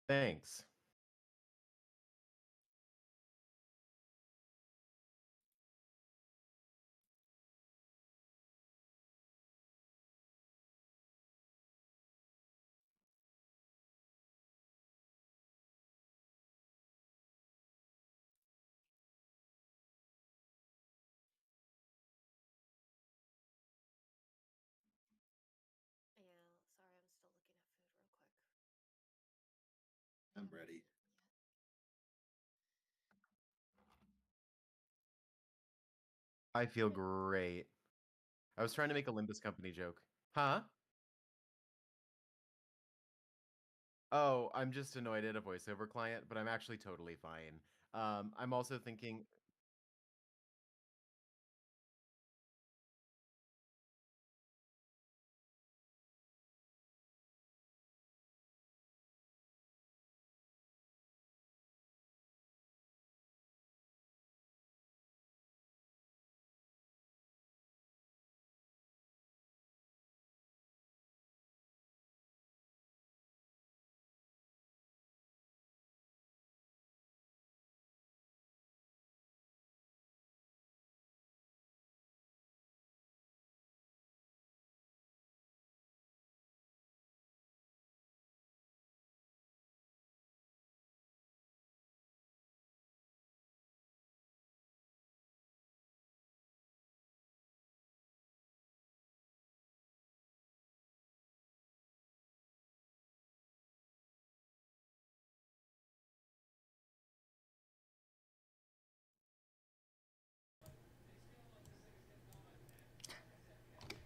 Thanks. Yeah, sorry, I'm still looking at food real quick. I'm ready. I feel great. I was trying to make a Limbus Company joke. Huh? Oh, I'm just annoyed at a voiceover client, but I'm actually totally fine. I'm also thinking,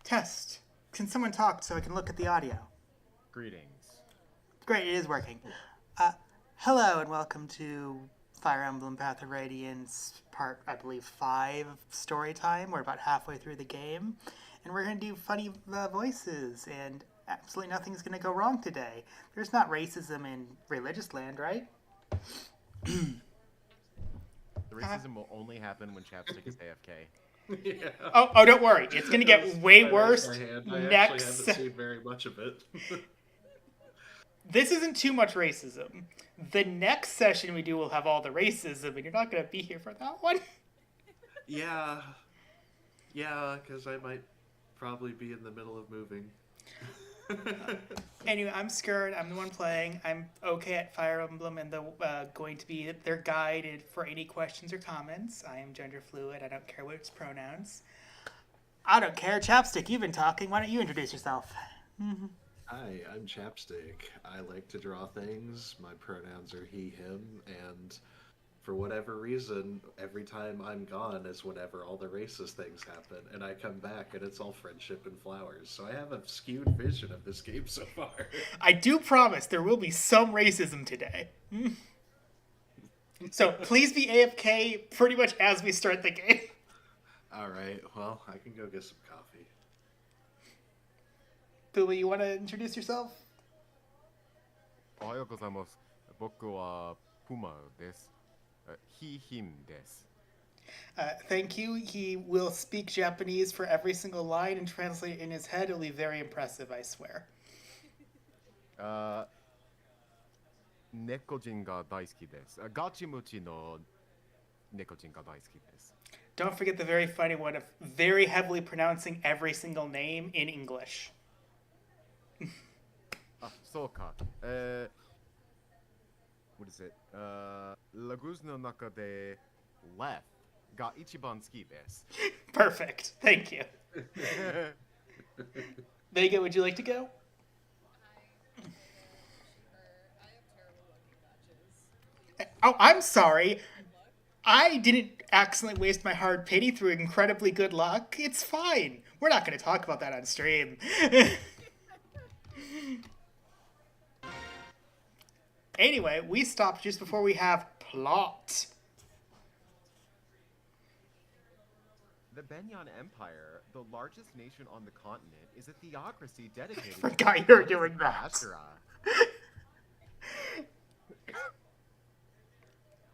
Test. Can someone talk so I can look at the audio? greetings. Great, it is working. Uh, Hello and welcome to Fire Emblem Path of Radiance, part, I believe, 5 story time. We're about halfway through the game. And we're going to do funny voices, and absolutely nothing's going to go wrong today. There's not racism in religious land, right? The Uh, racism will only happen when Chapstick is AFK. Yeah. oh, don't worry. It's going to get way I raised my worse hand. I actually next. haven't seen very much of it. This isn't too much racism. The next session we do will have all the racism, and you're not going to be here for that one. Yeah. Yeah, because I might probably be in the middle of moving. Anyway, I'm scared. I'm the one playing. I'm okay at Fire Emblem and the going to be their guide for any questions or comments. I am gender fluid. I don't care which pronouns. I don't care. Chapstick, you've been talking. Why don't you introduce yourself? Hi, I'm Chapstick. I like to draw things. My pronouns are he, him, and for whatever reason, every time I'm gone is whenever all the racist things happen, and I come back and it's all friendship and flowers. So I have a skewed vision of this game so far. I do promise there will be some racism today. So please be AFK pretty much as we start the game. All right, well, I can go get some coffee. Booey, you want to introduce yourself? おはようございます。僕はプマです。He, him です。Thank you. He will speak Japanese for every single line and translate it in his head. It'll be very impressive, I swear. あ猫人が大好きです。ガチムチの猫人が大好きです。Don't forget the very funny one of very heavily pronouncing every single name in English. あ、そうか。what is it? ラグーズの中で left が一番好きです。Perfect. Thank you. Vega, would you like to go? Oh, I'm sorry. I didn't accidentally waste my hard pity through incredibly good luck. It's fine. We're not going to talk about that on stream. Anyway, we stopped just before we have plot. The Banyan Empire, the largest nation on the continent, is a theocracy dedicated to Forgot the you were goddess doing that. Ashura.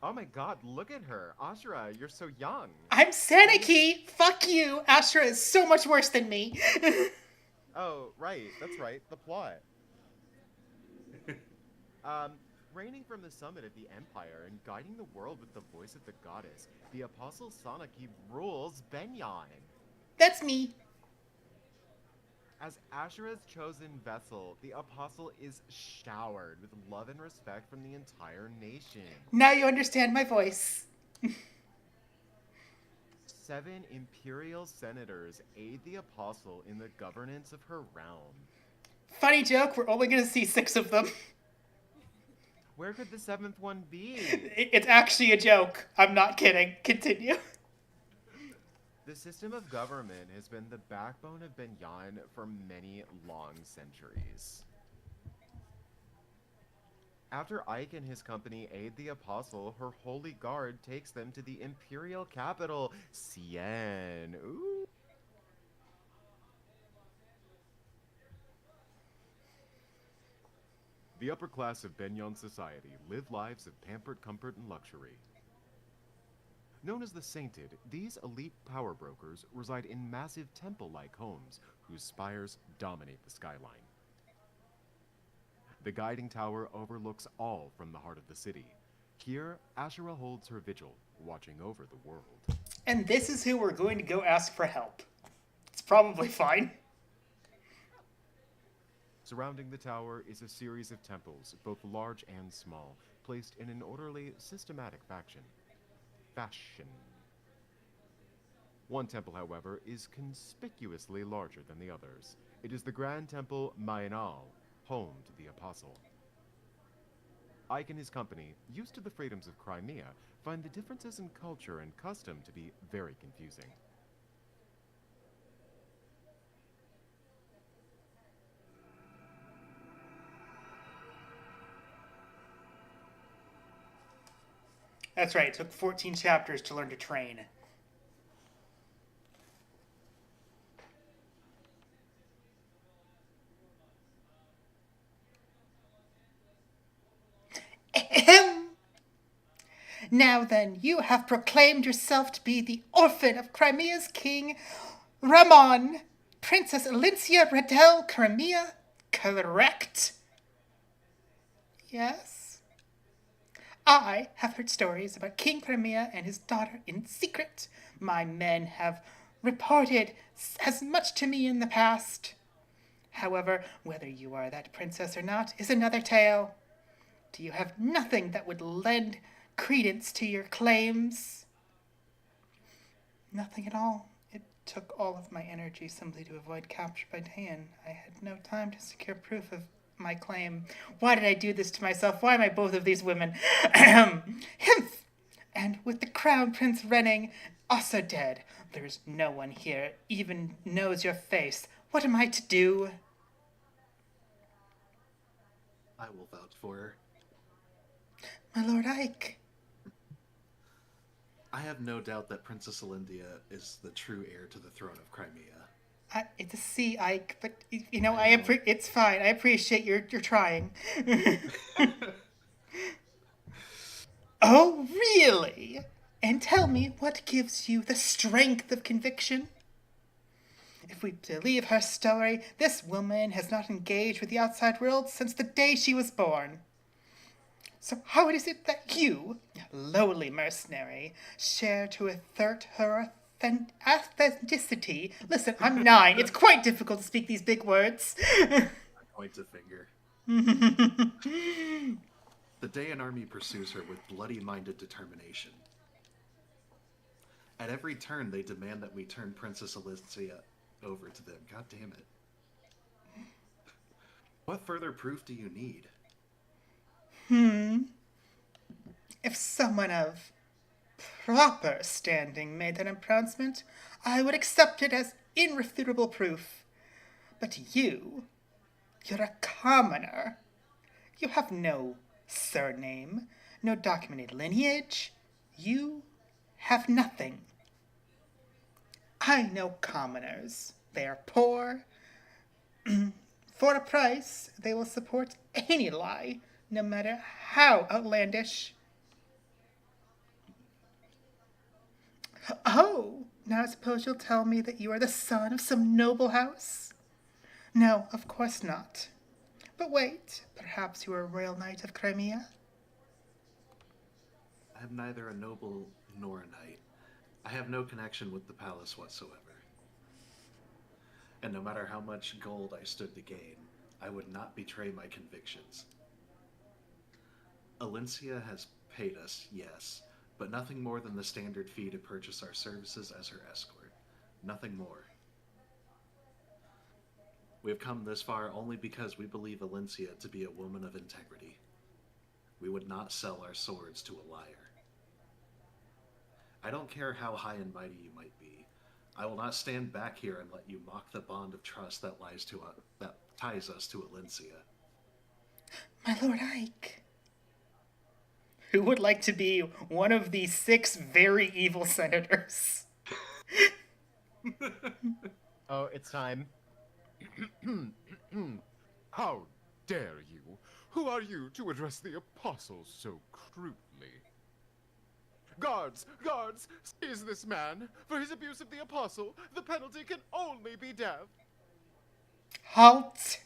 Oh my god, look at her. Ashura, you're so young. I'm Saniki! Fuck you! Astra is so much worse than me! Oh, right, that's right, the plot. Um, Reigning from the summit of the Empire and guiding the world with the voice of the goddess, the Apostle Sanaki rules Benyon. That's me. As Ashura's chosen vessel, the Apostle is showered with love and respect from the entire nation. Now you understand my voice. 7 imperial senators aid the Apostle in the governance of her realm. Funny joke, we're only going to see 6 of them. Where could the 7th one be? It's actually a joke. I'm not kidding. Continue. The system of government has been the backbone of Benyon for many long centuries. After Ike and his company aid the Apostle, her holy guard takes them to the imperial capital, Cien. Ooh. The upper class of Benyon society live lives of pampered comfort and luxury. Known as the Sainted, these elite power brokers reside in massive temple-like homes whose spires dominate the skyline. The guiding tower overlooks all from the heart of the city. Here, Ashura holds her vigil, watching over the world. And this is who we're going to go ask for help. It's probably fine. Surrounding the tower is a series of temples, both large and small, placed in an orderly, systematic fashion. One temple, however, is conspicuously larger than the others. It is the Grand Temple Maenal, home to the Apostle. Ike and his company, used to the freedoms of Crimea, find the differences in culture and custom to be very confusing. That's right, it took 14 chapters to learn to train. Ahem. Now then, you have proclaimed yourself to be the orphan of Crimea's king, Ramon, Princess Alincia Radel Crimea, correct? Yes? I have heard stories about King Crimea and his daughter in secret. My men have reported as much to me in the past. However, whether you are that princess or not is another tale. Do you have nothing that would lend credence to your claims? Nothing at all. It took all of my energy simply to avoid capture by Dayan. I had no time to secure proof of my claim. Why did I do this to myself? Why am I both of these women? Hmph! And with the Crown Prince Renning also dead, there's no one here even knows your face. What am I to do? I will vouch for her. My Lord Ike. I have no doubt that Princess Alindia is the true heir to the throne of Crimea. It's a C, Ike, but, you know, it's fine. I appreciate you're trying. Oh, really? And tell me, what gives you the strength of conviction? If we believe her story, this woman has not engaged with the outside world since the day she was born. So how is it that you, lowly mercenary, share to assert her authenticity? Listen, I'm 9. It's quite difficult to speak these big words. I point a finger. The Dayan army pursues her with bloody-minded determination. At every turn, they demand that we turn Princess Alicia over to them. God damn it. What further proof do you need? If someone of proper standing made that pronouncement, I would accept it as irrefutable proof. But you're a commoner. You have no surname, no documented lineage. You have nothing. I know commoners. They are poor. For a price, they will support any lie, no matter how outlandish. Oh, now I suppose you'll tell me that you are the son of some noble house? No, of course not. But wait, perhaps you are a royal knight of Crimea? I am neither a noble nor a knight. I have no connection with the palace whatsoever. And no matter how much gold I stood to gain, I would not betray my convictions. Alencia has paid us, yes, but nothing more than the standard fee to purchase our services as her escort. Nothing more. We have come this far only because we believe Alencia to be a woman of integrity. We would not sell our swords to a liar. I don't care how high and mighty you might be. I will not stand back here and let you mock the bond of trust that ties us to Alencia. My Lord Ike. Who would like to be one of the 6 very evil senators? Oh, it's time. How dare you? Who are you to address the apostles so crudely? Guards! Guards! Seize this man! For his abuse of the apostle, the penalty can only be death! Halt!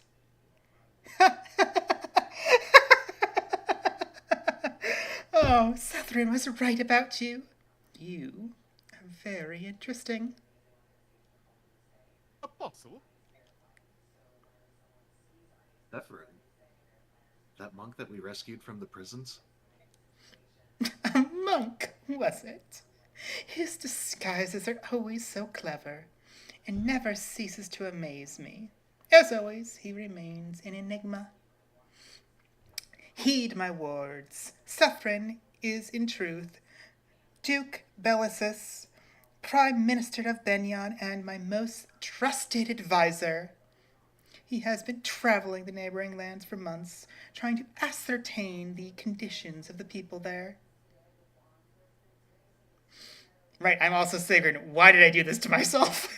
Oh, Southron was right about you. You are very interesting. Apostle? Ephraim, that monk that we rescued from the prisons? A monk, was it? His disguises are always so clever, and never ceases to amaze me. As always, he remains an enigma. Heed my words. Southron is, in truth, Duke Bellicis, Prime Minister of Benyon, and my most trusted advisor. He has been traveling the neighboring lands for months, trying to ascertain the conditions of the people there. Right, I'm also Sigrun. Why did I do this to myself?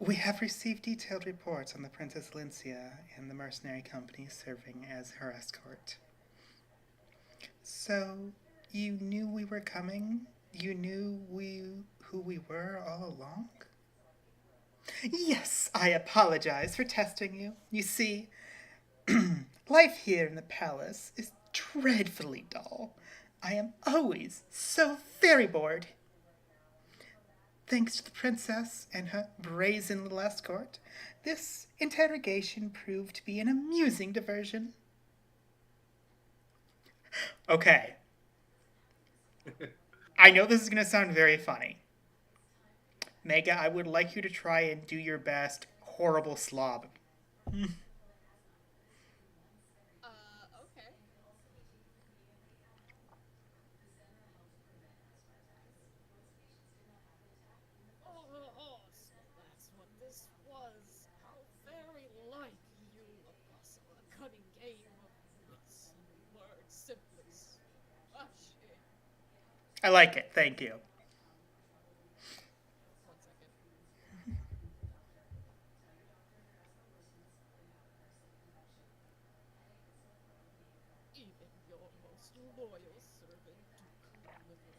We have received detailed reports on the Princess Lincia and the mercenary company serving as her escort. So, you knew we were coming? You knew who we were all along? Yes, I apologize for testing you. You see, life here in the palace is dreadfully dull. I am always so very bored. Thanks to the princess and her brazen little escort, this interrogation proved to be an amusing diversion. Okay. I know this is going to sound very funny. Mega, I would like you to try and do your best horrible slob. Okay. Oh, so that's what this was. How very like you, Apostle. A cunning game of wits and words simply smashing. I like it, thank you. 1 second. Even your most loyal servant,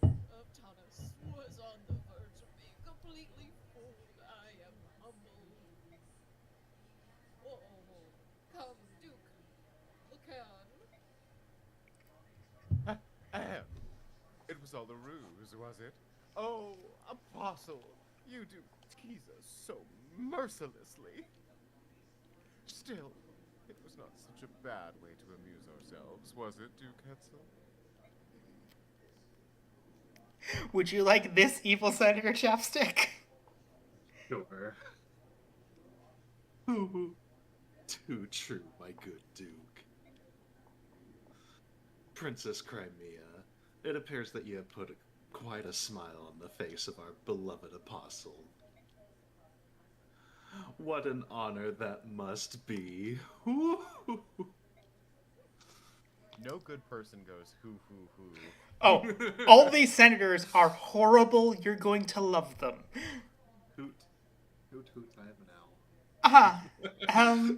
Duke of Tanos, was on the verge of being completely fooled. I am humbled. Oh, come, Duke. Look on. Ahem. It was all a ruse, was it? Oh, Apostle, you do tease us so mercilessly. Still, it was not such a bad way to amuse ourselves, was it, Duke Hetzel? Would you like this evil senator chapstick? Sure. Too true, my good Duke. Princess Crimea, it appears that you have put quite a smile on the face of our beloved apostle. What an honor that must be. No good person goes hoo. Oh, all these senators are horrible. You're going to love them. Hoot. Hoot, hoot, I have an owl.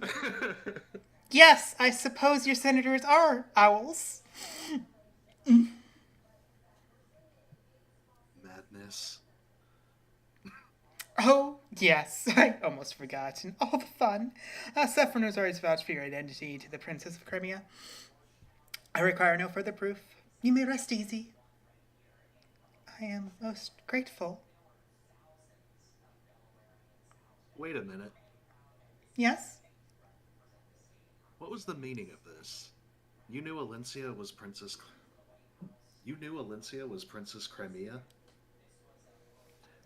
Yes, I suppose your senators are owls. Madness. Oh, yes, I almost forgot. And all the fun. Saffron has always vouched for your identity to the Princess of Crimea. I require no further proof. You may rest easy. I am most grateful. Wait a minute. Yes? What was the meaning of this? You knew Alencia was Princess. You knew Alencia was Princess Crimea,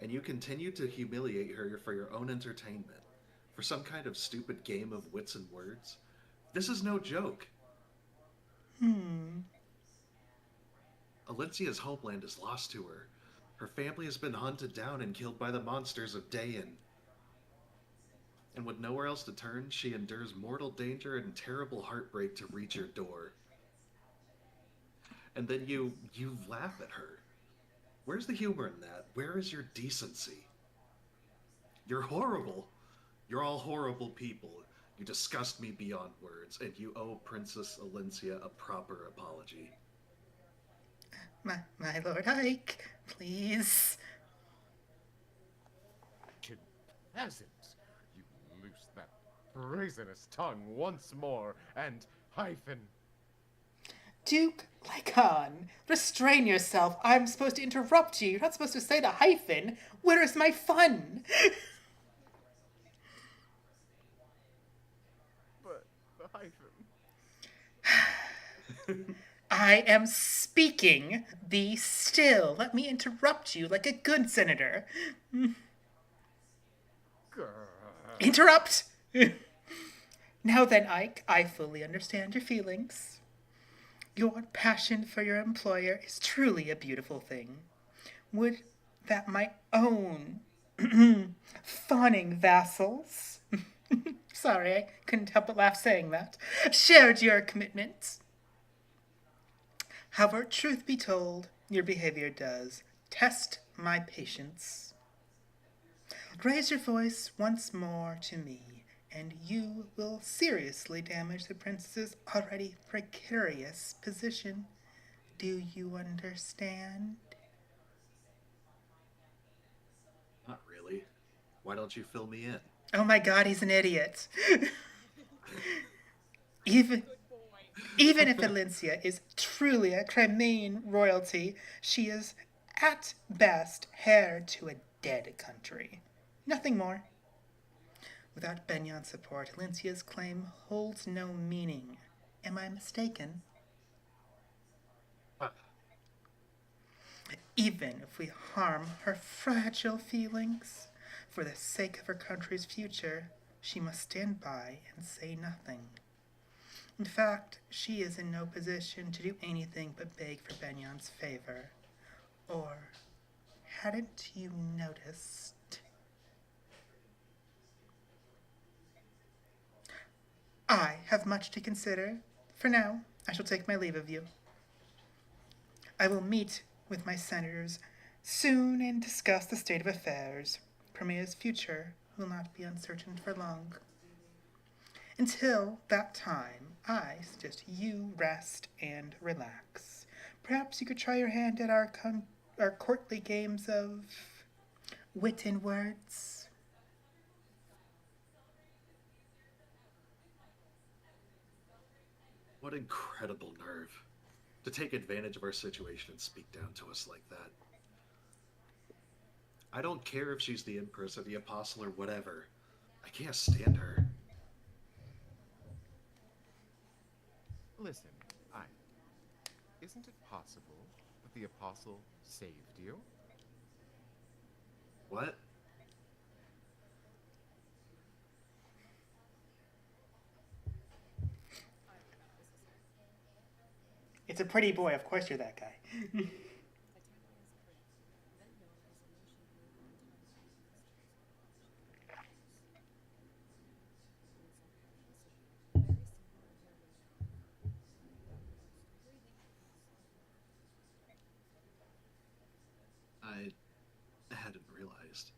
and you continued to humiliate her for your own entertainment, for some kind of stupid game of wits and words. This is no joke. Hmm. Alencia's homeland is lost to her. Her family has been hunted down and killed by the monsters of Dayan. And with nowhere else to turn, she endures mortal danger and terrible heartbreak to reach your door. And then you laugh at her. Where's the humor in that? Where is your decency? You're horrible. You're all horrible people. You disgust me beyond words, and you owe Princess Alencia a proper apology. My Lord Ike, please. Fucking peasant! You loose that brazenous tongue once more, and hyphen. Duke Lycon, restrain yourself. I'm supposed to interrupt you. You're not supposed to say the hyphen. Where is my fun? But the hyphen. I am speaking. Be still. Let me interrupt you like a good senator. Grr. Interrupt! Now then, Ike, I fully understand your feelings. Your passion for your employer is truly a beautiful thing. Would that my own fawning vassals, sorry, I couldn't help but laugh saying that, shared your commitments. However, truth be told, your behavior does test my patience. Raise your voice once more to me, and you will seriously damage the princess's already precarious position. Do you understand? Not really. Why don't you fill me in? Oh my god, he's an idiot. Even Good boy. even if Valencia is truly a Crimean royalty, she is at best heir to a dead country. Nothing more. Without Benyan's support, Valencia's claim holds no meaning. Am I mistaken? Uh, Even if we harm her fragile feelings, for the sake of her country's future, she must stand by and say nothing. In fact, she is in no position to do anything but beg for Benyan's favor. Or, hadn't you noticed? I have much to consider. For now, I shall take my leave of you. I will meet with my senators soon and discuss the state of affairs. Crimea's future will not be uncertain for long. Until that time, I suggest you rest and relax. Perhaps you could try your hand at our courtly games of wit and words. What incredible nerve. To take advantage of our situation and speak down to us like that. I don't care if she's the Empress or the Apostle or whatever. I can't stand her. Listen, isn't it possible that the apostle saved you? What? It's a pretty boy, of course you're that guy. I hadn't realized.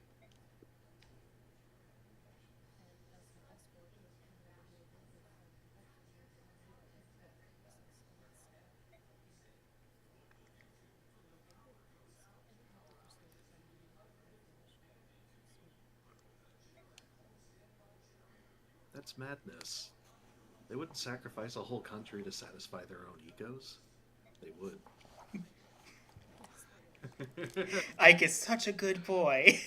That's madness. They wouldn't sacrifice a whole country to satisfy their own egos. They would. Ike is such a good boy.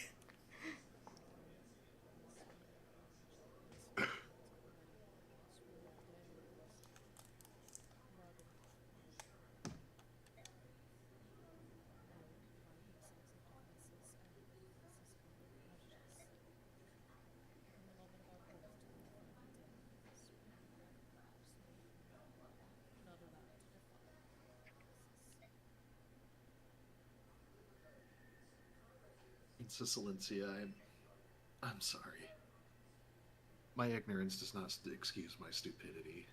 Silencia, I'm sorry. My ignorance does not excuse my stupidity.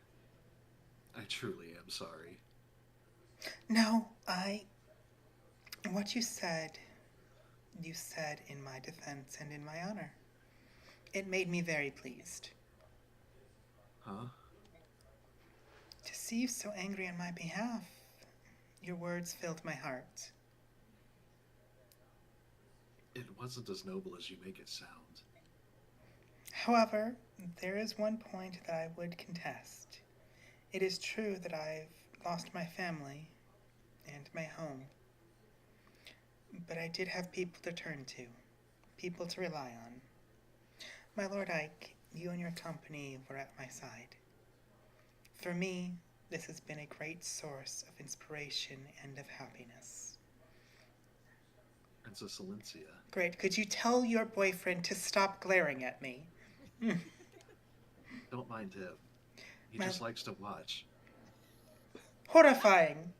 I truly am sorry. No, what you said in my defense and in my honor. It made me very pleased. Huh? To see you so angry on my behalf, your words filled my heart. It wasn't as noble as you make it sound. However, there is one point that I would contest. It is true that I've lost my family and my home. But I did have people to turn to, people to rely on. My Lord Ike, you and your company were at my side. For me, this has been a great source of inspiration and of happiness. Princess Silencia. Great. Could you tell your boyfriend to stop glaring at me? Don't mind him. He My- just likes to watch. Horrifying.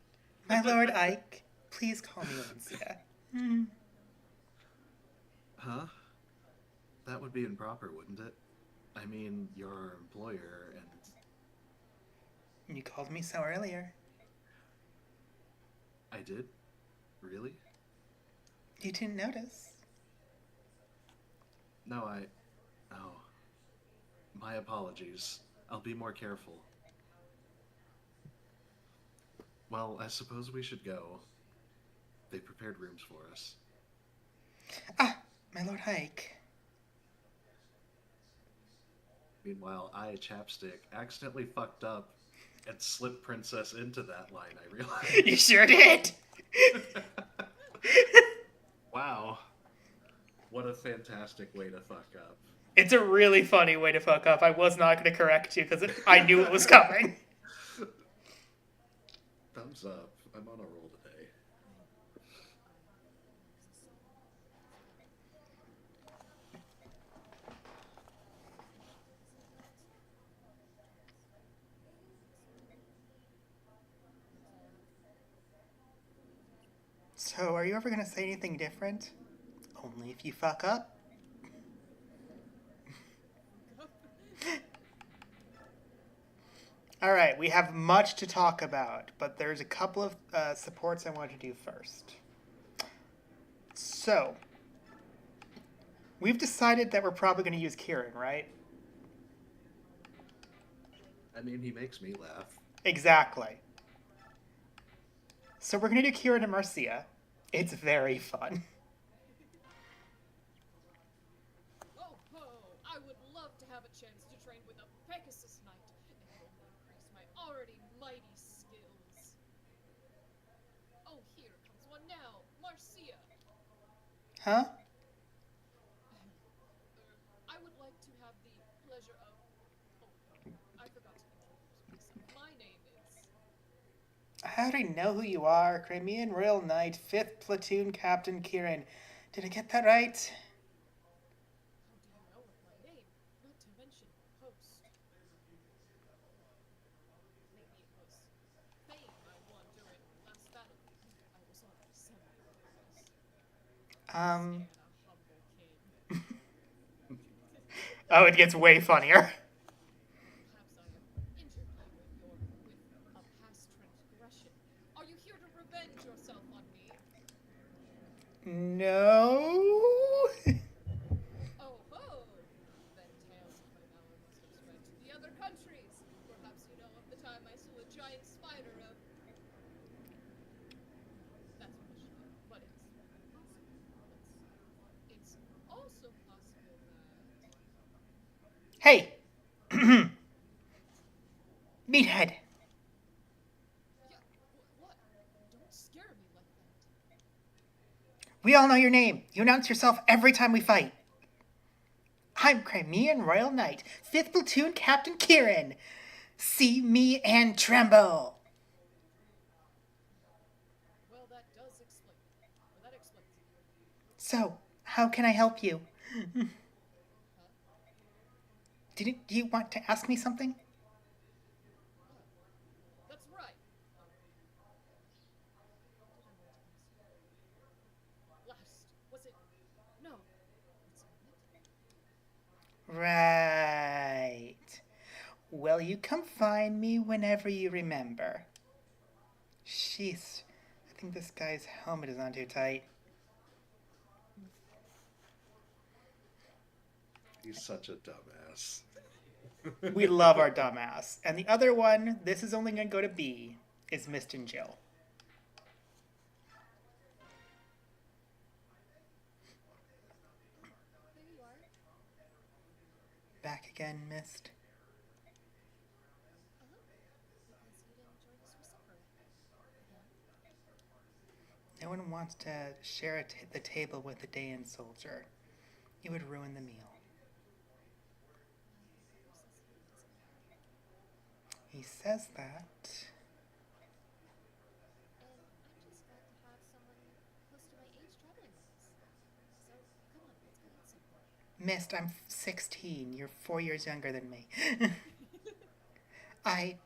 My Lord Ike, please call me Valencia. Huh? That would be improper, wouldn't it? I mean, you're our employer, and... You called me so earlier. I did? Really? You didn't notice. No, Oh. My apologies. I'll be more careful. Well, I suppose we should go. They prepared rooms for us. Ah, my Lord Ike. Meanwhile, I, Chapstick, accidentally fucked up and slipped Princess into that line, I realized. You sure did! Wow. What a fantastic way to fuck up. It's a really funny way to fuck up. I was not going to correct you because I knew it was coming. Thumbs up. I'm on a roll today. So, are you ever going to say anything different? Only if you fuck up? Alright, we have much to talk about, but there's a couple of supports I want to do first. So, we've decided that we're probably going to use Kieran, right? I mean, he makes me laugh. Exactly. So we're going to do Kieran and Marcia. It's very fun. Oh ho! I would love to have a chance to train with a Pegasus Knight. It will increase my already mighty skills. Oh, here comes one now, Marcia. Huh? I would like to have the pleasure of... Oh, I forgot to introduce myself. My name is... I already know who you are. Crimean Royal Knight, 5th Platoon Captain Kieran. Did I get that right? How do you know of my name? Not to mention post. Maybe it was fame I won during last battle. I was on a semi-purpose. Um, And a humble king. oh, it gets way funnier. Perhaps I have injured you with a past transgression. Are you here to revenge yourself on me? No. Oh ho! Then tales of my valor must have spread to the other countries. Perhaps you know of the time I slew a giant spider of... That's questionable, but it's possible. It's also possible that... Hey! Meathead! Yeah, what? Don't scare me like that. We all know your name. You announce yourself every time we fight. I'm Crimean Royal Knight, 5th Platoon Captain Kieran. See me and tremble. Well, that does explain it. Or that explains it. So, how can I help you? Huh? Do you want to ask me something? That's right. Last. Was it? No. It's a minute. Right. Well, you come find me whenever you remember. Jeez, I think this guy's helmet is on too tight. He's such a dumbass. We love our dumbass. And the other one, this is only going to go to B, is Mist and Jill. There you are. Back again, Mist. Because you didn't join us for supper. Again. No one wants to share the table with a Dayan soldier. It would ruin the meal. He says that. And I'm just glad to have someone close to my age traveling with us. So, come on, let's go eat something. Mist, I'm 16. You're 4 years younger than me. I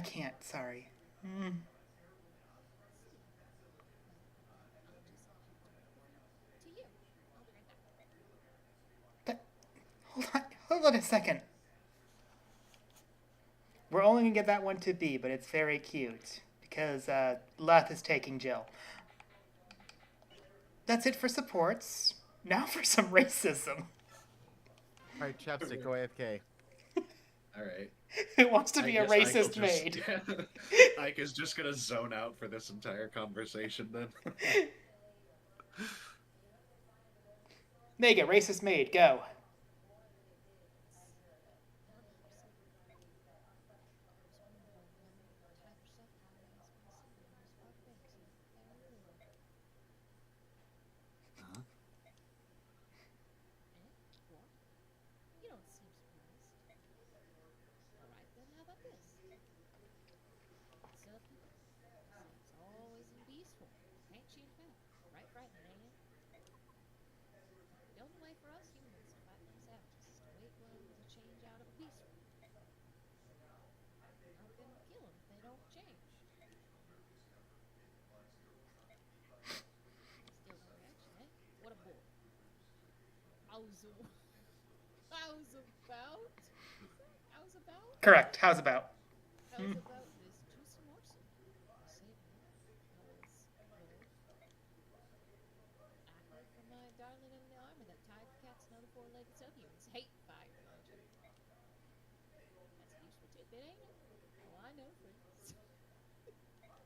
can't, sorry. I'll just to you. I'll be right back. Hold on a second. We're only gonna get that one to B, but it's very cute because Leth is taking Jill. That's it for supports. Now for some racism. Alright, Chapstick, go AFK. Alright. Who wants to be a guess Ike will racist just- maid? Ike is just gonna zone out for this entire conversation then. Mega, racist maid, go. Huh? What? You don't seem surprised. Alright then, how about this? Instead of people, it's always in beast form. Can't change back. Right, frightening, ain't it? The only way for us humans to fight them savages is to wait for them to change out of a beast form. Not gonna kill them if they don't change. Still no reaction, eh? What a bull. How's about? How's about? Correct. How's about? How's about this juicy morsel? Save me. I heard from my darling in the army that tiger cats and other four-legged subhumans hate fire energy. That's a useful tidbit, ain't it? Well, I know friends. Oh,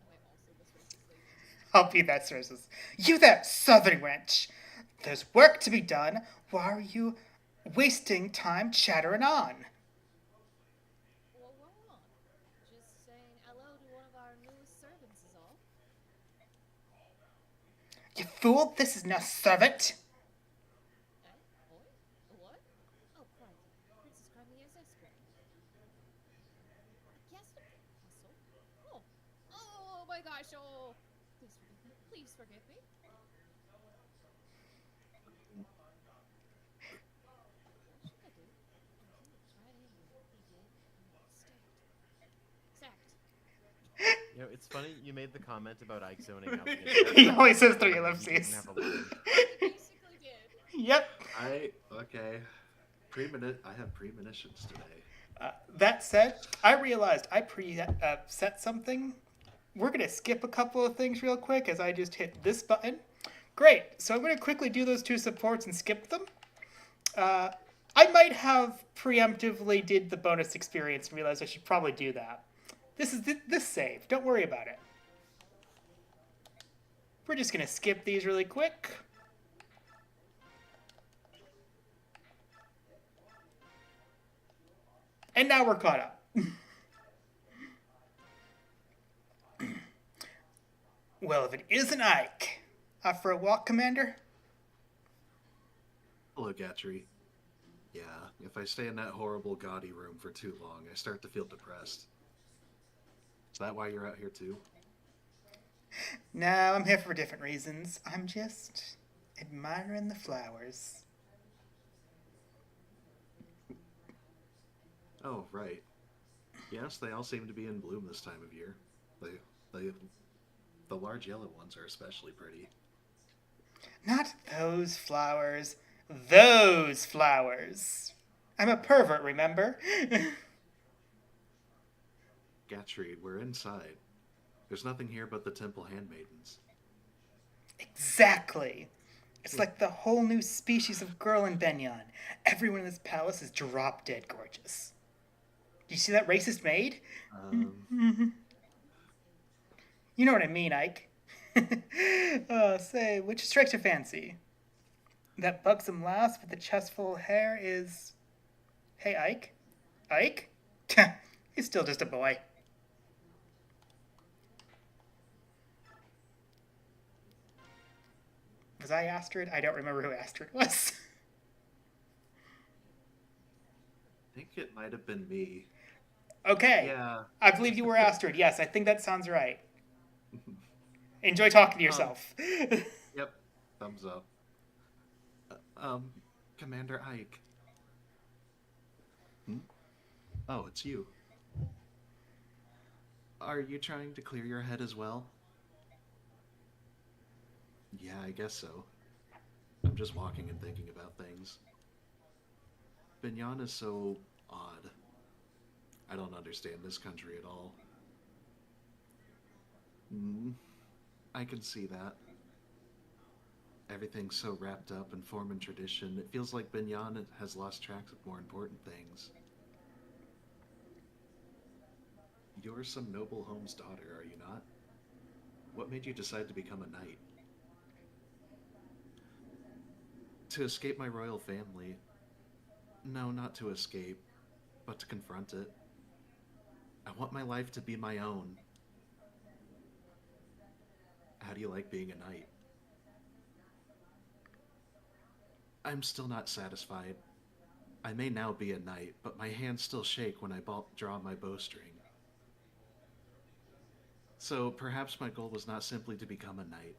wait, also this racist lady. I'll be that racist. You there, southern wench! There's work to be done. Why are you wasting time chattering on? Well, roll on. Just saying hello to one of our newest servants is all. You fool, this is no servant. Eh? Oi? A what? Oh, crikey. Princess Crimea's escort. Yes, hustle. Oh. Oh my gosh, oh. Please forgive me. Please forgive me. What should I do? Oh, he looks right in me. He did. Stacked. You know, it's funny you made the comment about Ike zoning out. to get He always says three He didn't ellipses. have a line. Basically did. Yep. Okay. I have premonitions today. That said, I realized I set something. We're going to skip a couple of things real quick as I just hit this button. Great. So I'm going to quickly do those two supports and skip them. I might have preemptively did the bonus experience and realized I should probably do that. This is this save. Don't worry about it. We're just going to skip these really quick. And now we're caught up. Well, if it isn't Ike. Off for a walk, Commander? Hello, Gatry. Yeah, if I stay in that horrible gaudy room for too long, I start to feel depressed. Is that why you're out here too? No, I'm here for different reasons. I'm just admiring the flowers. Oh, right. Yes, they all seem to be in bloom this time of year. The, the large yellow ones are especially pretty. Not those flowers. Those flowers. I'm a pervert, remember? Gatry, we're inside. There's nothing here but the temple handmaidens. Exactly. It's like the whole new species of girl in Benyon. Everyone in this palace is drop dead gorgeous. Do you see that racist maid? You know what I mean, Ike. Say, which strikes your fancy? That buxom lass with the chest full of hair is... Hey, Ike? Ike? He's still just a boy. Was I Astrid? I don't remember who Astrid was. I think it might have been me. Okay. Yeah. I believe you were Astrid. Yes, I think that sounds right. Enjoy talking to yourself. Yep. Thumbs up. Commander Ike. Oh, it's you. Are you trying to clear your head as well? Yeah, I guess so. I'm just walking and thinking about things. Benyon is so odd. I don't understand this country at all. I can see that. Everything's so wrapped up in form and tradition, it feels like Benyon has lost track of more important things. You're some noble home's daughter, are you not? What made you decide to become a knight? To escape my royal family. No, not to escape, but to confront it. I want my life to be my own. How do you like being a knight? I'm still not satisfied. I may now be a knight, but my hands still shake when I draw my bowstring. So perhaps my goal was not simply to become a knight.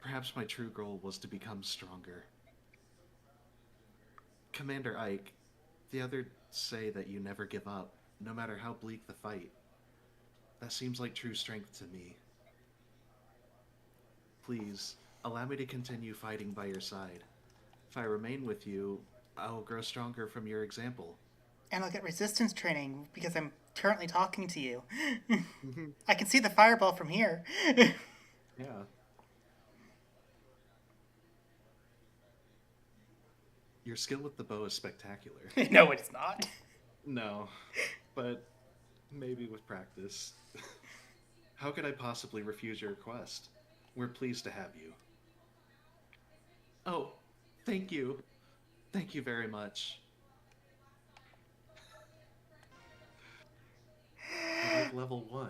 Perhaps my true goal was to become stronger. Commander Ike, the others say that you never give up, no matter how bleak the fight. That seems like true strength to me. Please, allow me to continue fighting by your side. If I remain with you, I will grow stronger from your example. And I'll get resistance training because I'm currently talking to you. I can see the fireball from here. Yeah. Your skill with the bow is spectacular. No, it's not. No, but maybe with practice. How could I possibly refuse your request? We're pleased to have you. Oh, thank you. Thank you very much. I'm like level 1.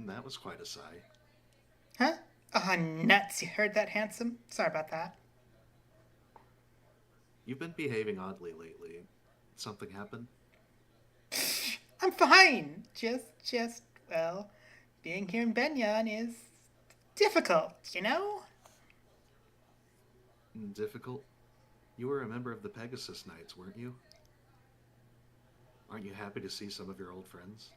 That was quite a sigh. Huh? Oh, nuts. You heard that, handsome? Sorry about that. You've been behaving oddly lately. Something happened? I'm fine. Well, being here in Benyon is difficult, you know? Difficult? You were a member of the Pegasus Knights, weren't you? Aren't you happy to see some of your old friends?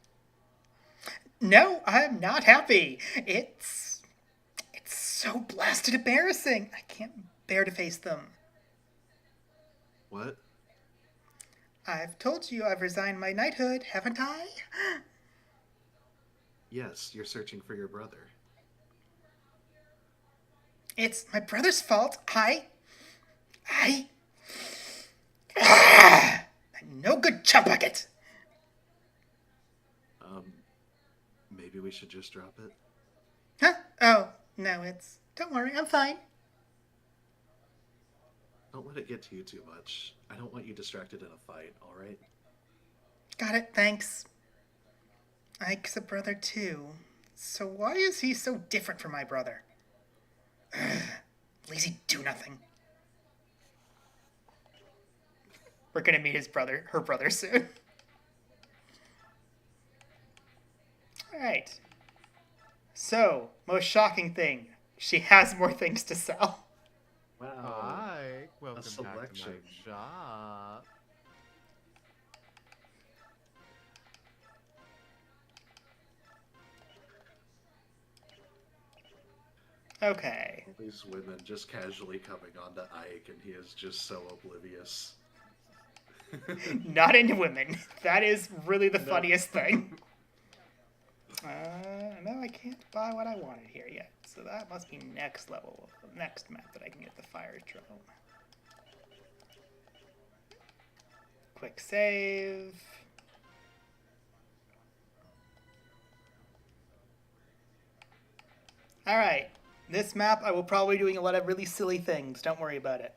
No, I'm not happy. It's so blasted embarrassing. I can't bear to face them. What? I've told you I've resigned my knighthood, haven't I? Yes, you're searching for your brother. It's my brother's fault. I'm no good chump bucket. Maybe we should just drop it? Huh? Oh, no, don't worry, I'm fine. Don't let it get to you too much. I don't want you distracted in a fight, alright? Got it, thanks. Ike's a brother too. So why is he so different from my brother? Lazy do nothing. We're gonna meet her brother soon. Alright. So, most shocking thing. She has more things to sell. Wow. Hi, welcome back to my selection. shop. Okay. All these women just casually coming onto Ike, and he is just so oblivious. Not into women. That is really the No. funniest thing. No, I can't buy what I wanted here yet. So that must be next level, next map that I can get the fire drone. Quick save. Alright. This map, I will probably be doing a lot of really silly things. Don't worry about it.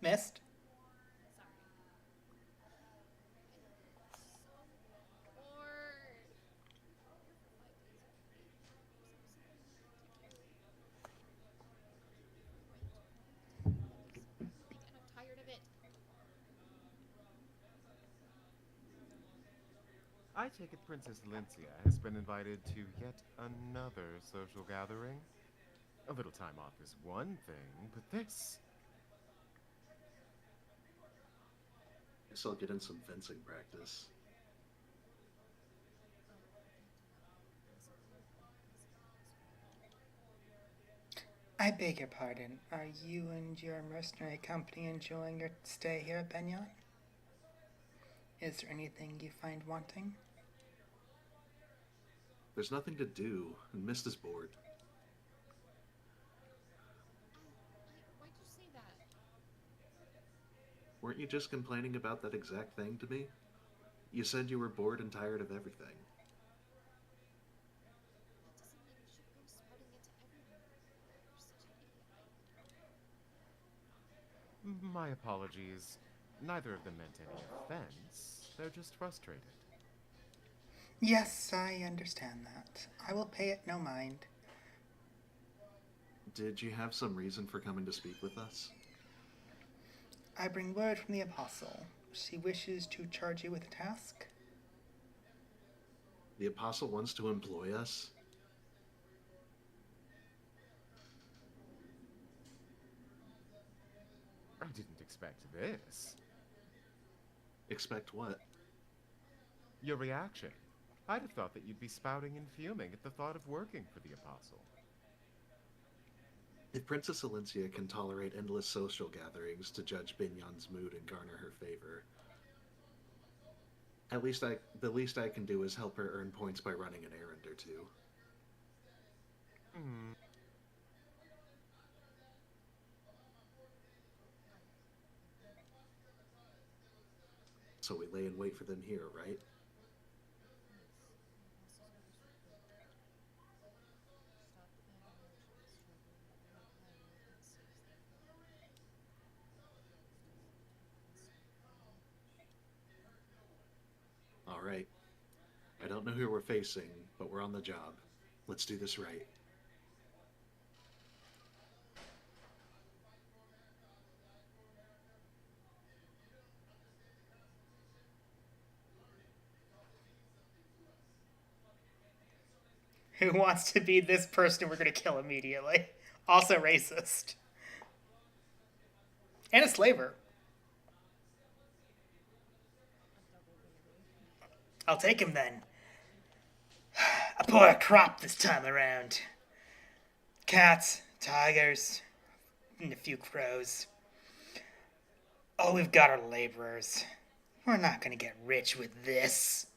Missed? And I'm tired of it. I take it Princess Lincia has been invited to yet another social gathering. A little time off is one thing, but this... Guess I'll get in some fencing practice. I beg your pardon. Are you and your mercenary company enjoying your stay here at Benyon? Is there anything you find wanting? There's nothing to do, and Mist is bored. Why'd you say that? Weren't you just complaining about that exact thing to me? You said you were bored and tired of everything. That doesn't mean you should go spouting it to everyone. You're such an idiot. My apologies. Neither of them meant any offense. They're just frustrated. Yes, I understand that. I will pay it no mind. Did you have some reason for coming to speak with us? I bring word from the Apostle. She wishes to charge you with a task. The Apostle wants to employ us? I didn't expect this. Expect what? Your reaction. I'd have thought that you'd be spouting and fuming at the thought of working for the Apostle. If Princess Alencia can tolerate endless social gatherings to judge Binyon's mood and garner her favor, the least I can do is help her earn points by running an errand or two. Hmm. So we lay in wait for them here, right? Alright. I don't know who we're facing, but we're on the job. Let's do this right. Who wants to be this person we're going to kill immediately? Also racist. And a slaver. I'll take him then. A poor crop this time around. Cats, tigers, and a few crows. All we've got are laborers. We're not gonna get rich with this.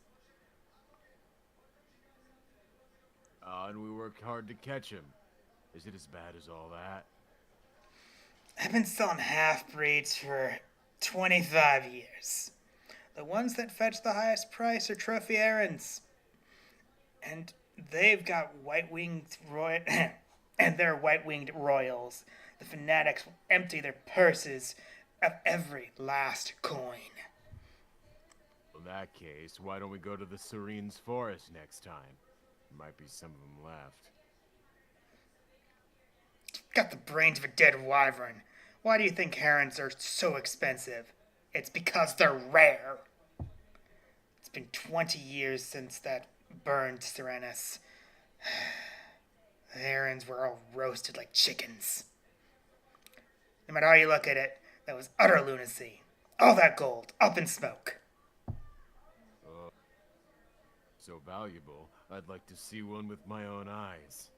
And we worked hard to catch him. Is it as bad as all that? I've been selling half-breeds for 25 years. The ones that fetch the highest price are trophy errands. And They've got white-winged and they're white-winged royals. The fanatics will empty their purses of every last coin. In that case, why don't we go to the Serene's Forest next time? Might be some of them left. Got the brains of a dead wyvern. Why do you think herons are so expensive? It's because they're rare. It's been 20 years since that burned Serenus. The herons were all roasted like chickens. No matter how you look at it, that was utter lunacy. All that gold, up in smoke. So valuable, I'd like to see one with my own eyes.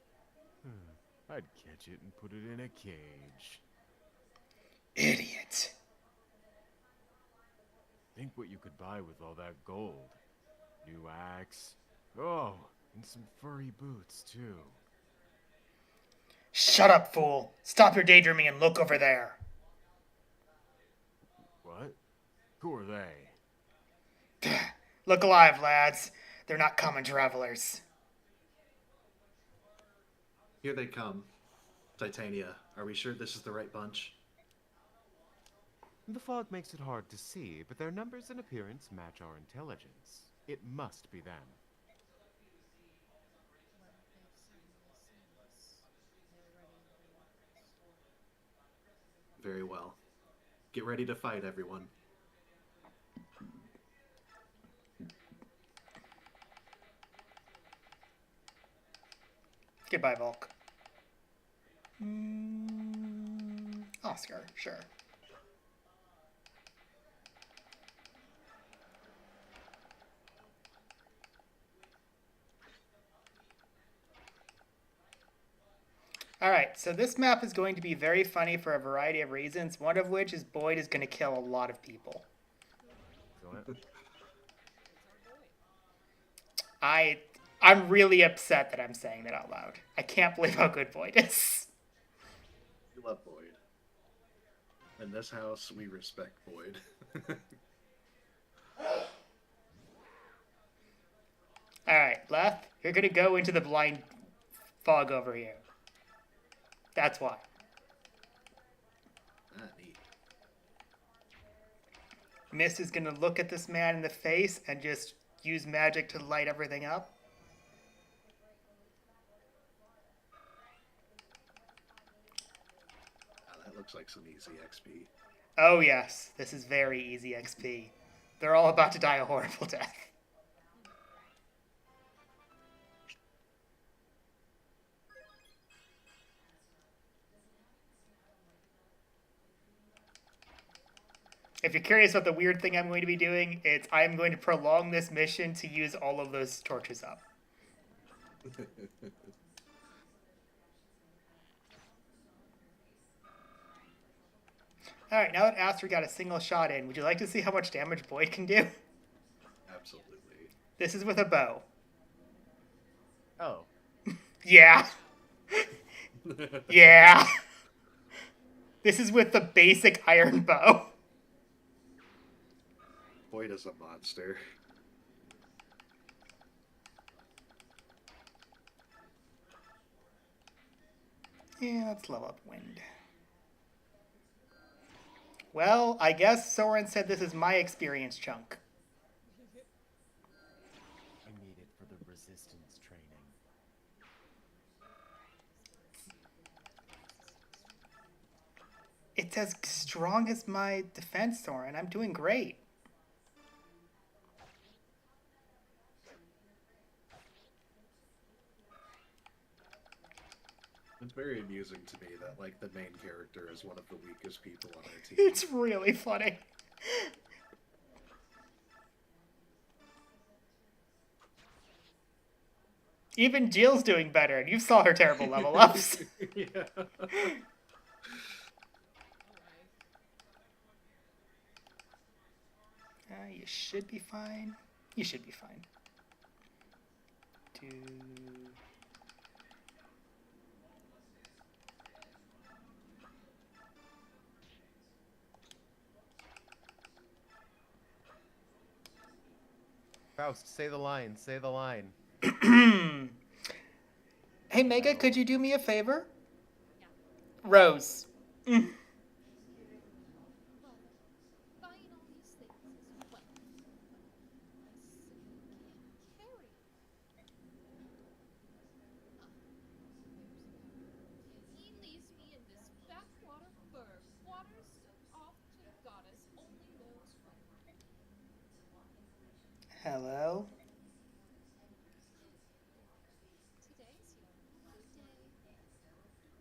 I'd catch it and put it in a cage. Idiot. Think what you could buy with all that gold. New axe. Oh, and some furry boots, too. Shut up, fool. Stop your daydreaming and look over there. What? Who are they? Look alive, lads. They're not common travelers. Here they come. Titania, are we sure this is the right bunch? The fog makes it hard to see, but their numbers and appearance match our intelligence. It must be them. Very well. Get ready to fight, everyone. Goodbye, Volk. Oscar, sure. Alright, so this map is going to be very funny for a variety of reasons, one of which is Boyd is going to kill a lot of people. I'm really upset that I'm saying that out loud. I can't believe how good Boyd is. We love Boyd. In this house, we respect Boyd. Alright, Leth, you're going to go into the blind fog over here. That's why. Neat. Mist is going to look at this man in the face and just use magic to light everything up. That looks like some easy XP. Oh yes, this is very easy XP. They're all about to die a horrible death. If you're curious about the weird thing I'm going to be doing, I'm going to prolong this mission to use all of those torches up. Alright, now that Aster got a single shot in, would you like to see how much damage Boyd can do? Absolutely. This is with a bow. Oh. Yeah. Yeah. This is with the basic iron bow. Boyd is a monster. Yeah, let's level up Wind. Well, I guess Soren said this is my experience chunk. I need it for the resistance training. It's as strong as my defense, Soren. I'm doing great. It's very amusing to me that, like, the main character is one of the weakest people on our team. It's really funny. Even Jill's doing better, and you saw her terrible level ups. Yeah. You should be fine. You should be fine. Faust, say the line, say the line. Hey, Mega, could you do me a favor? Yeah. Rose. Well, buying all these things is, well, I simply can't carry. He leaves me in this backwater burg, waters off to goddess only knows where. Hello? Today's your lucky day.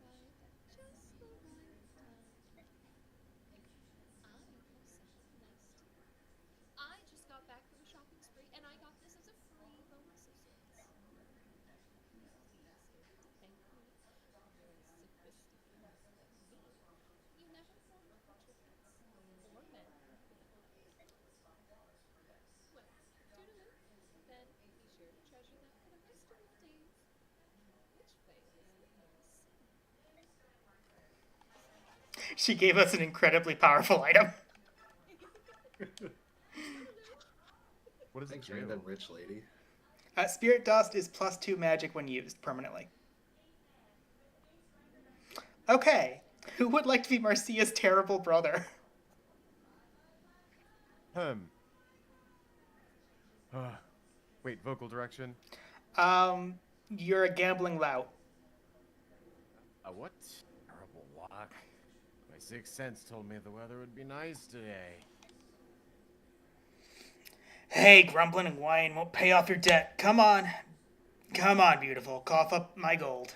Arrived at just the right time. I have something nice to you. I just got back from a shopping spree, and I got this as a free bonus of sorts. Please don't thank me. I'm very sophisticated. Me, you never wore my trinkets. Or men, for that matter. Well, toodaloo. Then be sure to treasure them for the rest of your days. Which way is the nearest city? She gave us an incredibly powerful item. What does it Thanks, do? random rich lady. Spirit Dust is +2 magic when used permanently. Okay, who would like to be Marcia's terrible brother? Wait, vocal direction? You're a gambling lout. A what? Terrible luck. My sixth sense told me the weather would be nice today. Hey, grumbling and whining won't pay off your debt. Come on. Come on, beautiful. Cough up my gold.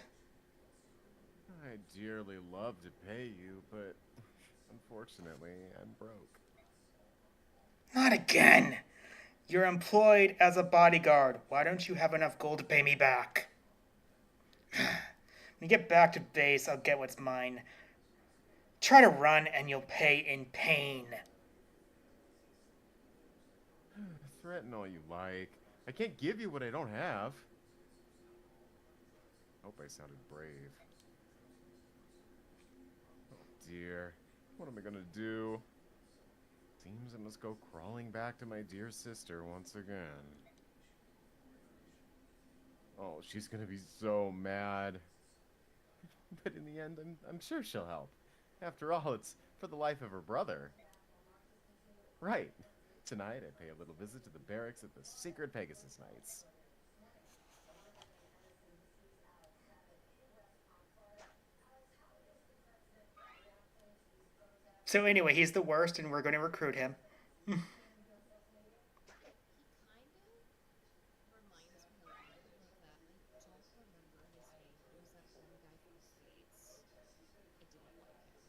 I'd dearly love to pay you, but unfortunately, I'm broke. Not again. You're employed as a bodyguard. Why don't you have enough gold to pay me back? When you get back to base, I'll get what's mine. Try to run and you'll pay in pain. Threaten all you like. I can't give you what I don't have. Hope I sounded brave. Oh dear. What am I gonna do? Seems I must go crawling back to my dear sister once again. Oh, she's gonna be so mad. But in the end, I'm sure she'll help. After all, it's for the life of her brother. Right. Tonight, I pay a little visit to the barracks at the Sacred Pegasus Knights. So anyway, he's the worst and we're going to recruit him. He kind of reminds me a little bit of that. I don't remember his name. It was that one guy from the States. I didn't like him.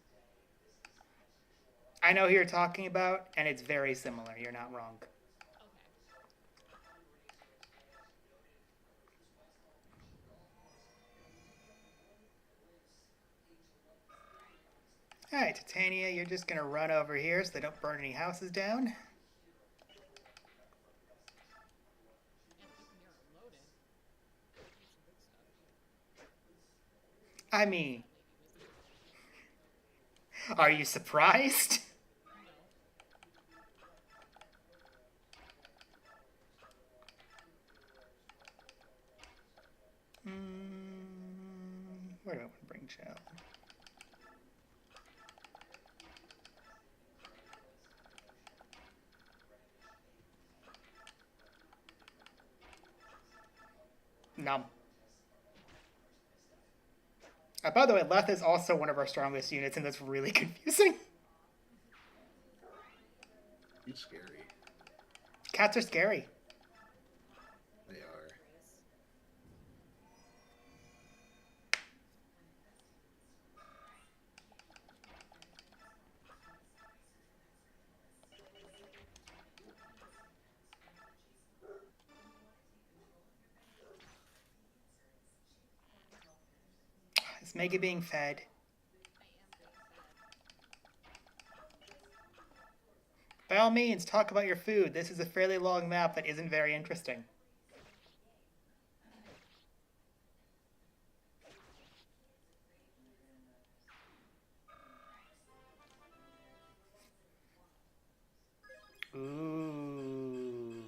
I know who you're talking about, and it's very similar. You're not wrong. Okay. Alright, Titania, you're just going to run over here so they don't burn any houses down. And keep Mira loaded. Need some good stuff. I mean, That lady was are you surprised? no. Where do I want to bring Joe? Numb. By the way, Leth is also one of our strongest units, and that's really confusing. He's scary. Cats are scary. They are. Is Mega being fed? I am being fed. By all means, talk about your food. This is a fairly long map that isn't very interesting. Ooh.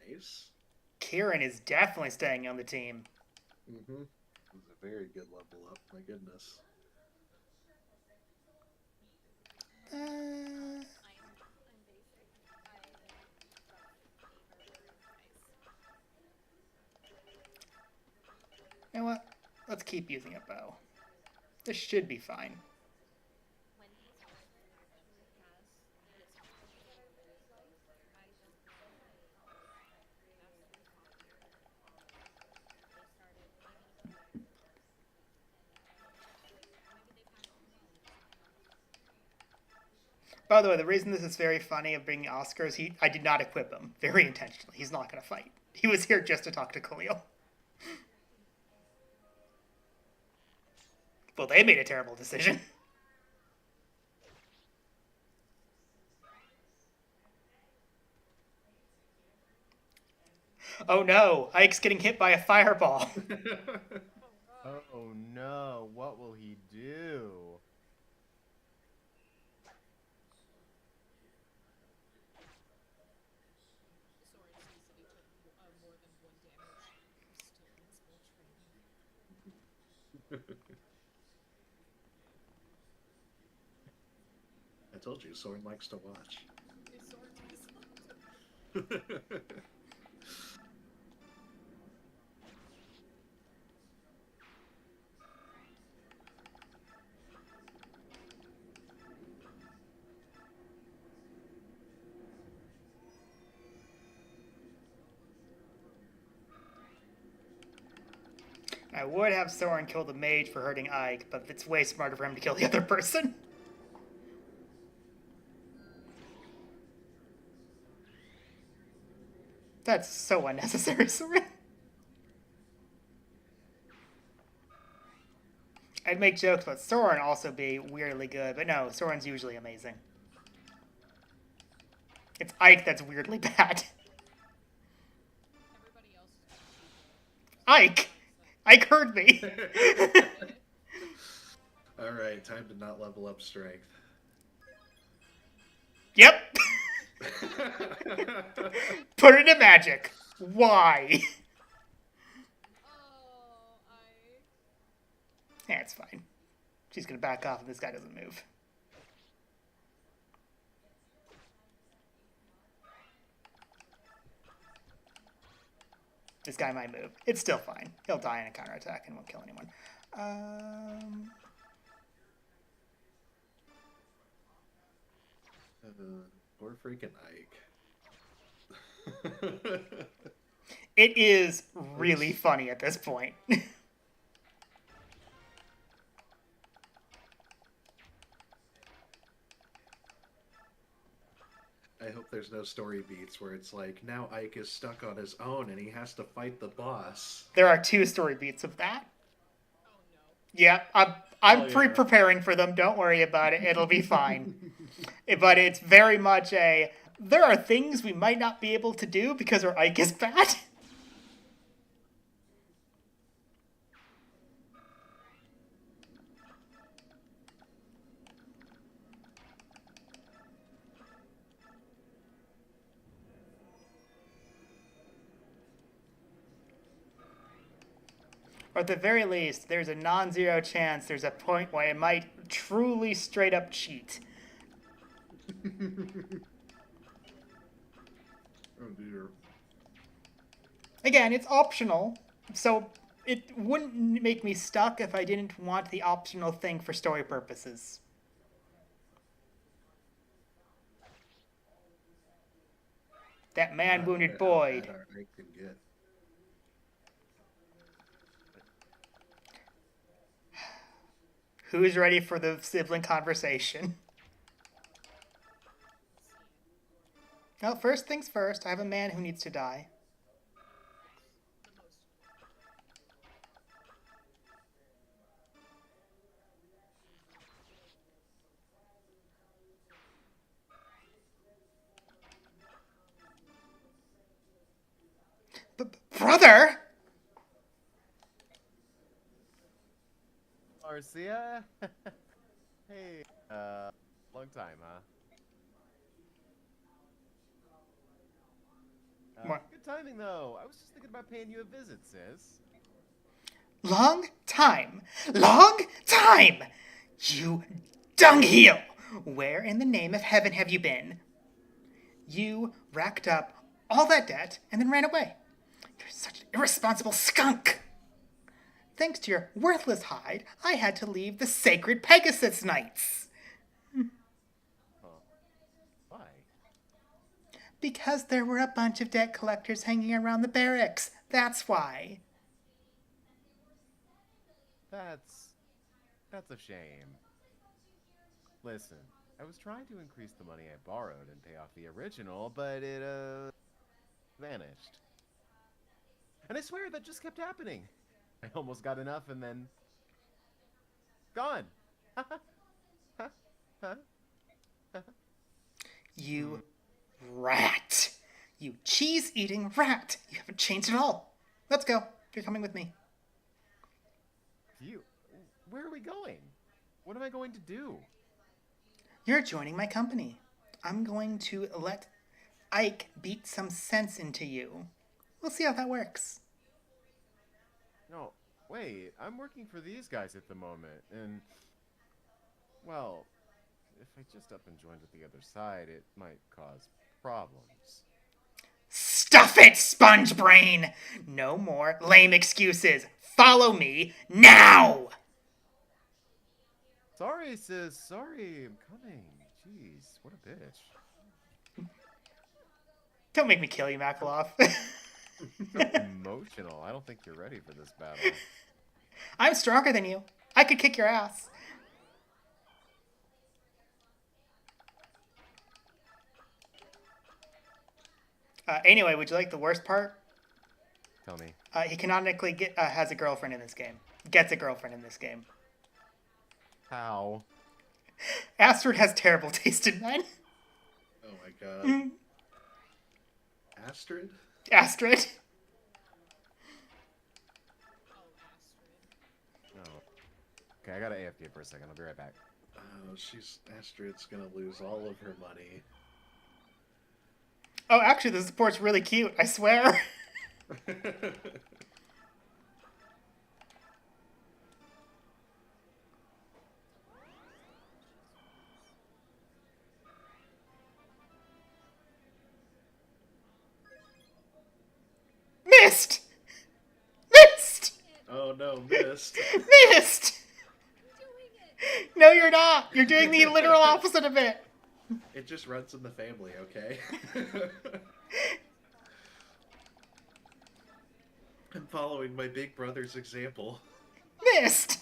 Nice. Kieran is definitely staying on the team. Mm-hmm. He's a very good level up. My goodness. Uh, I'm basic. I you know what? Let's keep using a bow. This should be fine. when his wife actually has this hobby that I really like, I just put my master's hobby. They started making a bow, and maybe they've had it since then. By the way, the reason this is very funny of bringing Oscars, I did not equip him very intentionally. He's not going to fight. He was here just to talk to Khalil. Well, they made a terrible decision. Oh no, Ike's getting hit by a fireball. Oh no. Oh no, what will he do? Soren sees that he took more than one damage. He still needs more training. I told you, Soren likes to watch. His Soren does not. I would have Soren kill the mage for hurting Ike, but it's way smarter for him to kill the other person. That's so unnecessary, Soren. I'd make jokes about Soren also be weirdly good, but no, Soren's usually amazing. It's Ike that's weirdly bad. Everybody else is going to Ike! Ike heard me! Alright, time to not level up strength. Yep! Put it in magic. Why? Oh, I. Yeah, it's fine. She's gonna back off if this guy doesn't move. This guy might move. It's still fine. He'll die in a counterattack and won't kill anyone. Poor freaking Ike. It is really funny at this point. I hope there's no story beats where it's like, now Ike is stuck on his own and he has to fight the boss. There are 2 story beats of that. Oh no. Yeah, I'm Oh, yeah. preparing for them. Don't worry about it. It'll be fine. But it's very much a, there are things we might not be able to do because our Ike is bad. Or at the very least, there's a non-zero chance there's a point where it might truly straight up cheat. Oh dear. Again, it's optional, so it wouldn't make me stuck if I didn't want the optional thing for story purposes. That man wounded Boyd. How bad our Ike can get. Who's ready for the sibling conversation? Well, first things first, I have a man who needs to die. The most. Brother! Marcia? Hey, long time, huh? What? Good timing, though. I was just thinking about paying you a visit, sis. Long time. Long time! You dungheel! Where in the name of heaven have you been? You racked up all that debt and then ran away. You're such an irresponsible skunk! Thanks to your worthless hide, I had to leave the sacred Pegasus Knights. Why? Because there were a bunch of debt collectors hanging around the barracks. That's why. That's a shame. Listen, I was trying to increase the money I borrowed and pay off the original, but it, vanished. And I swear that just kept happening. I almost got enough and then... gone! You rat. You cheese-eating rat. You haven't changed at all. Let's go. You're coming with me. Where are we going? What am I going to do? You're joining my company. I'm going to let Ike beat some sense into you. We'll see how that works. No, wait, I'm working for these guys at the moment, and... well, if I just up and joined with the other side, it might cause problems. Stuff it, sponge brain! No more lame excuses. Follow me now! Sorry, sis. Sorry, I'm coming. Jeez, what a bitch. Don't make me kill you, Makaloff. Emotional. I don't think you're ready for this battle. I'm stronger than you. I could kick your ass. Anyway, would you like the worst part? Tell me. He canonically has a girlfriend in this game. Gets a girlfriend in this game. How? Astrid has terrible taste in men. Oh my god. Astrid? Astrid. Oh. Okay, I gotta AFK for a second. I'll be right back. Oh, Astrid's gonna lose all of her money. Oh, actually, the support's really cute. I swear. Missed! Missed! Oh no, missed. Missed! No, you're not. You're doing the literal opposite of it. It just runs in the family, okay? I'm following my big brother's example. Missed!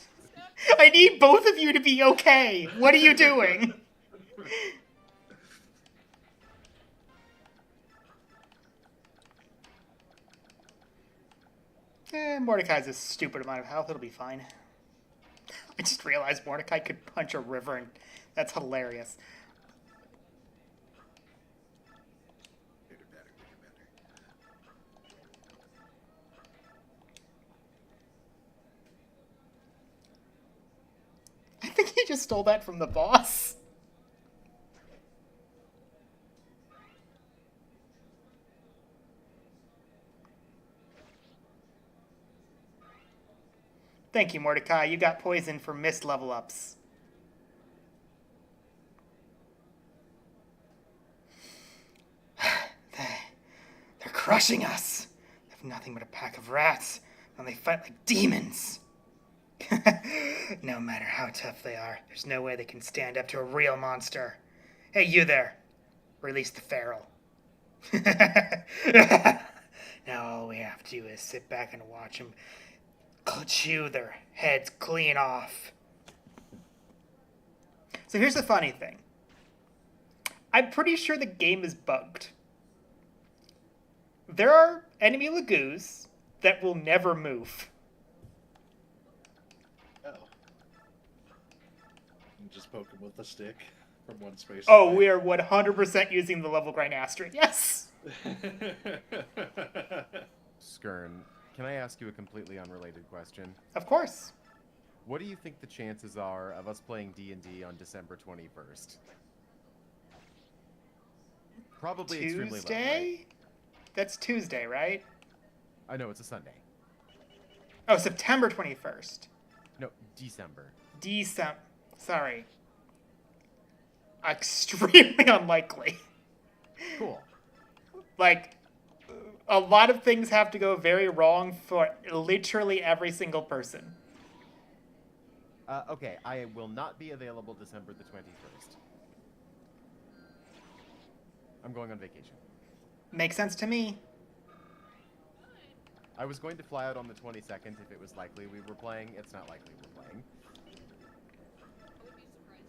I need both of you to be okay. What are you doing? Mordecai's a stupid amount of health. It'll be fine. I just realized Mordecai could punch a river, and that's hilarious. I think he just stole that from the boss. Thank you, Mordecai. You got poison for missed level ups. They're crushing us. They have nothing but a pack of rats, and they fight like demons. No matter how tough they are, there's no way they can stand up to a real monster. Hey, you there. Release the feral. Now all we have to do is sit back and watch them chew their heads clean off. So here's the funny thing. I'm pretty sure the game is bugged. There are enemy Lagoos that will never move. Oh. You just poke him with a stick from one space. Oh, away. we are 100% using the level grind Astrid. Yes! Skern, can I ask you a completely unrelated question? Of course. What do you think the chances are of us playing D&D on December 21st? Probably extremely low, right? Tuesday? That's Tuesday, right? I know, it's a Sunday. Oh, September 21st. No, December. December. Sorry. Extremely unlikely. Cool. Like, a lot of things have to go very wrong for literally every single person. Okay, I will not be available December the 21st. I'm going on vacation. Makes sense to me. I was going to fly out on the 22nd if it was likely we were playing. It's not likely we're playing. I would be surprised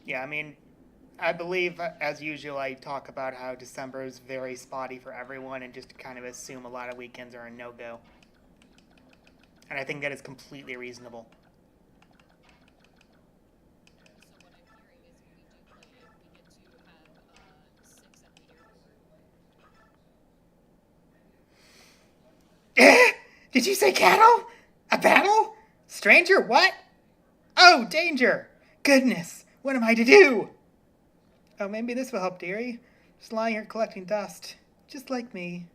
if Yeah, I mean, I believe, as usual, I talk about how December is very spotty for everyone and just kind of assume a lot of weekends are a no-go. And I think that is completely reasonable. So what I'm hearing is if we do play it, we get to have 6 at the airport. Did you say cattle? A battle? Stranger, what? Oh, danger! Goodness, what am I to do? Oh, maybe this will help, dearie. Just lying here collecting dust. Just like me.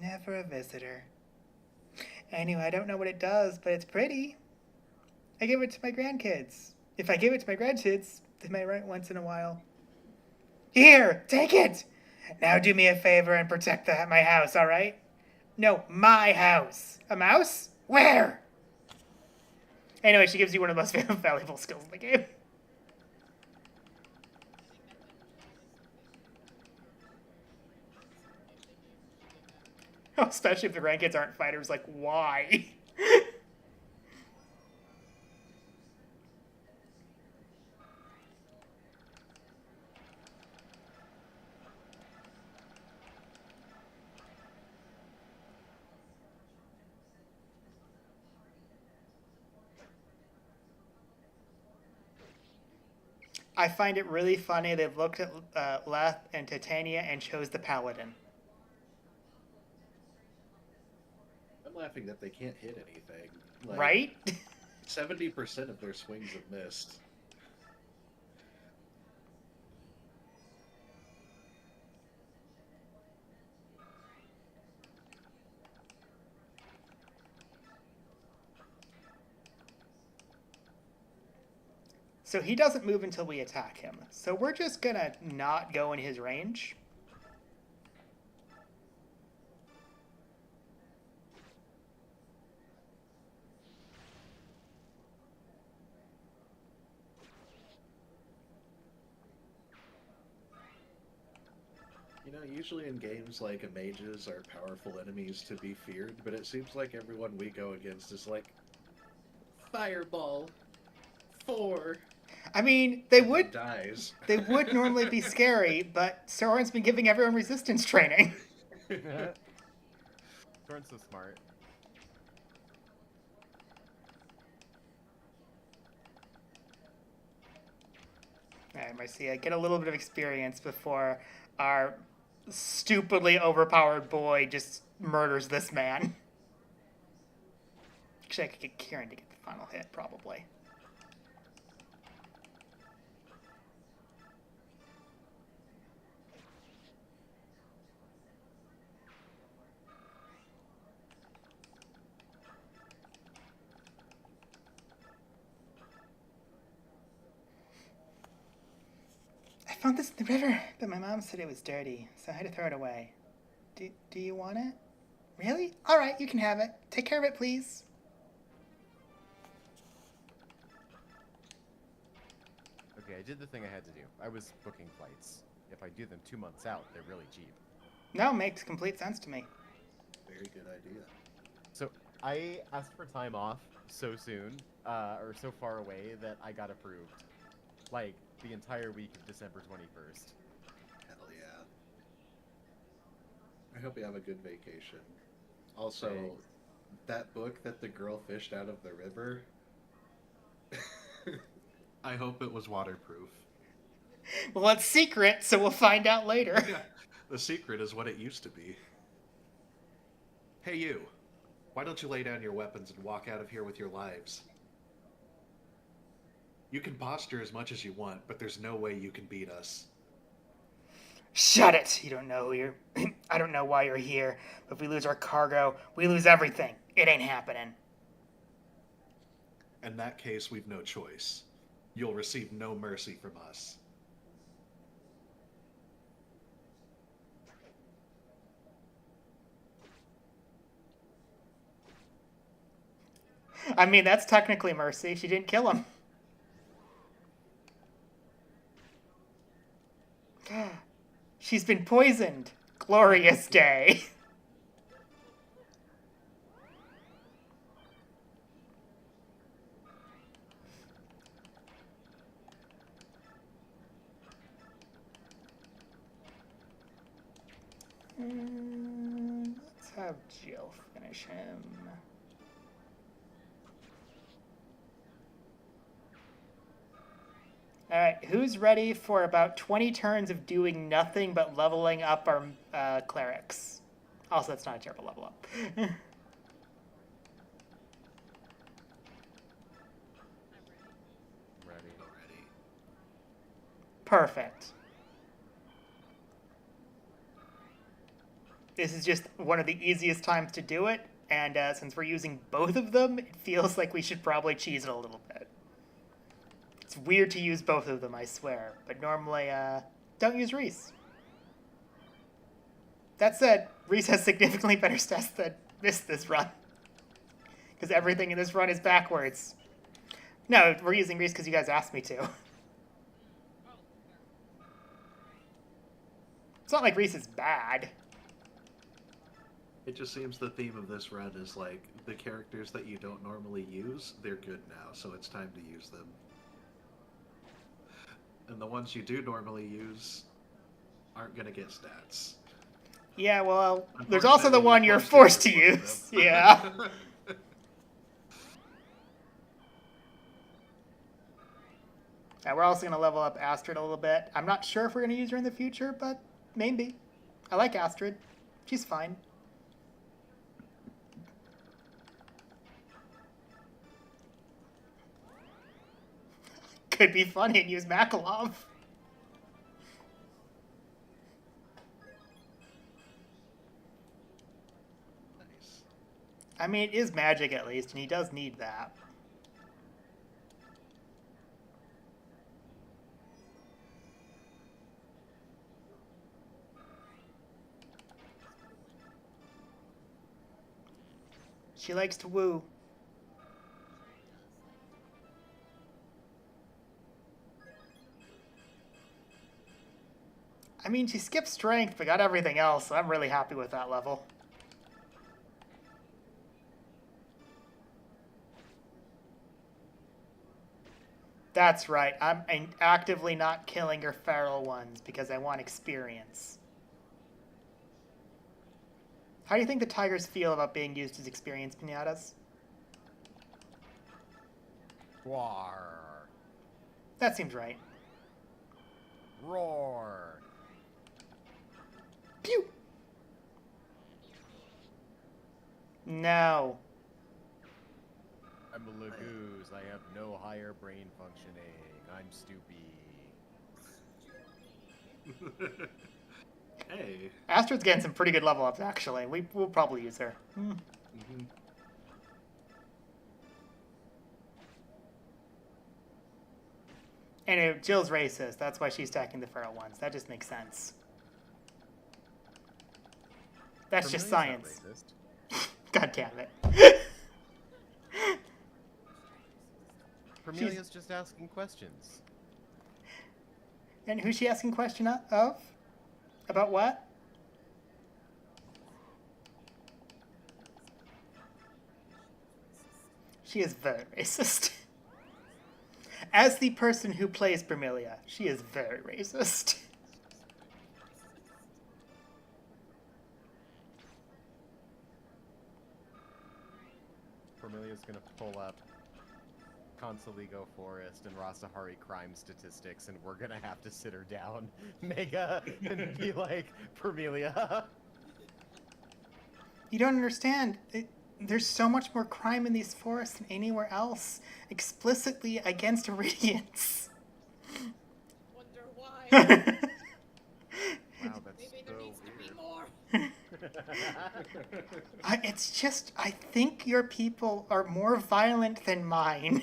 Never a visitor. Anyway, I don't know what it does, but it's pretty. I give it to my grandkids. If I give it to my grandkids, they may write once in a while. Here, take it! Now do me a favor and protect my house, alright? No, my house. A mouse? Where? Anyway, she gives you one of the most valuable skills in the game. Especially if the grandkids aren't fighters, like, why? I find it really funny they've looked at Leth and Titania and chose the Paladin. I'm laughing that they can't hit anything. Like, Right? 70% of their swings have missed. So he doesn't move until we attack him. So we're just gonna not go in his range. You know, usually in games like mages are powerful enemies to be feared, but it seems like everyone we go against is like, Fireball, 4. I mean, they and would dies. they would normally be scary, but Soren's been giving everyone resistance training. Soren's so smart. Alright, Marcia, get a little bit of experience before our stupidly overpowered boy just murders this man. Actually, I could get Kieran to get the final hit, probably. I found this in the river, but my mom said it was dirty, so I had to throw it away. Do you want it? Really? Alright, you can have it. Take care of it, please. Okay, I did the thing I had to do. I was booking flights. If I do them 2 months out, they're really cheap. No, makes complete sense to me. Very good idea. So I asked for time off so soon, or so far away that I got approved. Like, the entire week of December 21st. Hell yeah. I hope you have a good vacation. Also, Thanks. that book that the girl fished out of the river, I hope it was waterproof. Well, it's secret, so we'll find out later. Yeah, the secret is what it used to be. Hey you, why don't you lay down your weapons and walk out of here with your lives? You can posture as much as you want, but there's no way you can beat us. Shut it! You don't know who you're... I don't know why you're here, but if we lose our cargo, we lose everything. It ain't happening. In that case, we've no choice. You'll receive no mercy from us. I mean, that's technically mercy. She didn't kill him. She's been poisoned. Glorious day. Let's have Jill finish him. Alright, who's ready for about 20 turns of doing nothing but leveling up our clerics? Also, that's not a terrible level up. Ready. Already. Perfect. This is just one of the easiest times to do it, and since we're using both of them, it feels like we should probably cheese it a little bit. It's weird to use both of them, I swear, but normally, don't use Reese. That said, Reese has significantly better stats than this run. Because everything in this run is backwards. No, we're using Reese because you guys asked me to. It's not like Reese is bad. It just seems the theme of this run is like the characters that you don't normally use, they're good now, so it's time to use them. And the ones you do normally use aren't going to get stats. Yeah, well, there's also the one you're forced to use. Yeah. And we're also going to level up Astrid a little bit. I'm not sure if we're going to use her in the future, but maybe. I like Astrid. She's fine. Could be funny and use Makalov. Nice. I mean, it is magic at least, and he does need that. She likes to woo. I mean, she skipped strength, but got everything else, so I'm really happy with that level. That's right, I'm actively not killing her feral ones because I want experience. How do you think the tigers feel about being used as experience pinatas? Roar. That seems right. Roar. Pew! No. I'm a Lagoose. I have no higher brain functioning. I'm stupid. Hey. Astrid's getting some pretty good level ups, actually. We'll probably use her. Mm-hmm. Anyway, Jill's racist. That's why she's attacking the feral ones. That just makes sense. That's just science. God damn it. Permelia's just asking questions. And who's she asking question of? About what? She is very racist. As the person who plays Permelia, she is very racist. Permelia's gonna pull up Consoligo Forest and Rasahari crime statistics, and we're gonna have to sit her down, Mega, and be like, Permelia. You don't understand. There's so much more crime in these forests than anywhere else, explicitly against Radiance. Wonder why. It's just, I think your people are more violent than mine.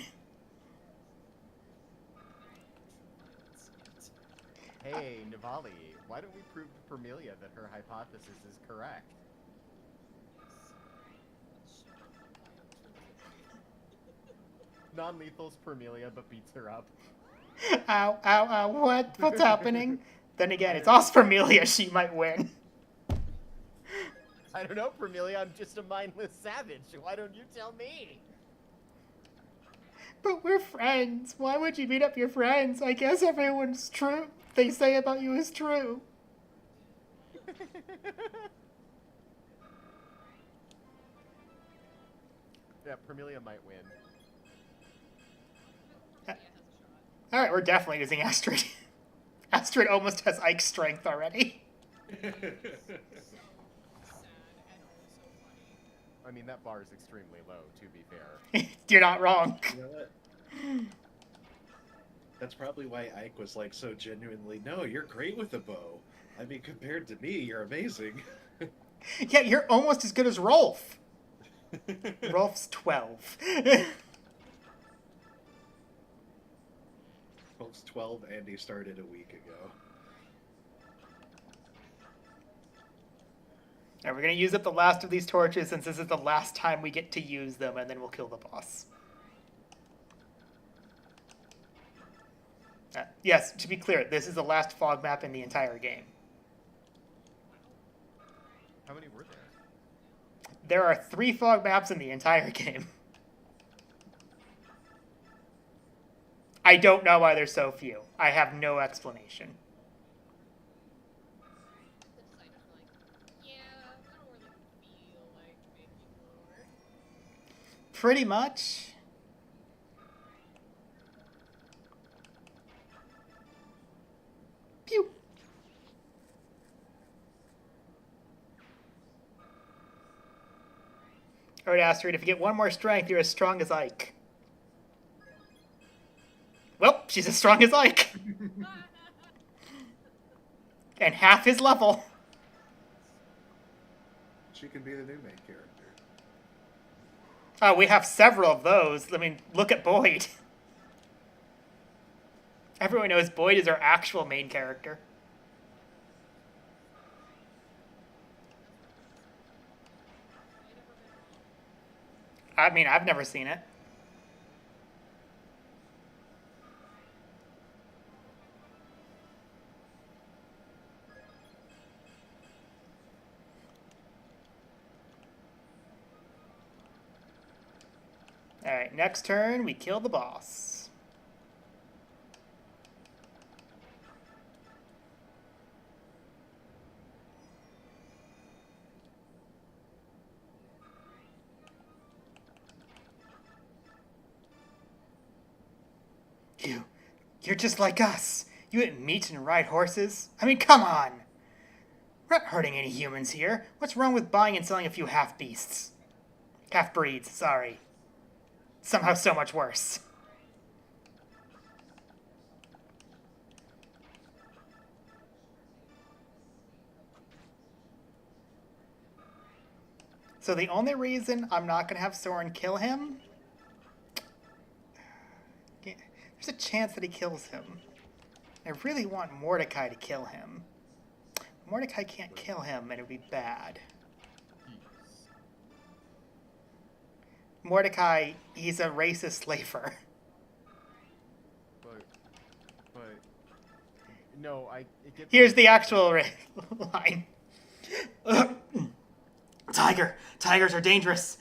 Hey, Nivali, why don't we prove to Permelia that her hypothesis is correct? Non-lethal's Permelia, but beats her up. Ow, ow, ow, what's happening? Then again, it's Ospermelia, she might win. I don't know, Permelia, I'm just a mindless savage. Why don't you tell me? But we're friends. Why would you beat up your friends? I guess everyone's true. They say about you is true. Yeah, Permelia might win. Alright, we're definitely using Astrid. Astrid almost has Ike's strength already. I mean, that bar is extremely low, to be fair. You're not wrong. You know what? That's probably why Ike was like so genuinely, no, you're great with a bow. I mean, compared to me, you're amazing. Yeah, you're almost as good as Rolf. Rolf's 12. Folks, 12 and he started a week ago. Alright, we're going to use up the last of these torches since this is the last time we get to use them, and then we'll kill the boss. Yes, to be clear, this is the last fog map in the entire game. How many were there? There are 3 fog maps in the entire game. I don't know why there's so few. I have no explanation. Pretty much. Pew. Alright, Astrid, if you get one more strength, you're as strong as Ike. Well, she's as strong as Ike. And half his level. She can be the new main character. Oh, we have several of those. I mean, look at Boyd. Everyone knows Boyd is our actual main character. I mean, I've never seen it. Alright, next turn, we kill the boss. You're just like us. You eat meat and ride horses. I mean, come on. We're not hurting any humans here. What's wrong with buying and selling a few half-beasts? Half-breeds, sorry. Somehow so much worse. So the only reason I'm not going to have Soren kill him... There's a chance that he kills him. I really want Mordecai to kill him. Mordecai can't kill him, and it would be bad. Mordecai, he's a racist slaver. But no, Here's the actual line. Tigers are dangerous.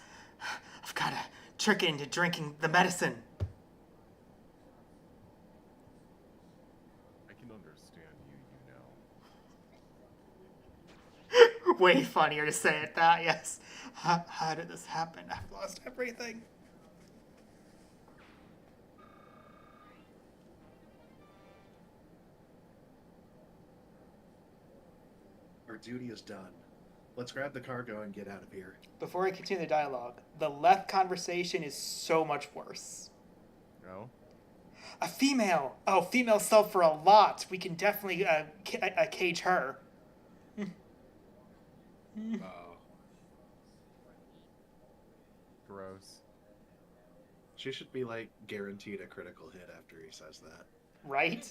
I've got to trick it into drinking the medicine. I can understand you know. Way funnier to say it that, yes. How did this happen? I've lost everything. Our duty is done. Let's grab the cargo and get out of here. Before we continue the dialogue, the left conversation is so much worse. No? A female! Oh, females sell for a lot. We can definitely cage her. Oh, Gross. she should be like guaranteed a critical hit after he says that. Right?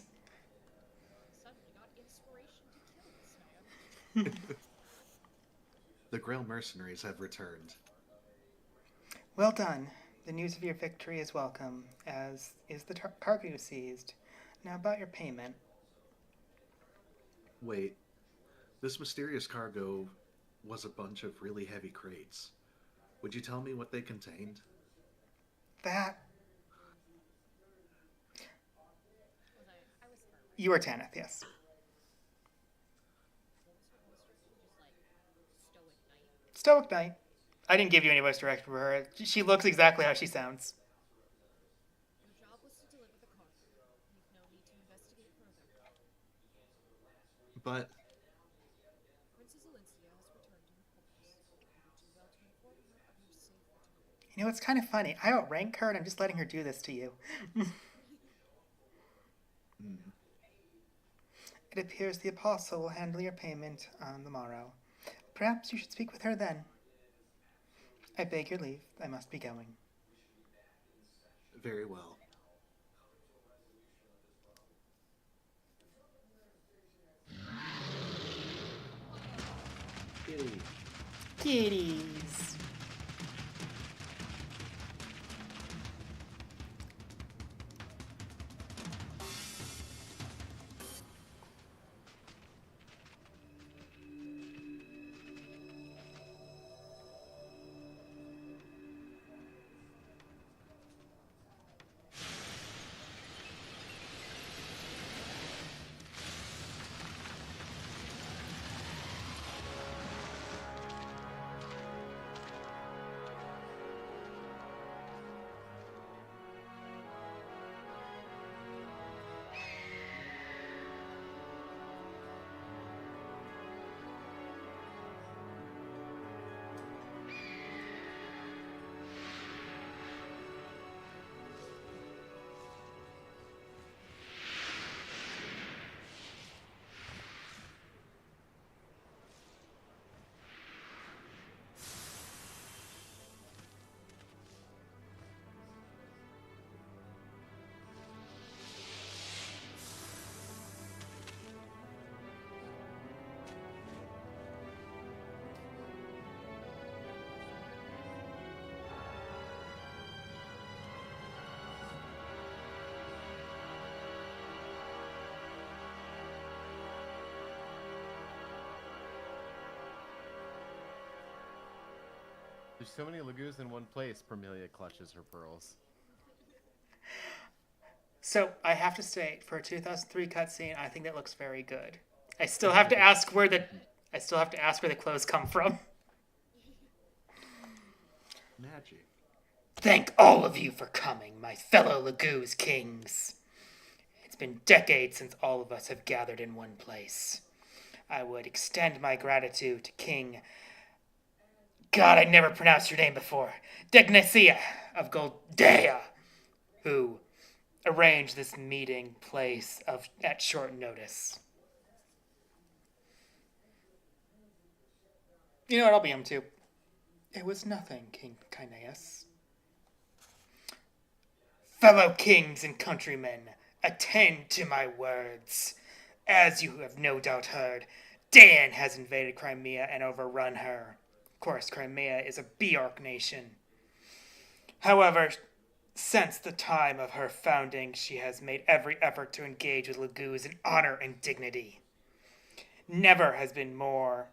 Suddenly got inspiration to kill this man. The Grail mercenaries have returned. Well done. The news of your victory is welcome, as is the cargo you seized. Now about your payment. Wait, this mysterious cargo was a bunch of really heavy crates. Would you tell me what they contained? That. I was her, right? You were Tanith, yes. What was her voice direction? Just like stoic knight. Stoic Knight. I didn't give you any voice direction for her. She looks exactly how she sounds. Your job was to deliver the cargo. You've no need to investigate further. But Princess Alicia has returned in the quarters. You would do well to inform her of your safe return. You know, it's kind of funny. I outrank her and I'm just letting her do this to you. It appears the Apostle will handle your payment on the morrow. Perhaps you should speak with her then. I beg your leave. I must be going. very well. Kitty. Kitties. There's so many Lagoos in one place, Permelia clutches her pearls. So, I have to state, for a 2003 cutscene, I think that looks very good. I still have to ask where the clothes come from. Magic. Thank all of you for coming, my fellow Lagoos kings. It's been decades since all of us have gathered in one place. I would extend my gratitude to King... God, I never pronounced your name before. Degnacia of Goldea, who arranged this meeting place at short notice. You know what, I'll be him too. It was nothing, King Kaineus. Fellow kings and countrymen, attend to my words. As you have no doubt heard, Dan has invaded Crimea and overrun her. Of course, Crimea is a Bjork nation. However, since the time of her founding, she has made every effort to engage with Lagoos in honor and dignity. Never has been more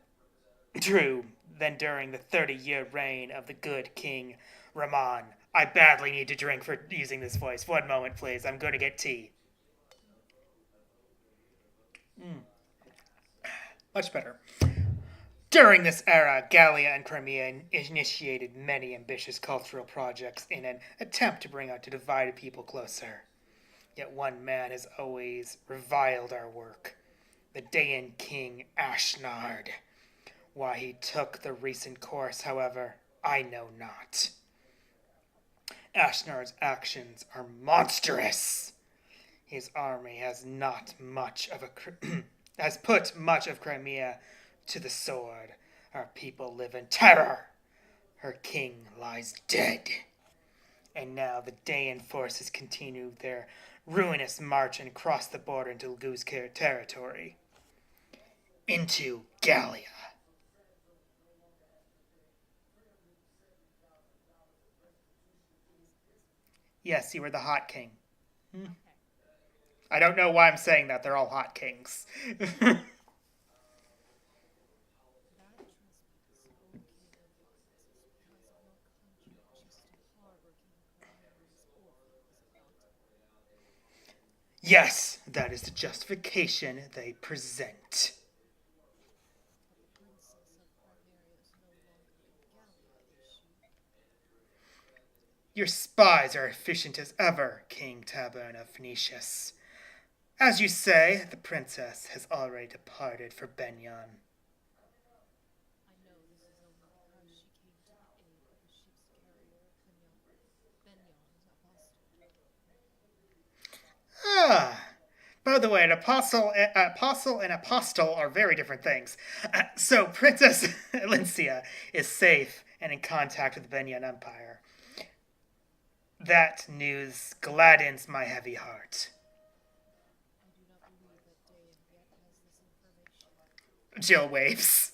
true than during the 30-year reign of the good King Ramon. I badly need to drink for using this voice. 1 moment, please. I'm going to get tea. Much better. During this era, Gallia and Crimea initiated many ambitious cultural projects in an attempt to bring out two divided people closer. Yet one man has always reviled our work, the Dayan king Ashnard. Why he took the recent course, however, I know not. Ashnard's actions are monstrous. His army has not much of a has put much of Crimea to the sword, Our people live in terror. Her king lies dead. And now the Dayan forces continue their ruinous march and cross the border into Goose territory. Into Gallia. Yes, you were the hot king. Okay. I don't know why I'm saying that. They're all hot kings. That trespass, O King of Violence, is because of your country just to harbor King Chimera's orphans, is it not? Yes, that is the justification they present. But the Princess of Chimera is no longer in Gallia, is she? Your spies are efficient as ever, King Tabern of Phoenicius. As you say, the princess has already departed for Benyon. I know this is only because she came to the aid of the ship's carrier, Benyon's apostle. Ah, by the way, an apostle and apostle are very different things. So Princess Elincia is safe and in contact with the Benyon Empire. That news gladdens my heavy heart. I do not believe that Dayan yet has this information. Jill waves.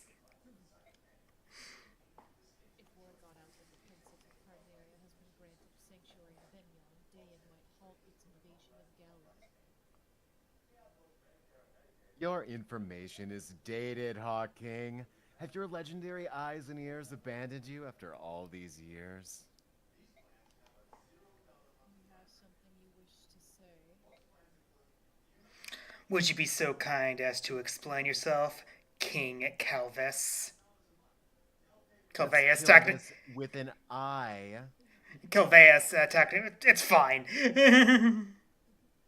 If word got out that the Princess of Chimera has been granted sanctuary in Benyon, Dayan might halt its invasion of Gallia. Your information is dated, Hawk King. Have your legendary eyes and ears abandoned you after all these years? You have something you wish to say? Would you be so kind as to explain yourself, King Calvis? Calveus, Let's kill technically. this with an eye. Calveus, technically. It's fine.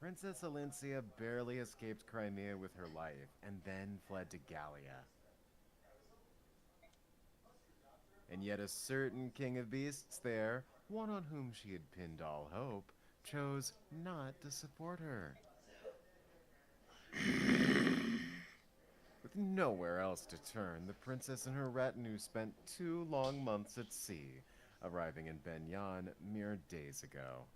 Princess Elincia barely escaped Crimea with her life, and then fled to Gallia. And yet a certain king of beasts there, one on whom she had pinned all hope, chose not to support her. With nowhere else to turn, the princess and her retinue spent 2 long months at sea, arriving in Benyon mere days ago.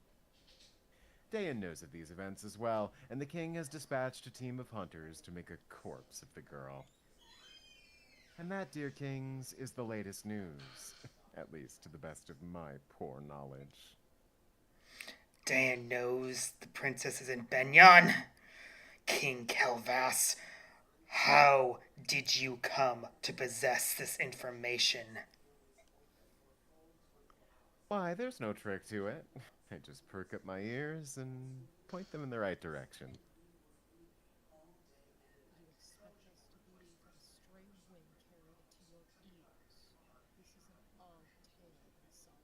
Dayan knows of these events as well, and the king has dispatched a team of hunters to make a corpse of the girl. And that, dear kings, is the latest news, at least to the best of my poor knowledge. Dan knows the princess is in Benyon. King Calvas, how did you come to possess this information? Why, there's no trick to it. I just perk up my ears and point them in the right direction. You expect us to believe that a stray wind carried it to your ears. This is an odd tale, Masala.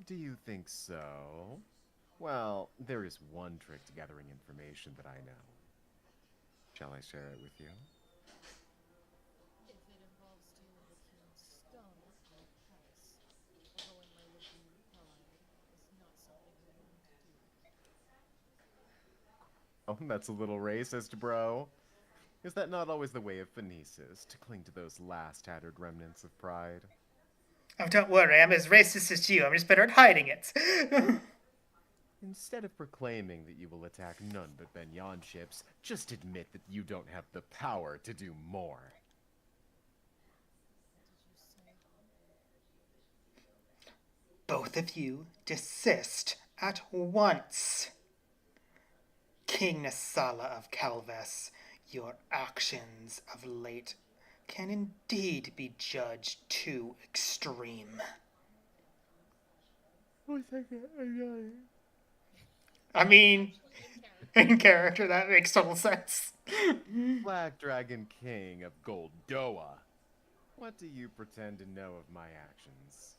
Do you think so? Well, there is one trick to gathering information that I know. Shall I share it with you? If it involves stealing the king's stone, I'll pass. Although in my would-be pride, it's not something I want to do. Oh, that's a little racist, bro. Is that not always the way of Phoenicis, to cling to those last tattered remnants of pride? Oh, don't worry, I'm as racist as you. I'm just better at hiding it. Instead of proclaiming that you will attack none but Benyon ships, just admit that you don't have the power to do more. What did you say? Both of you desist at once. King Nasala of Calvas, your actions of late can indeed be judged too extreme. I mean, In character. in character, that makes total sense. Black Dragon King of Goldoa, what do you pretend to know of my actions?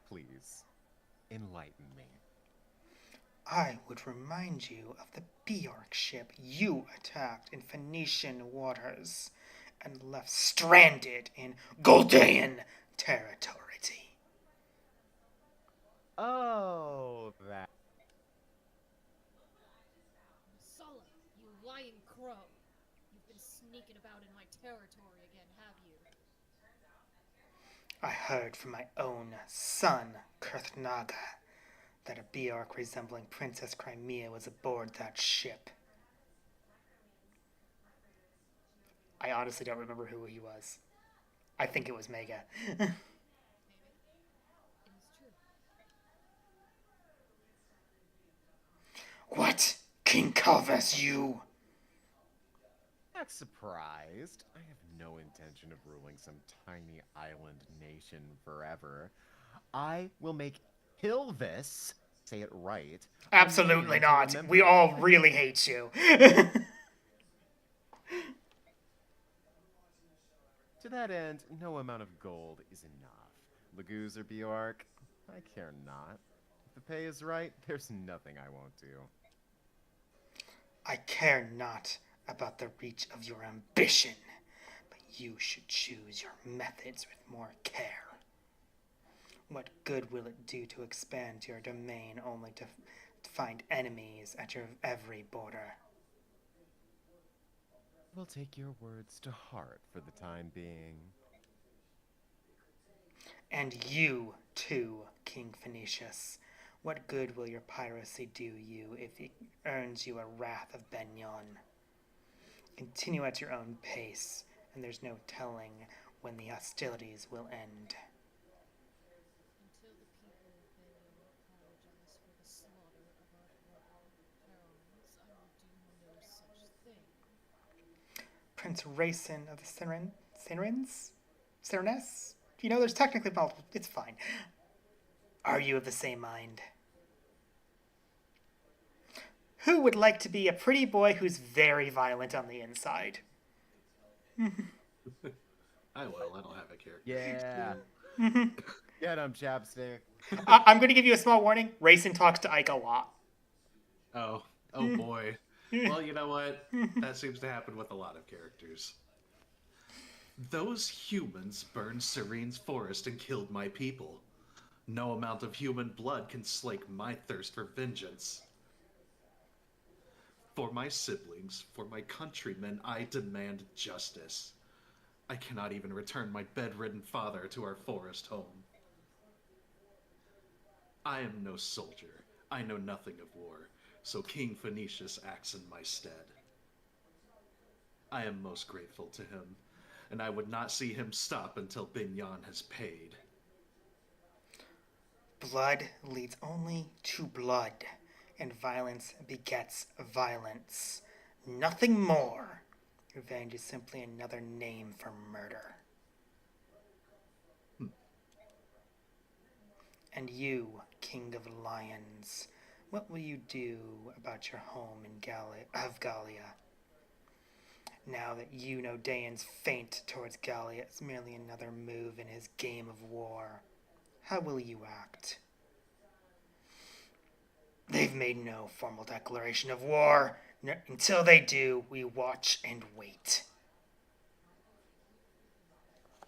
Please, enlighten me. I would remind you of the Bjork ship you attacked in Phoenician waters and left stranded in Goldean territory. Oh, that. Masala, you lying crow! You've been sneaking about in my territory again, have you? I heard from my own son, Kurthnaga, that a Bjork resembling Princess Crimea was aboard that ship. I honestly don't remember who he was. I think it was Mega. Maybe. It is true. What? King Calvas, you? Not surprised. I have no intention of ruling some tiny island nation forever. I will make Hilvis say it right. a Absolutely name to not. We remember. all really hate you. To that end, no amount of gold is enough. Laguz or Bjork, I care not. If the pay is right, there's nothing I won't do. I care not about the reach of your ambition, but you should choose your methods with more care. What good will it do to expand your domain only to find enemies at your every border? We'll take your words to heart for the time being. And you, too, King Phoenicius. What good will your piracy do you if it earns you a wrath of Benyon? Continue at your own pace, and there's no telling when the hostilities will end. Until the people of Benyon apologize for the slaughter of our parents, I will do no such thing. Prince Racin of the Serenes? You know, there's technically multiple. It's fine. Are you of the same mind? Who would like to be a pretty boy who's very violent on the inside? I will. I don't have a character. Yeah. Get him, Chapstick. I'm going to give you a small warning. Racin talks to Ike a lot. Oh boy. Well, you know what? That seems to happen with a lot of characters. Those humans burned Serene's forest and killed my people. No amount of human blood can slake my thirst for vengeance. For my siblings, for my countrymen, I demand justice. I cannot even return my bedridden father to our forest home. I am no soldier. I know nothing of war, so King Phoenicius acts in my stead. I am most grateful to him, and I would not see him stop until Benyon has paid. Blood leads only to blood, and violence begets violence. Nothing more. Revenge is simply another name for murder. And you, King of Lions, what will you do about your home in Gallia? Now that you know Daeon's feint towards Gallia is merely another move in his game of war, how will you act? They've made no formal declaration of war. Until they do, we watch and wait.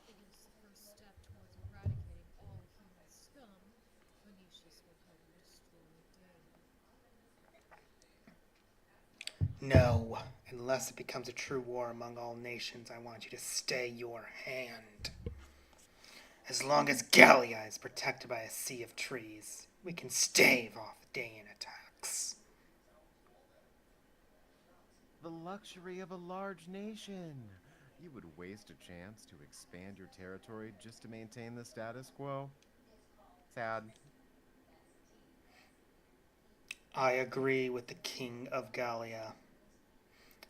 It is the first step towards eradicating all human scum. Phoenicius will help destroy Daemon. No, unless it becomes a true war among all nations, I want you to stay your hand. As long as Gallia is protected by a sea of trees, we can stave off Daeon attacks. The luxury of a large nation. You would waste a chance to expand your territory just to maintain the status quo? Sad. I agree with the King of Gallia.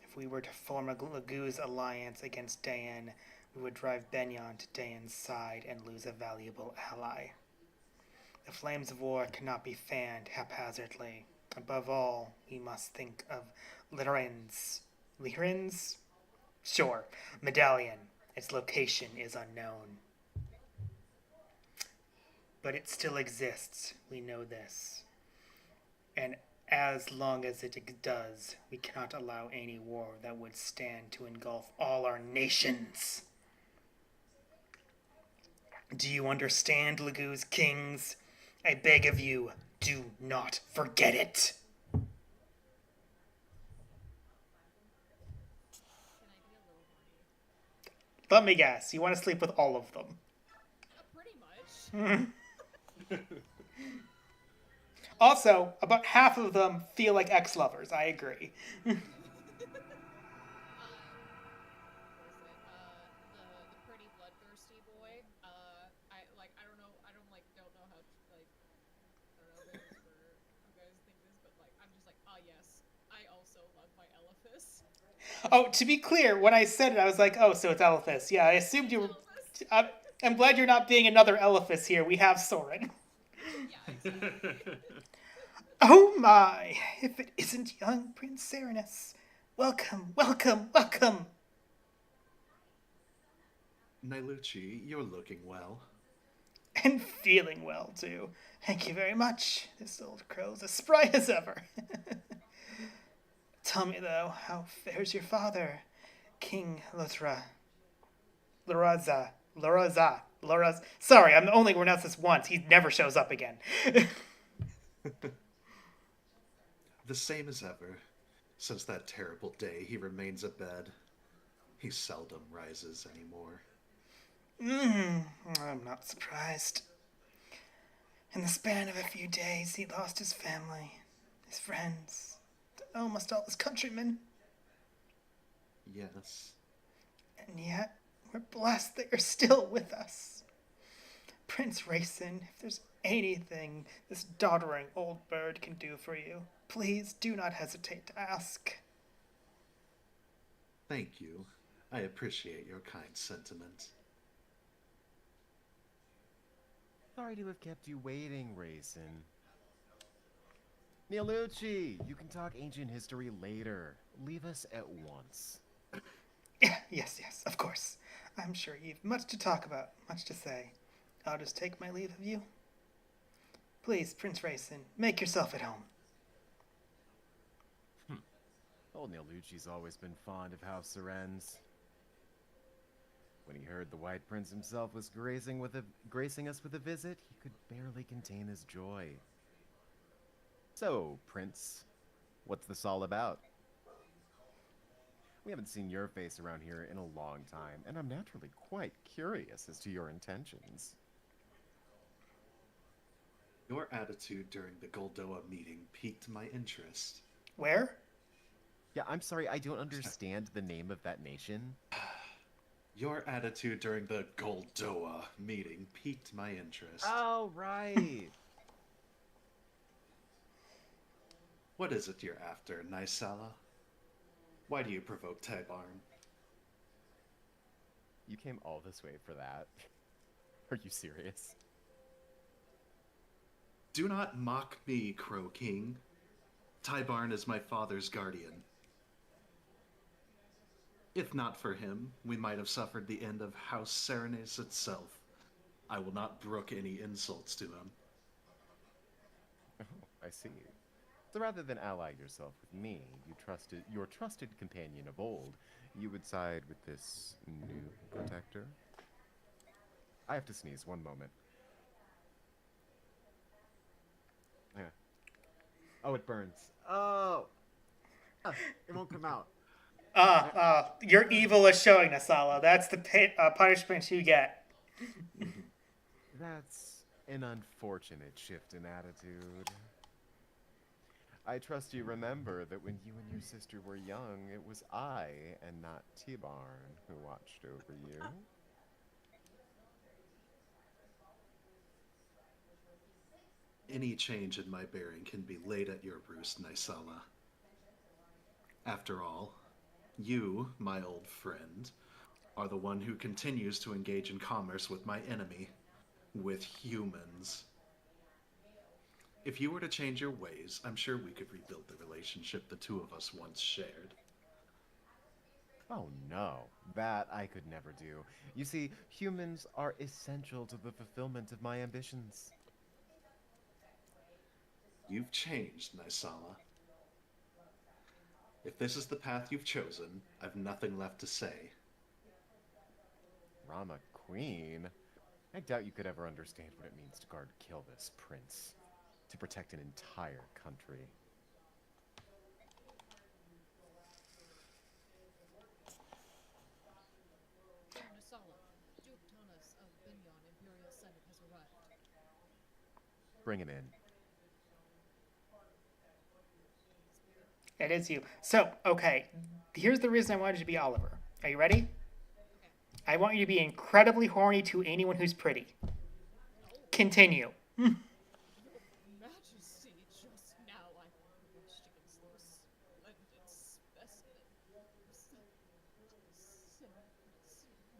If we were to form a Laguz alliance against Daeon, we would drive Benyon to Daeon's side and lose a valuable ally. The flames of war cannot be fanned haphazardly. Above all, we must think of Lyrins? Sure, Medallion. Its location is unknown. But it still exists. We know this. And as long as it does, we cannot allow any war that would stand to engulf all our nations. Do you understand, Laguz kings? I beg of you, do not forget it. Can I be a little Let me guess. You want to sleep with all of them. Pretty much. Also, about half of them feel like ex-lovers. I agree. What is it? The pretty bloodthirsty boy. I don't know how like I don't know if this is for you guys think this, but like I'm just like, ah yes, I also love my Elephas. Oh, to be clear, when I said it, I was like, oh, so it's Elephas. Yeah, I assumed you were. Elephas. I'm glad you're not being another Elephas here. We have Soren. Yeah, exactly. Oh my! If it isn't young Prince Serenus. Welcome, welcome, welcome! Nyluchi, you're looking well. And feeling well, too. Thank you very much. This old crow's as spry as ever. Tell me, though, how fares your father, King Lothra? Loraz. Sorry, I'm only pronounced this once. He never shows up again. The same as ever. Since that terrible day, he remains abed. He seldom rises anymore. I'm not surprised. In the span of a few days, he lost his family, his friends, almost all his countrymen. Yes. And yet, we're blessed they are still with us. Prince Racing, if there's anything this doddering old bird can do for you, please do not hesitate to ask. Thank you. I appreciate your kind sentiment. Sorry to have kept you waiting, Raisin. Nyluchi, you can talk ancient history later. Leave us at once. Yes, of course. I'm sure you've much to talk about, much to say. I'll just take my leave of you. Please, Prince Racing, make yourself at home. Old Nyluchi's always been fond of House Seren's. When he heard the White Prince himself was gracing us with a visit, he could barely contain his joy. So, Prince, what's this all about? We haven't seen your face around here in a long time, and I'm naturally quite curious as to your intentions. Your attitude during the Goldoa meeting piqued my interest. Where? Yeah, I'm sorry, I don't understand the name of that nation. Your attitude during the Goldoa meeting piqued my interest. Oh, right. What is it you're after, Nysala? Why do you provoke Tybarn? You came all this way for that? Are you serious? Do not mock me, Crow King. Tybarn is my father's guardian. If not for him, we might have suffered the end of House Serenus itself. I will not brook any insults to him. Oh, I see. So rather than ally yourself with me, your trusted companion of old, you would side with this new protector? I have to sneeze, one moment. Yeah. Oh, it burns. Oh! It won't come out. Your evil is showing, Nasala. That's the punishment you get. That's an unfortunate shift in attitude. I trust you remember that when you and your sister were young, it was I and not Tybarn who watched over you. Any change in my bearing can be laid at your roost, Nysala. After all, you, my old friend, are the one who continues to engage in commerce with my enemy, with humans. If you were to change your ways, I'm sure we could rebuild the relationship the two of us once shared. Oh no, that I could never do. You see, humans are essential to the fulfillment of my ambitions. You've changed, Nysala. If this is the path you've chosen, I've nothing left to say. Rama Queen? I doubt you could ever understand what it means to guard kill this prince. To protect an entire country. I'm Bring him in. It is you. So, okay, here's the reason I wanted you to be Oliver. Are you ready? Okay. I want you to be incredibly horny to anyone who's pretty. Oh, Continue. Your Majesty, just now I brushed against those splendid specimens. They're supposed to be extinct.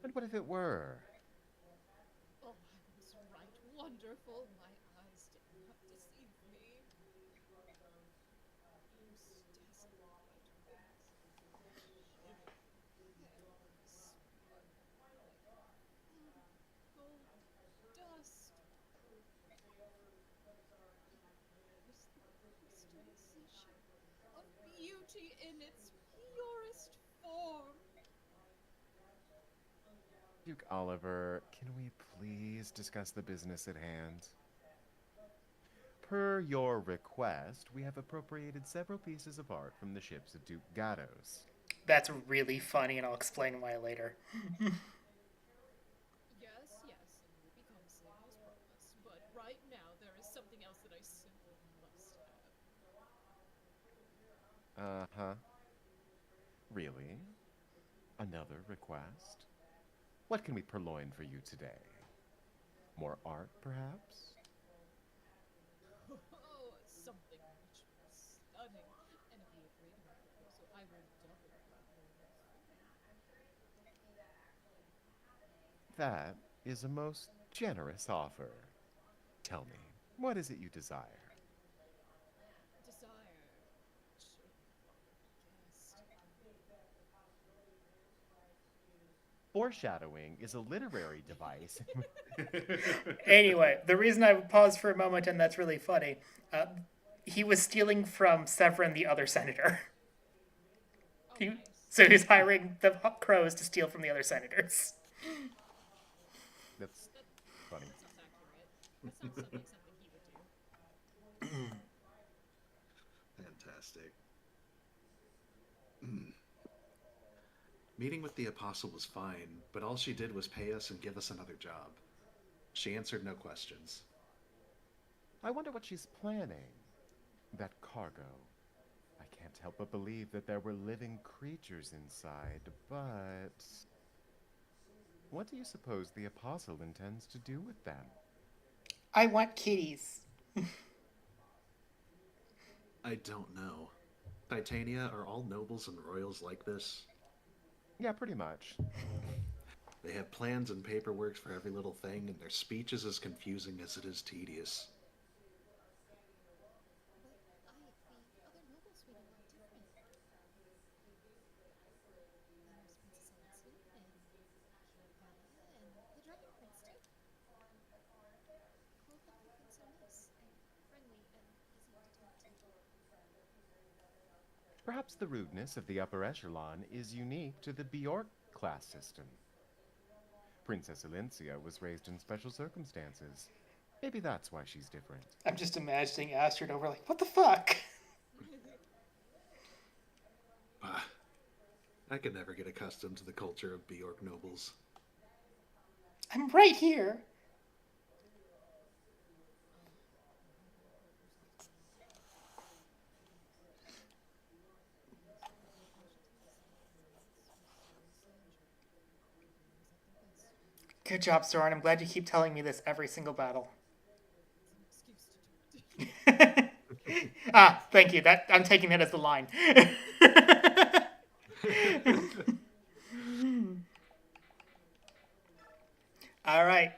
And what if it were? Oh, I was right. Wonderful. My eyes did not deceive me. Those dazzling white wings. Pale, sparkling, gold dust. It was the crystallization of beauty in its purest form. Duke Oliver, can we please discuss the business at hand? Per your request, we have appropriated several pieces of art from the ships of Duke Gatos. That's really funny, and I'll explain why later. Yes, yes, and will be compensated as promised. But right now, there is something else that I simply must have. Uh-huh. Really? Another request? What can we purloin for you today? More art, perhaps? Oh, something much more stunning. And if you agree to my proposal, I will double your That is a most generous offer. Tell me, what is it you desire? desire. Should have guessed. Foreshadowing is a literary device. Anyway, the reason I paused for a moment, and that's really funny, he was stealing from Severin, the other senator. Oh, He, nice. so he's hiring the crows to steal from the other senators. That's funny. That sounds accurate. That sounds like something he would do. Fantastic. Meeting with the apostle was fine, but all she did was pay us and give us another job. She answered no questions. I wonder what she's planning. That cargo. I can't help but believe that there were living creatures inside, but... What do you suppose the apostle intends to do with them? I want kitties. I don't know. Titania, are all nobles and royals like this? Yeah, pretty much. They have plans and paperwork for every little thing, and their speech is as confusing as it is tedious. But the other nobles read a lot different. There's Princess Alicia and Kiara and the Dragon Prince too. All of them have been so nice and friendly and easy to talk to. Perhaps the rudeness of the upper echelon is unique to the Bjork class system. Princess Alicia was raised in special circumstances. Maybe that's why she's different. I'm just imagining Astrid over like, what the fuck? Ah, I could never get accustomed to the culture of Bjork nobles. I'm right here. Good job, Soren. I'm glad you keep telling me this every single battle. It's an excuse to do it. Ah, thank you. That I'm taking that as the line. All right.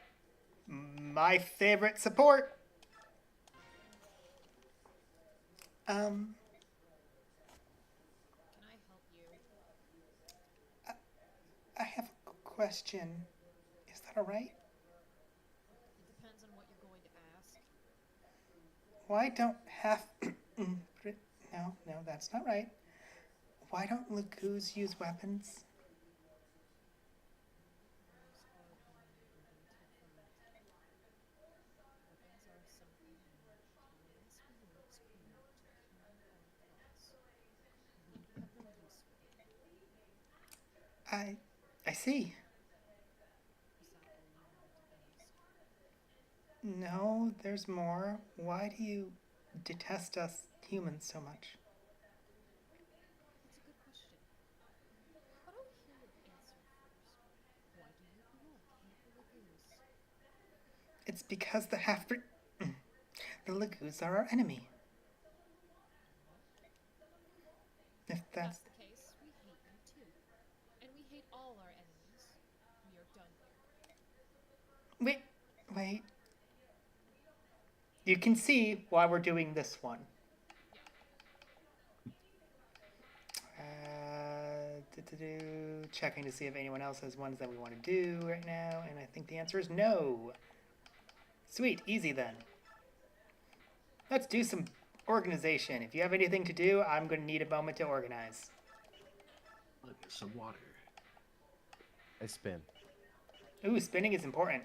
My favorite support. Can I help you? I have a question. Is that all right? It depends on what you're going to ask. Why don't half... No, that's not right. Why don't Lagoos use weapons? I see. Is that all you wanted to ask? No, there's more. Why do you detest us humans so much? That's a good question. Why don't we hear your answer first? Why do you belong here at the Lagoons? It's because the half the Lagoons are our enemy. If If that's that's the case, we hate you too. And we hate all our enemies. We are done here. wait, wait. You can see why we're doing this one. Yeah. Checking to see if anyone else has ones that we want to do right now, and I think the answer is no. Sweet, easy then. Let's do some organization. If you have anything to do, I'm going to need a moment to organize. Look, some water. I spin. Ooh, spinning is important.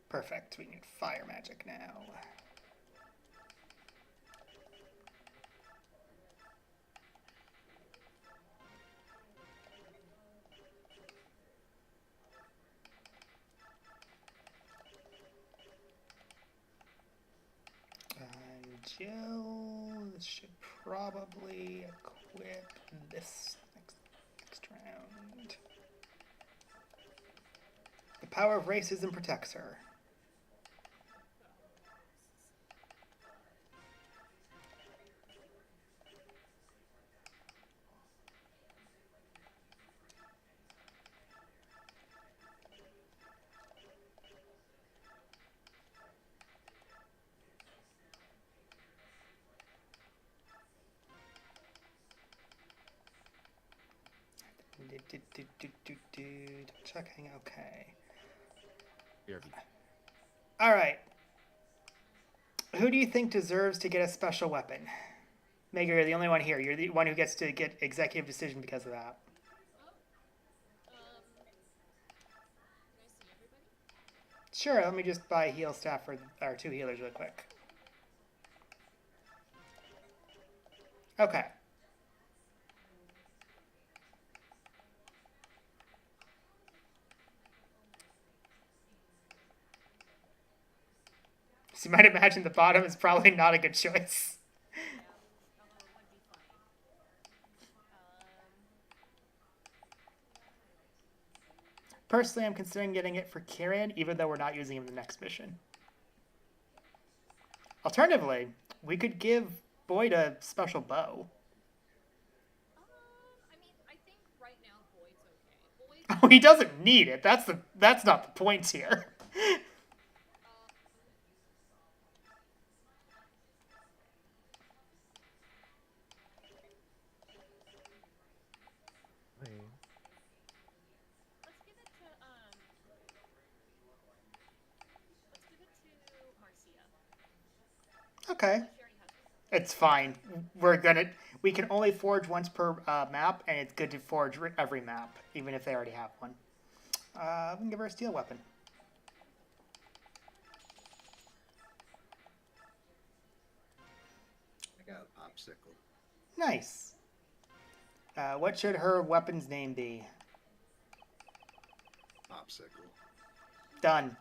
Perfect. We need fire magic now. Jill should probably equip this next round. The power of racism protects her. Checking, okay. BRB. Alright. Who do you think deserves to get a special weapon? Meg, you're the only one here. You're the one who gets to get executive decision because of that. Can I see everybody? Sure, let me just buy heal staff for our 2 healers real quick. Okay. So you might imagine the bottom is probably not a good choice. Yeah, although it would be funny. Personally, I'm considering getting it for Kieran, even though we're not using him in the next mission. Alternatively, we could give Boyd a special bow. I mean, I think right now Boyd's okay. Oh, he doesn't need it. That's not the point here. Let's give it to Marcia. Okay. She already has it. It's fine. We can only forge once per map, and it's good to forge every map, even if they already have one. We can give her a steel weapon. I got a popsicle. Nice. What should her weapon's name be? Popsicle. Done.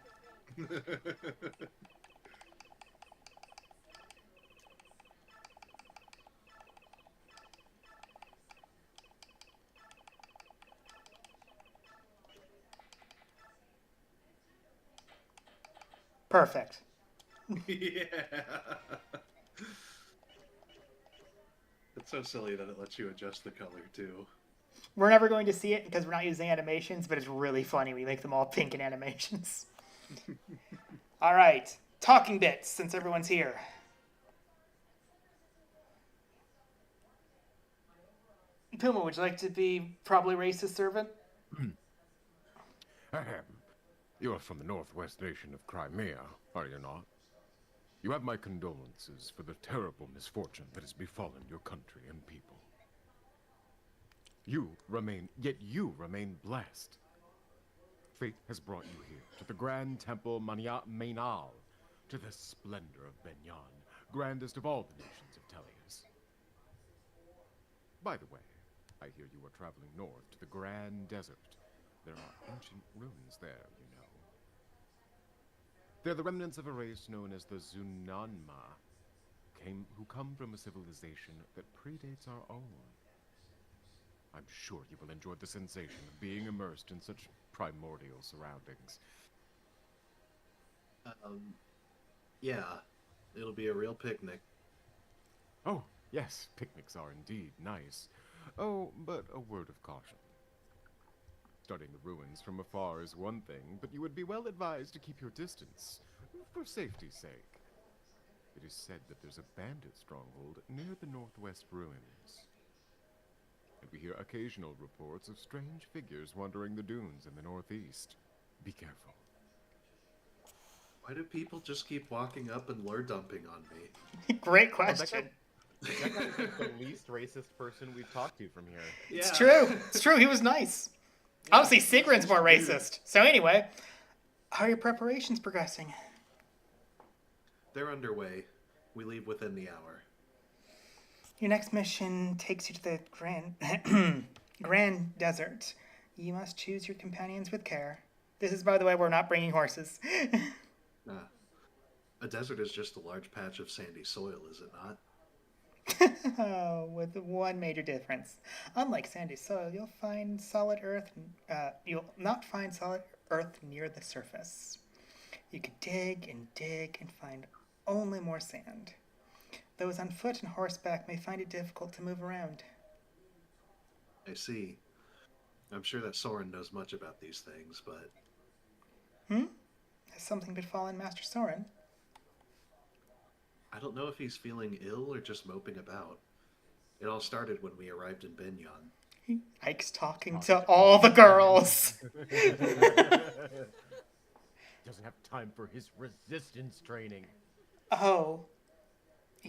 Perfect. Yeah. It's so silly that it lets you adjust the color too. We're never going to see it because we're not using animations, but it's really funny. We make them all pink in animations. All right. Talking bits, since everyone's here. Puma, would you like to be probably racist servant? Ahem. You are from the northwest nation of Crimea, are you not? You have my condolences for the terrible misfortune that has befallen your country and people. Yet you remain blessed. Fate has brought you here to the Grand Temple Mainal, to the splendor of Benyan, grandest of all the nations of Tellius. By the way, I hear you are traveling north to the Grand Desert. There are ancient ruins there, you know. They're the remnants of a race known as the Zunanma, who come from a civilization that predates our own. I'm sure you will enjoy the sensation of being immersed in such primordial surroundings. Yeah, it'll be a real picnic. Oh, yes, picnics are indeed nice. Oh, but a word of caution. Studying the ruins from afar is one thing, but you would be well advised to keep your distance, for safety's sake. It is said that there's a bandit stronghold near the northwest ruins. And we hear occasional reports of strange figures wandering the dunes in the northeast. Be careful. Why do people just keep walking up and lure dumping on me? Great Oh, question. that guy is like the least racist person we've talked to from here. Yeah. It's true. It's true. He was nice. Honestly, Sigrun's more racist. So anyway, how are your preparations progressing? They're underway. We leave within the hour. Your next mission takes you to the Grand Desert. You must choose your companions with care. This is, by the way, we're not bringing horses. A desert is just a large patch of sandy soil, is it not? Oh, with one major difference. Unlike sandy soil, you'll not find solid earth near the surface. You could dig and find only more sand. Those on foot and horseback may find it difficult to move around. I see. I'm sure that Soren knows much about these things, but Has something befallen Master Soren? I don't know if he's feeling ill or just moping about. It all started when we arrived in Benyan. Ike's talking to all the girls. Doesn't have time for his resistance training. Oh.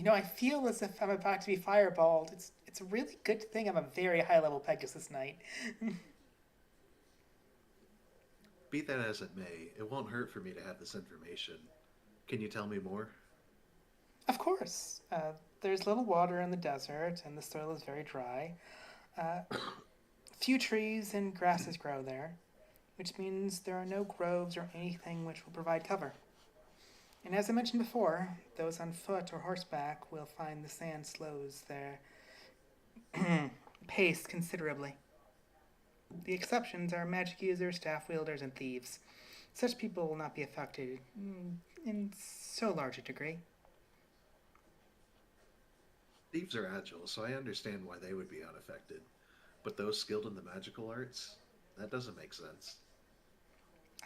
I feel as if I'm about to be fireballed. It's a really good thing I'm a very high-level Pegasus Knight. Be that as it may, it won't hurt for me to have this information. Can you tell me more? Of course. There's little water in the desert, and the soil is very dry. Few trees and grasses grow there, which means there are no groves or anything which will provide cover. And as I mentioned before, those on foot or horseback will find the sand slows their pace considerably. The exceptions are magic users, staff wielders, and thieves. Such people will not be affected in so large a degree. Thieves are agile, so I understand why they would be unaffected. But those skilled in the magical arts? That doesn't make sense.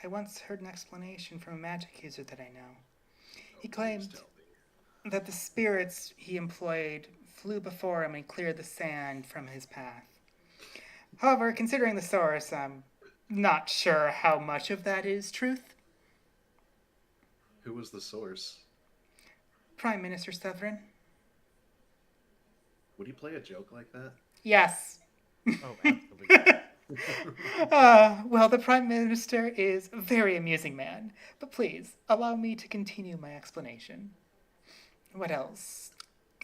I once heard an explanation from a magic user that I know. He Please claimed tell me. that the spirits he employed flew before him and cleared the sand from his path. However, considering the source, I'm not sure how much of that is truth. Who was the source? Prime Minister Severin? Would he play a joke like that? Yes. Oh, absolutely. Well, the Prime Minister is a very amusing man, but please, allow me to continue my explanation. What else?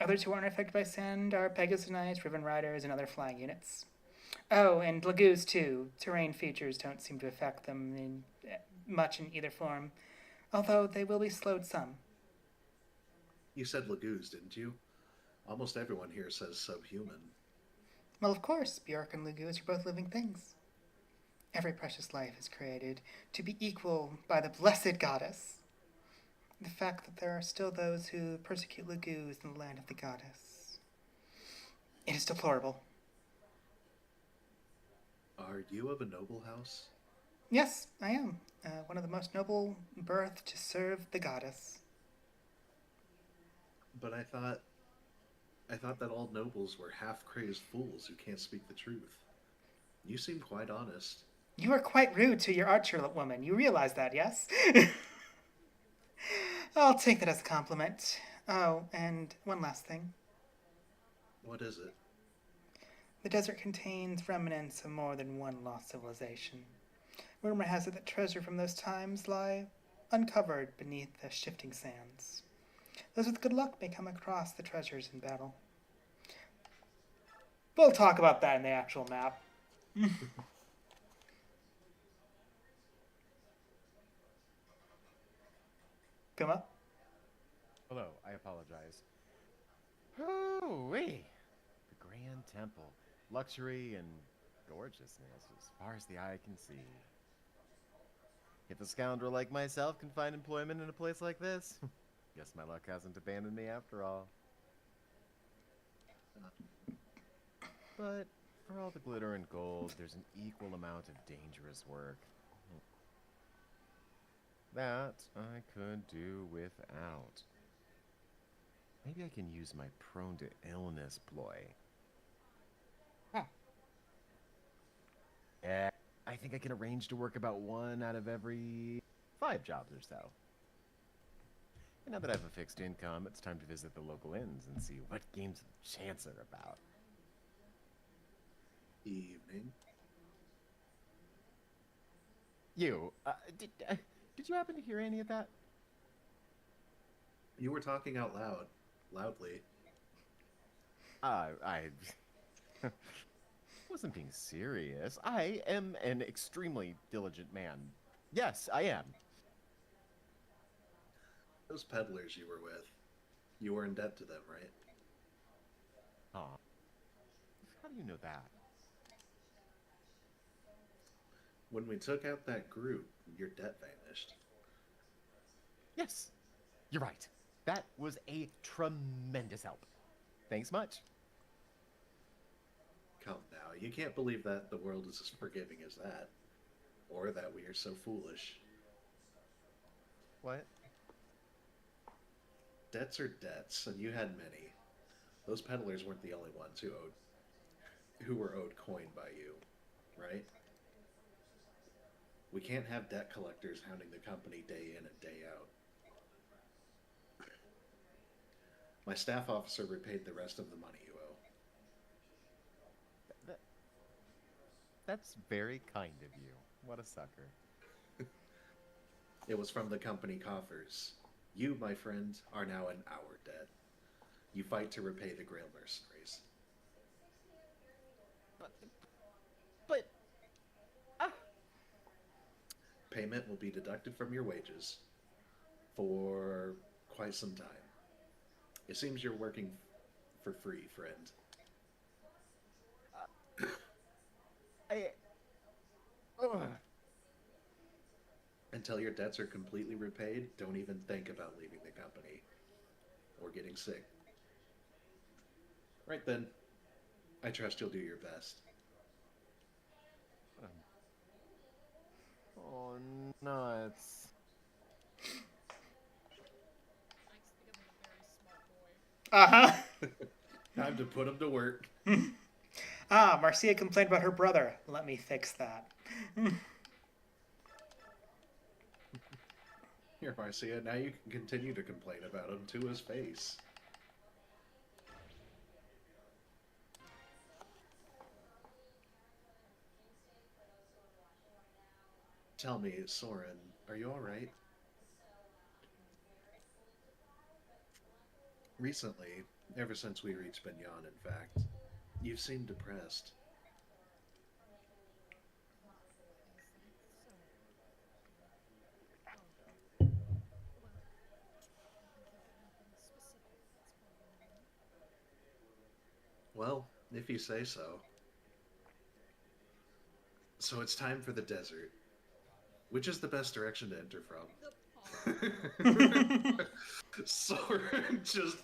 Others who aren't affected by sand are Pegasus Knights, Riven Riders, and other flying units. Oh, and Lagoos, too. Terrain features don't seem to affect them much in either form, although they will be slowed some. You said Lagoos, didn't you? Almost everyone here says subhuman. Well, of course, Bjork and Lagoos are both living things. Every precious life is created to be equal by the blessed goddess. The fact that there are still those who persecute Lagoos in the land of the goddess. It is deplorable. Are you of a noble house? Yes, I am. One of the most noble birth to serve the goddess. But I thought that all nobles were half-crazed fools who can't speak the truth. You seem quite honest. You are quite rude to your archer woman. You realize that, yes? I'll take that as a compliment. Oh, and one last thing. What is it? The desert contains remnants of more than one lost civilization. Rumor has it that treasure from those times lie uncovered beneath the shifting sands. Those with good luck may come across the treasures in battle. We'll talk about that in the actual map. Come up. Hello, I apologize. Hoo-wee! The Grand Temple. Luxury and gorgeousness as far as the eye can see. If a scoundrel like myself can find employment in a place like this, guess my luck hasn't abandoned me after all. But for all the glitter and gold, there's an equal amount of dangerous work. That I could do without. Maybe I can use my prone to illness ploy. I think I can arrange to work about 1 out of every 5 jobs or so. And now that I have a fixed income, it's time to visit the local inns and see what games of chance are about. Evening. You, did you happen to hear any of that? You were talking out loud. Loudly. I wasn't being serious. I am an extremely diligent man. Yes, I am. Those peddlers you were with, you were in debt to them, right? Huh. How do you know that? When we took out that group, your debt vanished. Yes, you're right. That was a tremendous help. Thanks much. Come now, you can't believe that the world is as forgiving as that. Or that we are so foolish. What? Debts are debts, and you had many. Those peddlers weren't the only ones who were owed coin by you, right? We can't have debt collectors hounding the company day in and day out. My staff officer repaid the rest of the money you owe. That's very kind of you. What a sucker. It was from the company coffers. You, my friend, are now in our debt. You fight to repay the Grail mercenaries. But Payment will be deducted from your wages for quite some time. It seems you're working for free, friend. Until your debts are completely repaid, don't even think about leaving the company or getting sick. Right then, I trust you'll do your best. Oh, nuts. Mike's becoming a very smart boy. Uh-huh. Time to put him to work. Marcia complained about her brother. Let me fix that. Here, Marcia, now you can continue to complain about him to his face. Tell me, Soren, are you alright? Recently, ever since we reached Benyan, in fact, you've seemed depressed. Well, if you say so. So it's time for the desert. Which is the best direction to enter from? Soren just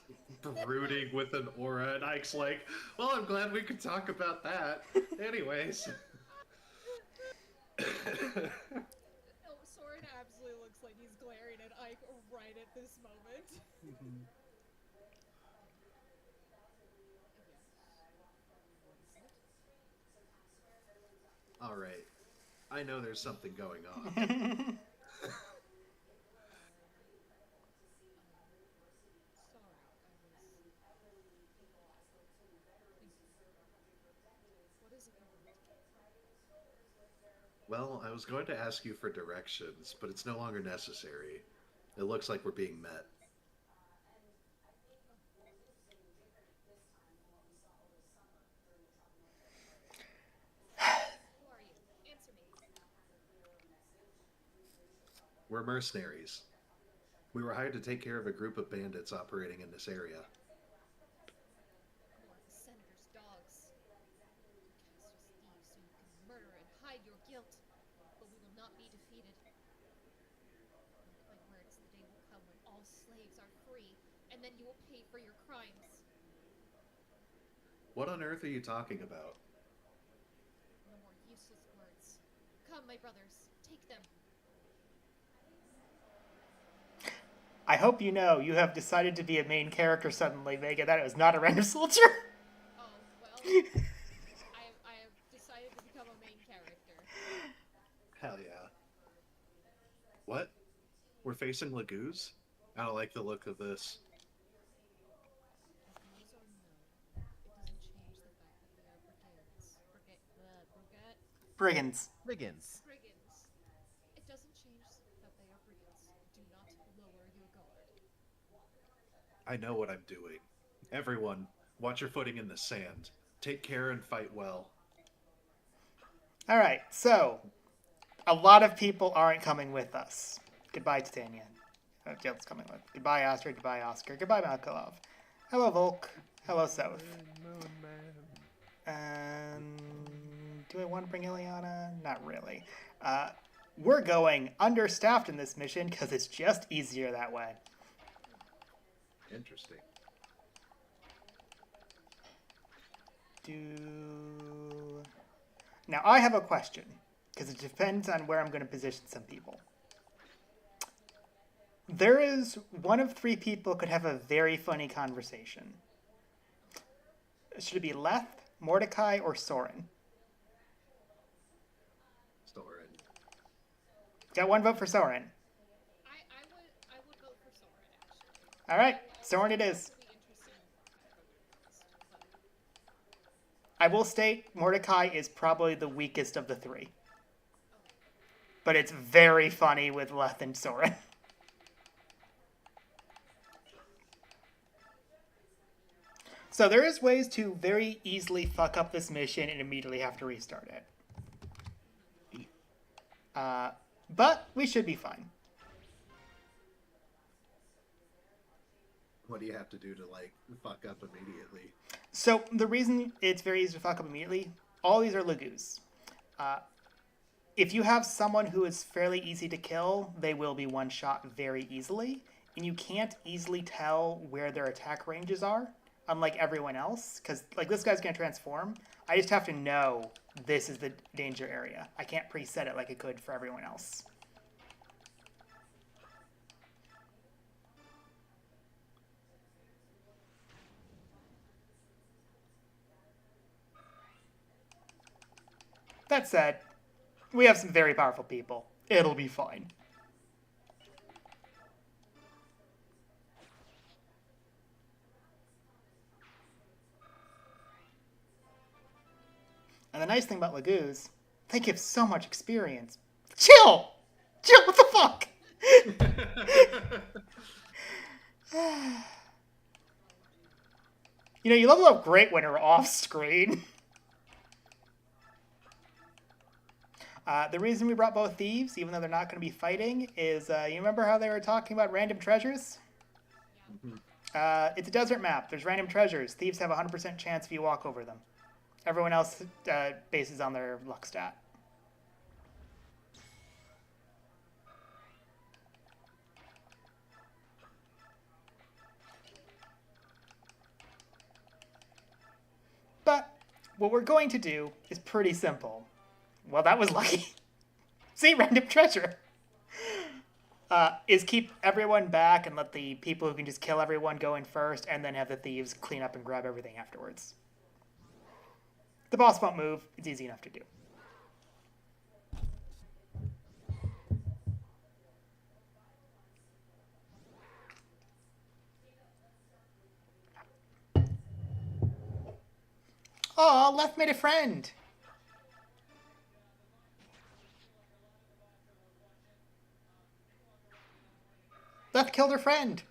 brooding with an aura, and Ike's like, well, I'm glad we could talk about that. Anyways. No, Soren absolutely looks like he's glaring at Ike right at this moment. Alright. I know there's something going on. Sorry, I was. What is it you want? Well, I was going to ask you for directions, but it's no longer necessary. It looks like we're being met. Who are you? Answer me. We're mercenaries. We were hired to take care of a group of bandits operating in this area. You are the senator's dogs. You cast us thieves so you can murder and hide your guilt. But we will not be defeated. Mark my words, the day will come when all slaves are free, and then you will pay for your crimes. What on earth are you talking about? No more useless words. Come, my brothers, take them. I hope you know you have decided to be a main character suddenly, Vega. That it was not a random soldier. Oh, well, I have decided to become a main character. Hell yeah. What? We're facing Lagoos? I don't like the look of this. These or no, it doesn't change the fact that they are brigands. Brigands. Riggins. Brigands. It doesn't change that they are brigands. Do not lower your guard. I know what I'm doing. Everyone, watch your footing in the sand. Take care and fight well. All right, so a lot of people aren't coming with us. Goodbye, Titania. Jill's coming with. Goodbye, Astrid. Goodbye, Oscar. Goodbye, Malkolov. Hello, Volk. Hello, South. Do I want to bring Ileana? Not really. We're going understaffed in this mission because it's just easier that way. Interesting. Now, I have a question, because it depends on where I'm going to position some people. There is one of three people could have a very funny conversation. Should it be Leth, Mordecai, or Soren? Soren. Got one vote for Soren. I would vote for Soren, actually. All right, Soren it is. Be interested in but I will state Mordecai is probably the weakest of the three. But it's very funny with Leth and Soren. So there is ways to very easily fuck up this mission and immediately have to restart it. But we should be fine. What do you have to do to, fuck up immediately? So the reason it's very easy to fuck up immediately, all these are Lagoos. If you have someone who is fairly easy to kill, they will be one-shot very easily. And you can't easily tell where their attack ranges are, unlike everyone else. Because, this guy's going to transform. I just have to know this is the danger area. I can't preset it like I could for everyone else. That said, we have some very powerful people. It'll be fine. And the nice thing about Lagoos, they give so much experience. Chill! Chill, what the fuck? You level up great when you're off screen. The reason we brought both thieves, even though they're not going to be fighting, is you remember how they were talking about random treasures? It's a desert map. There's random treasures. Thieves have a 100% chance if you walk over them. Everyone else bases on their luck stat. But what we're going to do is pretty simple. Well, that was lucky. See, random treasure. Is keep everyone back and let the people who can just kill everyone go in first, and then have the thieves clean up and grab everything afterwards. The boss won't move. It's easy enough to do. Aw, Leth made a friend. Beth killed her friend.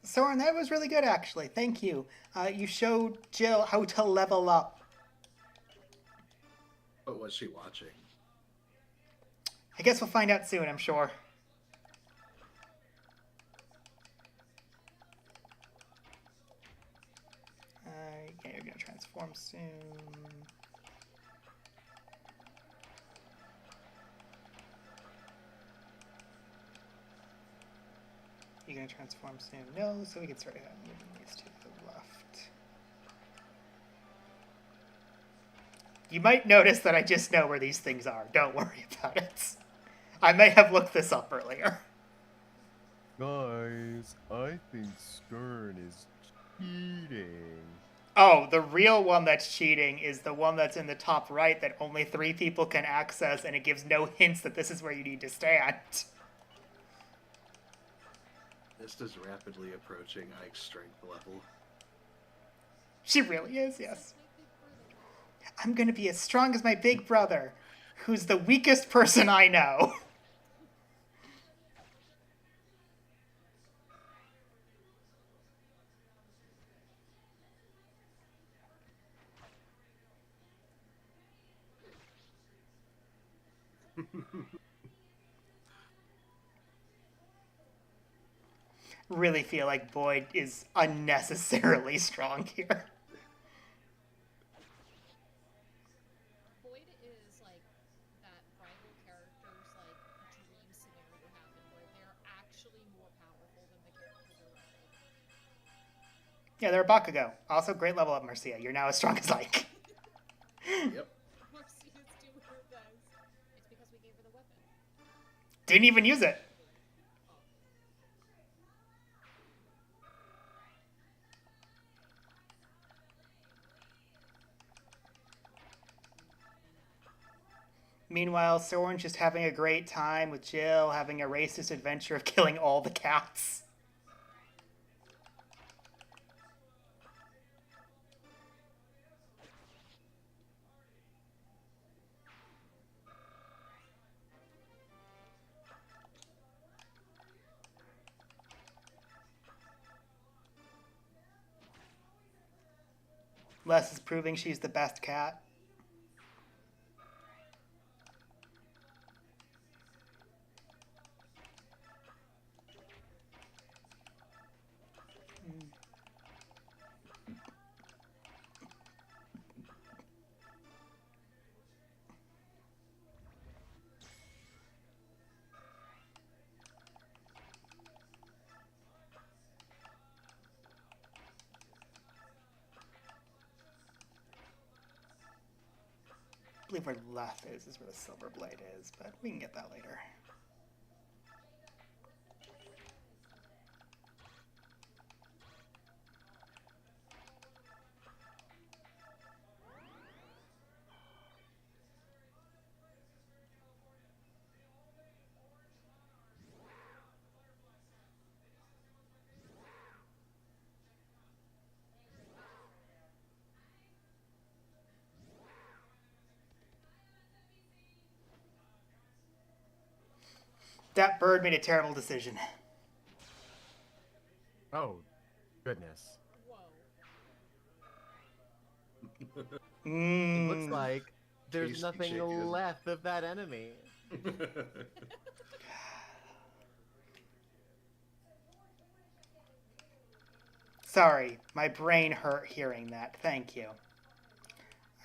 Soren, that was really good, actually. Thank you. You showed Jill how to level up. What was she watching? I guess we'll find out soon, I'm sure. Yeah, you're gonna transform soon. You're gonna transform soon. No, so we can start moving these two to the left. You might notice that I just know where these things are. Don't worry about it. I may have looked this up earlier. Guys, I think Skern is cheating. Oh, the real one that's cheating is the one that's in the top right that only 3 people can access, and it gives no hints that this is where you need to stand. This is rapidly approaching Ike's strength level. She really is, yes. I'm gonna be as strong as my big brother, who's the weakest person I know. Really feel like Boyd is unnecessarily strong here. Boyd is like that rival character's like dream scenario happen where they're actually more powerful than the character they're riding. Yeah, they're a Bakugo. Also, great level up, Marcia. You're now as strong as Ike. Yep. Marcia's doing her best. It's because we gave her the weapon. Didn't even use it. Meanwhile, Soren's just having a great time with Jill, having a racist adventure of killing all the cats. Les is proving she's the best cat. I believe where left is where the silver blade is, but we can get that later. That bird made a terrible decision. Oh, goodness. Whoa. It looks like there's Tasty nothing chicken. left of that enemy. Sorry, my brain hurt hearing that. Thank you.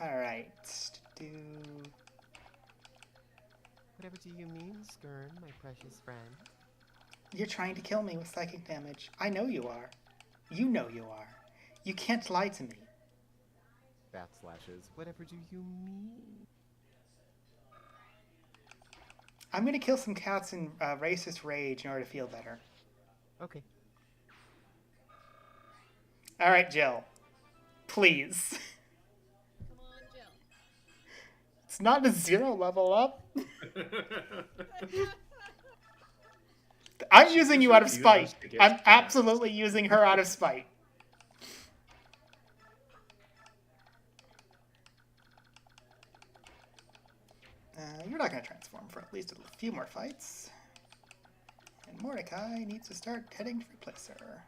Alright. Whatever do you mean, Skern, my precious friend? You're trying to kill me with psychic damage. I know you are. You know you are. You can't lie to me. Backslashes. Whatever do you mean? I'm gonna kill some cats in racist rage in order to feel better. Okay. Alright, Jill. Please. Come on, Jill. It's not a 0 level up. I'm She using just you out of refuses spite. to get I'm cast. absolutely using her out of spite. You're not going to transform for at least a few more fights. And Mordecai needs to start heading to replace her.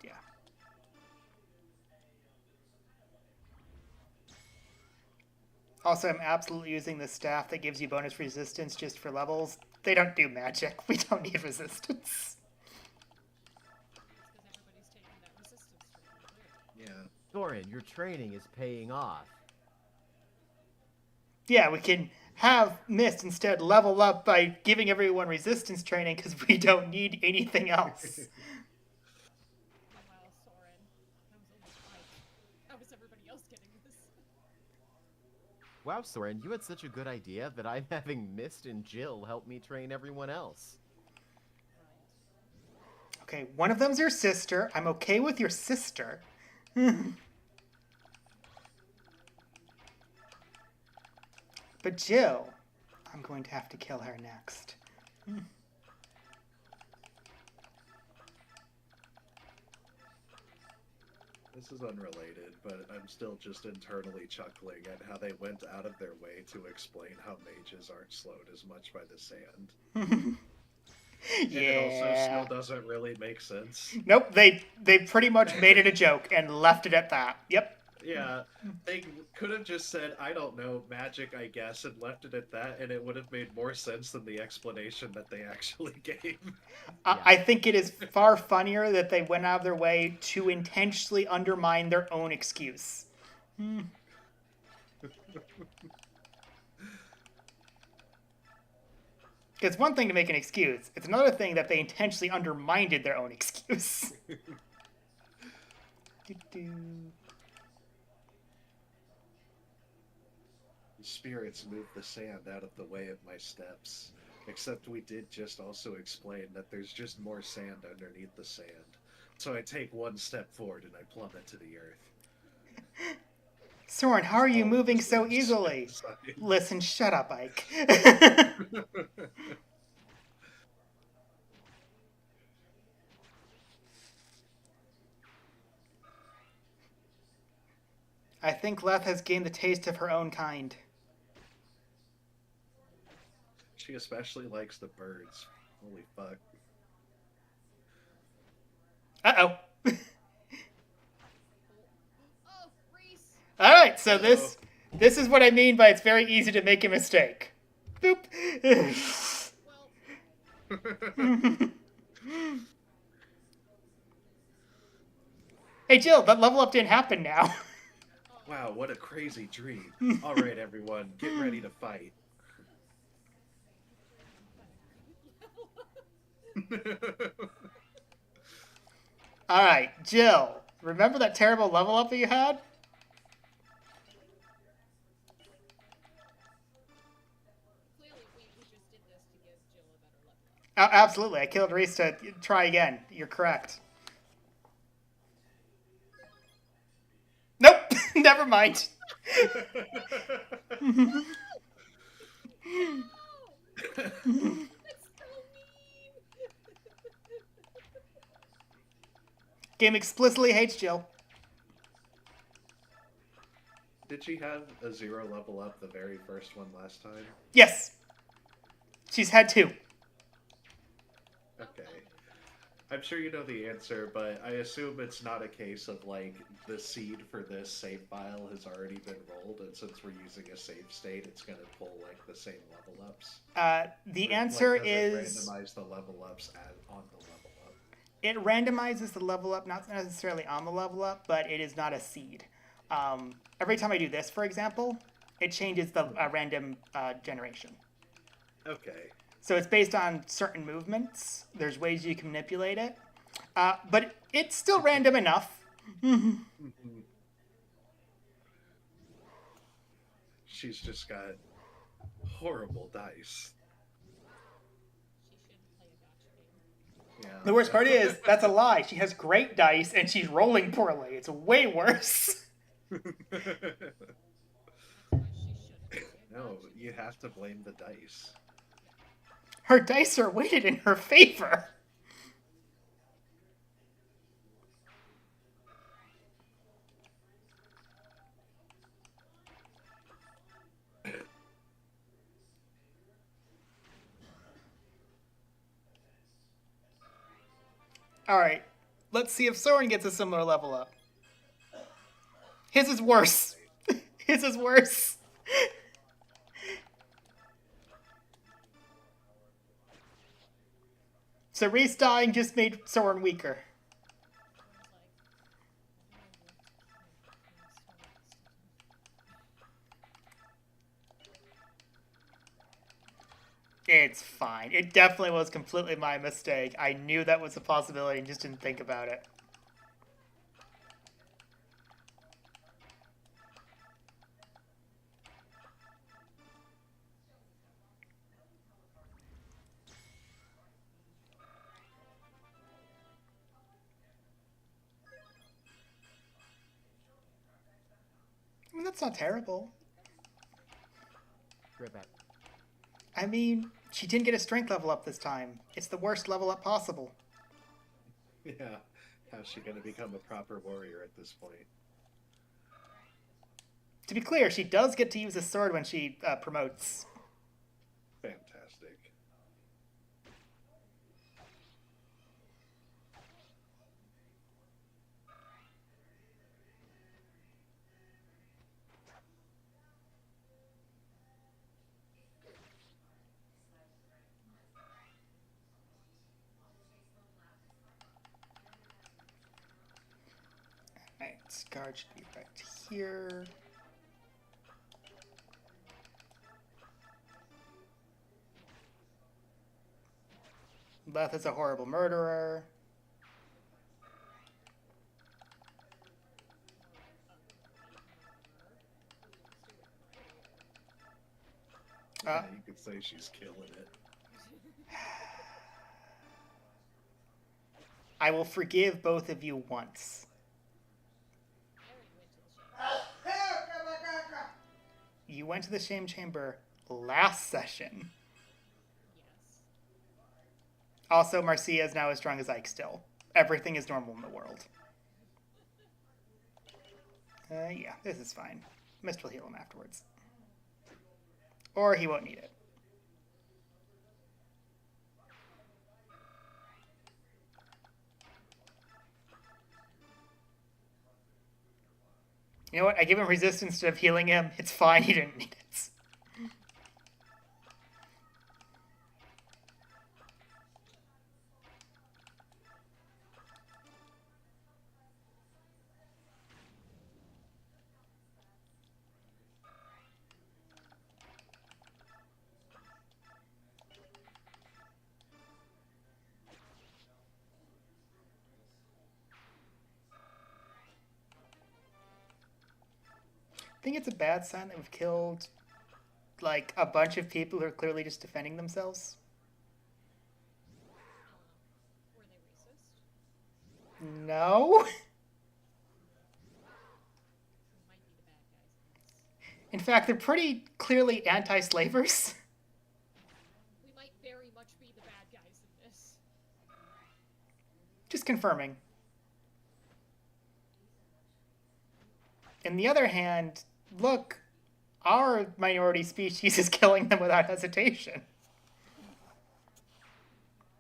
Yeah. Also, I'm absolutely using the staff that gives you bonus resistance just for levels. They don't do magic. We don't need resistance. Because everybody's taking that resistance training, clearly. Yeah. Soren, your training is paying off. Yeah, we can have Mist instead level up by giving everyone resistance training because we don't need anything else. Meanwhile, Soren, that was only Ike. How is everybody else getting this? Wow, Soren, you had such a good idea that I'm having Mist and Jill help me train everyone else. Right. Okay, one of them's your sister. I'm okay with your sister. But Jill, I'm going to have to kill her next. This is unrelated, but I'm still just internally chuckling at how they went out of their way to explain how mages aren't slowed as much by the sand. And it also still doesn't really make sense. Nope, they pretty much made it a joke and left it at that. Yep. Yeah, they could have just said, I don't know, magic, I guess, and left it at that, and it would have made more sense than the explanation that they actually gave. I think it is far funnier that they went out of their way to intentionally undermine their own excuse. It's one thing to make an excuse. It's another thing that they intentionally undermined their own excuse. The spirits moved the sand out of the way of my steps. Except we did just also explain that there's just more sand underneath the sand. So I take one step forward and I plummet to the earth. Soren, how are you All moving this so is easily? inside. Listen, shut up, Ike. I think Leth has gained the taste of her own kind. She especially likes the birds. Holy fuck. Uh-oh. Oh, Reese! Alright, so this is what I mean by it's very easy to make a mistake. Boop. Well, Hey Jill, that level up didn't happen now. Wow, what a crazy dream. Alright, everyone, get ready to fight. Alright, Jill, remember that terrible level up that you had? clearly we just did this to give Jill a better level up. Absolutely, I killed Reese to try again. You're correct. Nope, never mind. That's so mean! Game explicitly hates Jill. Did she have a 0 level up the very first one last time? Yes. She's had 2. Okay. I'm sure you know the answer, but I assume it's not a case of, like, the seed for this save file has already been rolled, and since we're using a save state, it's going to pull, like, the same level ups. The Or, answer like, does it is... randomize the level ups on the level up? It randomizes the level up, not necessarily on the level up, but it is not a seed. Every time I do this, for example, it changes the random generation. Okay. So it's based on certain movements. There's ways you can manipulate it. But it's still random enough. She's just got horrible dice. She shouldn't play a gotcha game. Yeah. The worst part is, that's a lie. She has great dice, and she's rolling poorly. It's way worse. That's why she shouldn't be a No, dungeon you have to blame the dice. Her dice are weighted in her favor. Alright, let's see if Soren gets a similar level up. His is worse. His is worse. So Reese dying just made Soren weaker. It's fine. It definitely was completely my mistake. I knew that was a possibility and just didn't think about it. I mean, that's not terrible. Ribbit. I mean, she didn't get a strength level up this time. It's the worst level up possible. Yeah. How's she going to become a proper warrior at this point? To be clear, she does get to use a sword when she promotes. Fantastic. Alright, guard should be right here. Beth is a horrible murderer. Yeah, you could say she's killing it. I will forgive both of you once. You went to the shame chamber last session. Yes. Also, Marcia is now as strong as Ike still. Everything is normal in the world. Yeah, this is fine. Mist will heal him afterwards. Or he won't need it. You know what? I give him resistance instead of healing him. It's fine. He didn't need it. I think it's a bad sign that we've killed, like, a bunch of people who are clearly just defending themselves. Were they racist? No? Who might be the bad guys in this? In fact, they're pretty clearly anti-slavers. We might very much be the bad guys in this. Just confirming. On the other hand, look, our minority species is killing them without hesitation.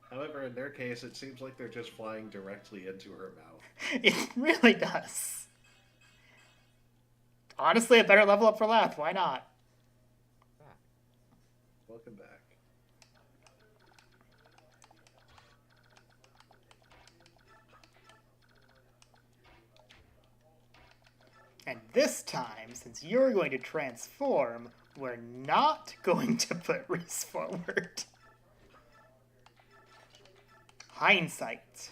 However, in their case, it seems like they're just flying directly into her mouth. It really does. Honestly, a better level up for Lath. Why not? Welcome back. And this time, since you're going to transform, we're not going to put Reese forward. Hindsight.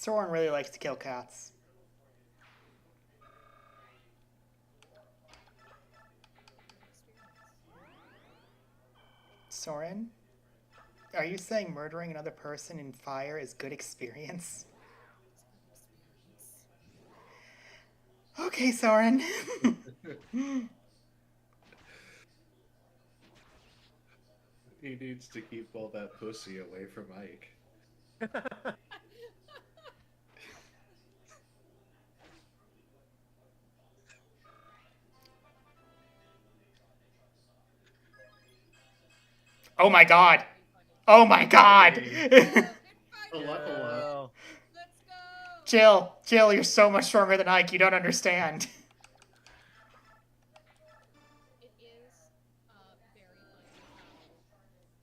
Soren really likes to kill cats. Soren? Are you saying murdering another person in fire is good experience? Okay, Soren. He needs to keep all that pussy away from Ike. Oh my god! Oh my god! A level up. Jill. Let's go! Jill, you're so much stronger than Ike, you don't understand. It is very funny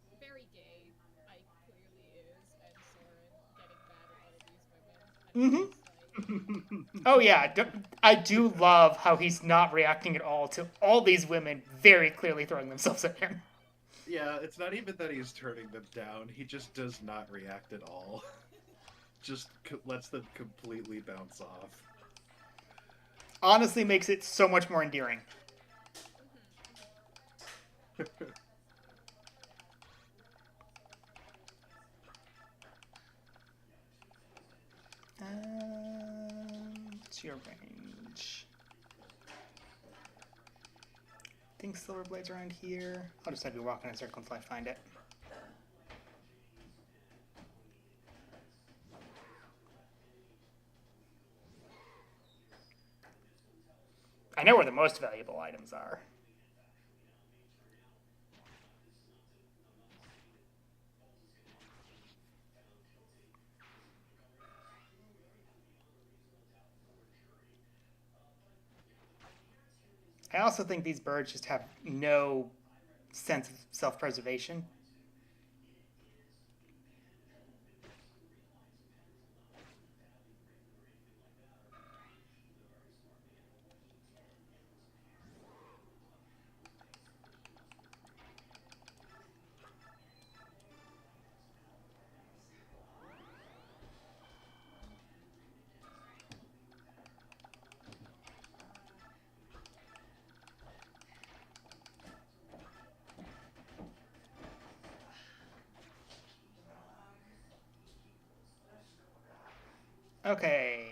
how very gay Ike clearly is, and Soren getting mad at all these women. And Mhm. just like, Oh yeah, I do love how he's not reacting at all to all these women very clearly throwing themselves at him. Yeah, it's not even that he's turning them down. He just does not react at all. Just lets them completely bounce off. Honestly makes it so much more endearing. What's your range? I think Silver Blade's around here. I'll just have you walk in a circle until I find it. I know where the most valuable items are. I also think these birds just have no sense of self-preservation. Okay.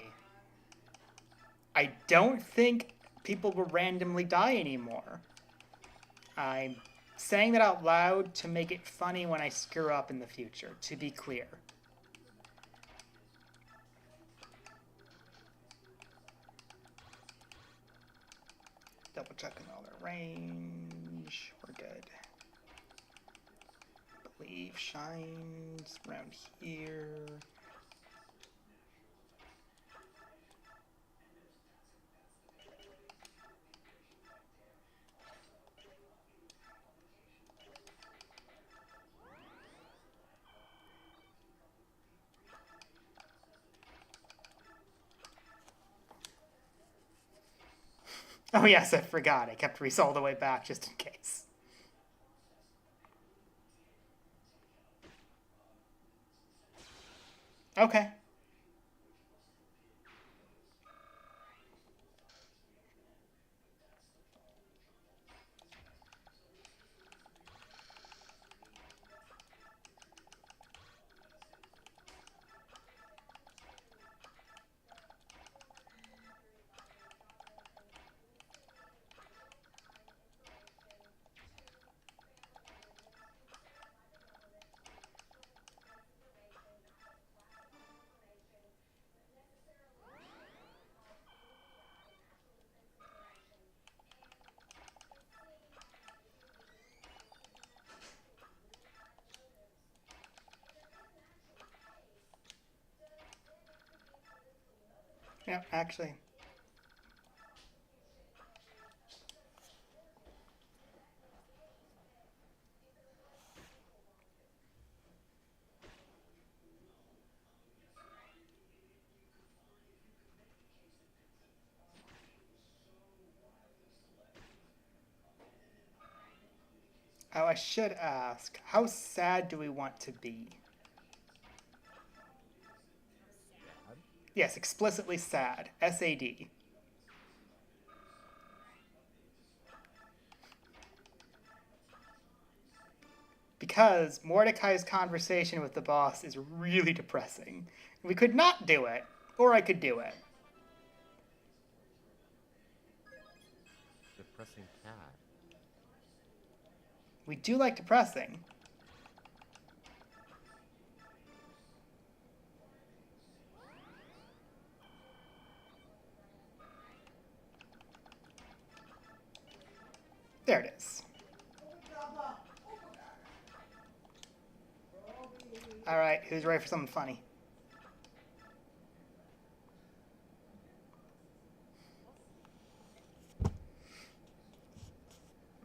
I don't think people will randomly die anymore. I'm saying that out loud to make it funny when I screw up in the future, to be clear. Double checking all their range. We're good. I believe shines around here. Oh yes, I forgot. I kept Reese all the way back just in case. Okay. Yeah, actually. Oh, I should ask, how sad do we want to be? Yes, explicitly sad. SAD. Because Mordecai's conversation with the boss is really depressing. We could not do it, or I could do it. Depressing cat. We do like depressing. There it is. All right, who's ready for something funny?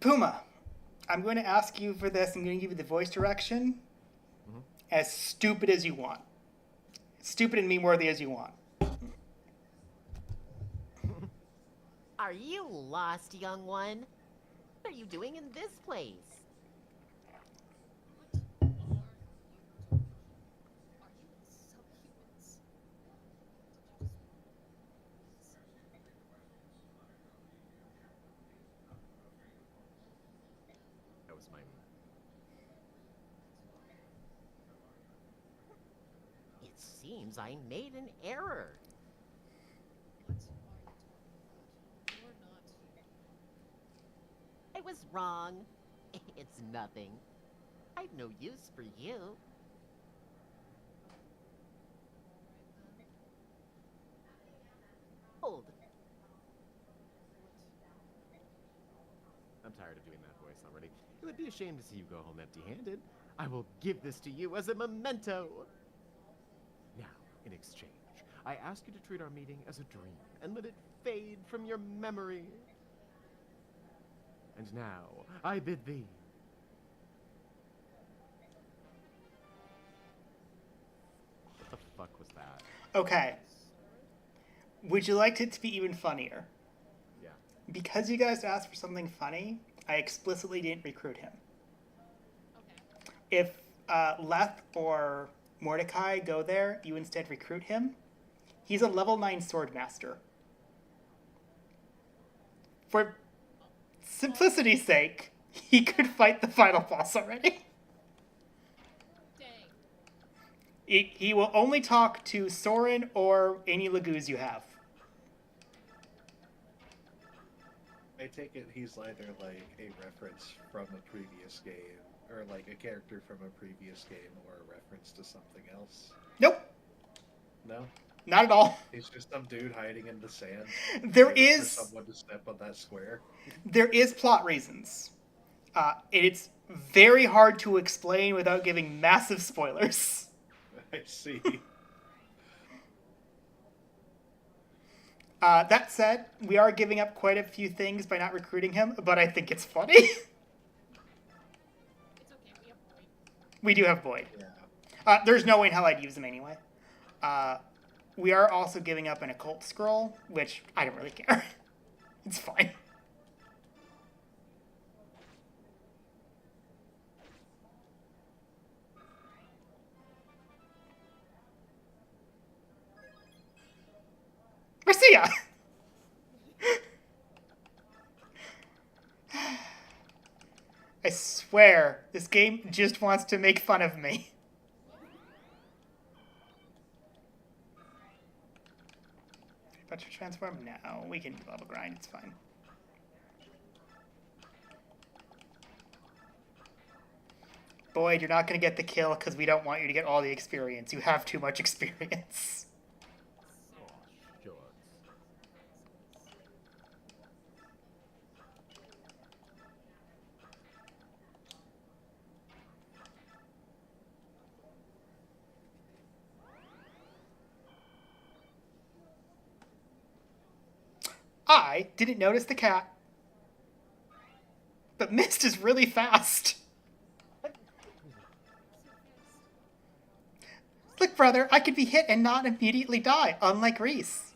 Puma, I'm going to ask you for this. I'm going to give you the voice direction as stupid as you want. Stupid and meme-worthy as you want. Are you lost, young one? What are you doing in this place? What are you doing? Are you subhumans? That was my. It seems I made an error. What are you talking about? You're not human. I was wrong. It's nothing. I've no use for you. Hold. I'm tired of doing that voice already. It would be a shame to see you go home empty-handed. I will give this to you as a memento. Now, in exchange, I ask you to treat our meeting as a dream and let it fade from your memory. And now, I bid thee. What the fuck was that? Okay. Would you like it to be even funnier? Yeah. Because you guys asked for something funny, I explicitly didn't recruit him. Okay. If Leth or Mordecai go there, you instead recruit him. He's a level 9 swordmaster. For simplicity's sake, he could fight the final boss already. Dang. He will only talk to Soren or any Lagoos you have. I take it he's either like a reference from a previous game, or like a character from a previous game, or a reference to something else. Nope, No, not at all. he's just some dude hiding in the sand. There waiting for is someone to step on that square. there is plot reasons. It's very hard to explain without giving massive spoilers. I see. That said, we are giving up quite a few things by not recruiting him, but I think it's funny. It's okay, we have Boyd. We do have Boyd. Yeah. There's no way in hell I'd use him anyway. We are also giving up an occult scroll, which I don't really care. It's fine. Marcia! I swear, this game just wants to make fun of me. About to transform? No, we can level grind, it's fine. Boyd, you're not going to get the kill because we don't want you to get all the experience. You have too much experience. Oh, shucks. I didn't notice the cat. But Mist is really fast. Look, brother, I could be hit and not immediately die, unlike Reese.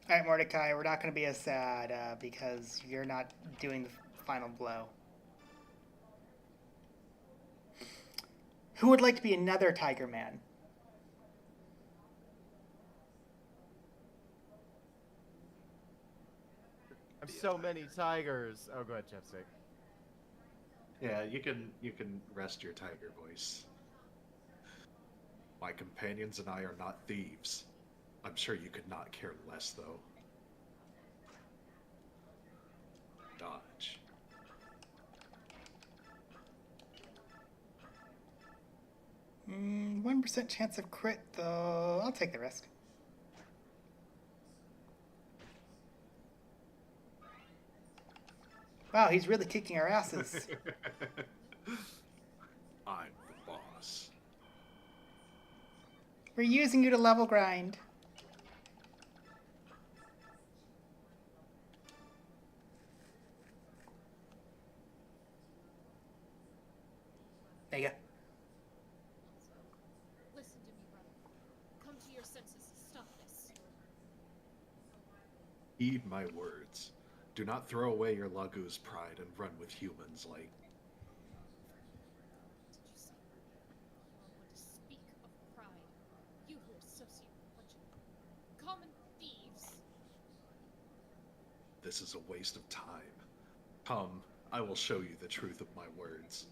All right, Mordecai, we're not going to be as sad because you're not doing the final blow. Who would like to be another Tiger Man? I'm so many tigers. Oh, go ahead, Chapstick. Yeah, you can rest your tiger voice. My companions and I are not thieves. I'm sure you could not care less, though. Dodge. 1% chance of crit, though. I'll take the risk. Wow, he's really kicking our asses. I'm the boss. We're using you to level grind. There you go. Listen to me, brother. Come to your senses and stop this. Heed my words. Do not throw away your Lagu's pride and run with humans like... Did you say you are going to speak of pride? You who associate with a bunch of common thieves. This is a waste of time. Come, I will show you the truth of my words.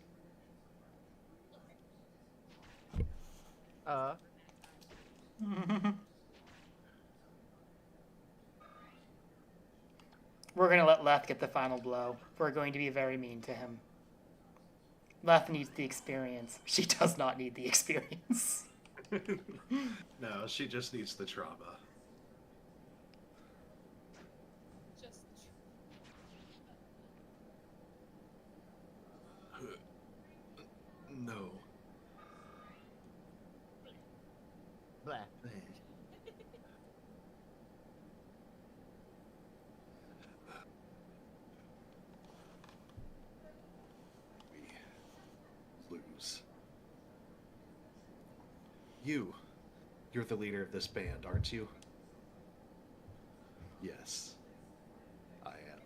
We're going to let Leth get the final blow. We're going to be very mean to him. Leth needs the experience. She does not need the experience. No, she just needs the trauma. Just No. Blah. We lose. You're the leader of this band, aren't you? Yes, I am.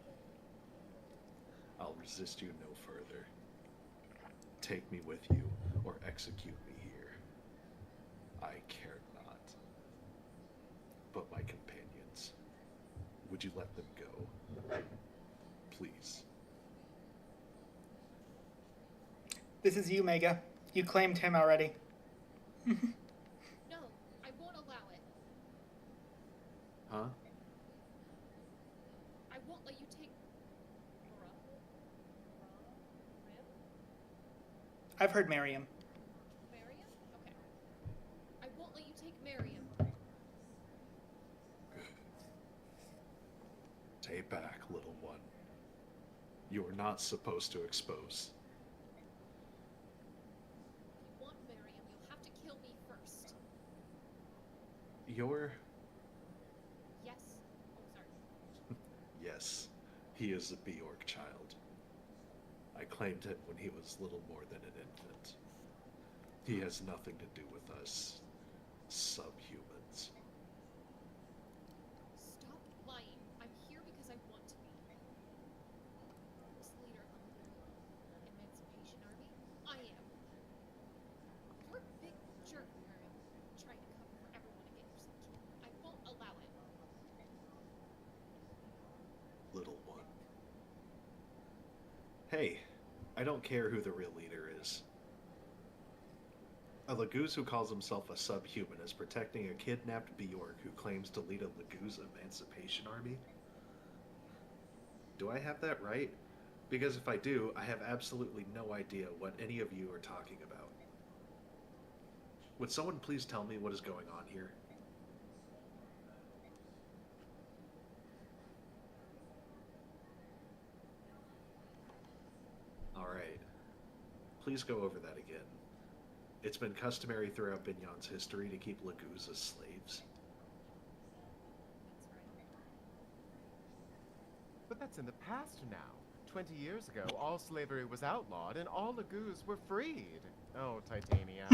I'll resist you no further. Take me with you, or execute me here. I care not. But my companions, would you let them go? Please. This is you, Mega. You claimed him already. no, I won't allow it. Huh? I won't let you take I've heard Miriam. Mariam? Okay. I won't let you take Mariam. Stay back, little one. You are not supposed to expose. If you want Mariam, you'll have to kill me first. You're... Yes. Oh, sorry. Yes, he is a Bjork child. I claimed him when he was little more than an infant. He has nothing to do with us subhumans. Stop lying. I'm here because I want to be. This leader of the Emancipation Army, I am. You're a big jerk, Mariam. Trying to cover for everyone and get yourself killed. I won't allow it. Little one. Hey, I don't care who the real leader is. A Laguz who calls himself a subhuman is protecting a kidnapped Bjork who claims to lead a Laguz emancipation army? Do I have that right? Because if I do, I have absolutely no idea what any of you are talking about. Would someone please tell me what is going on here? Alright. Please go over that again. It's been customary throughout Bignon's history to keep Laguz as slaves. But that's in the past now. 20 years ago, all slavery was outlawed and all Laguz were freed. Oh, Titania.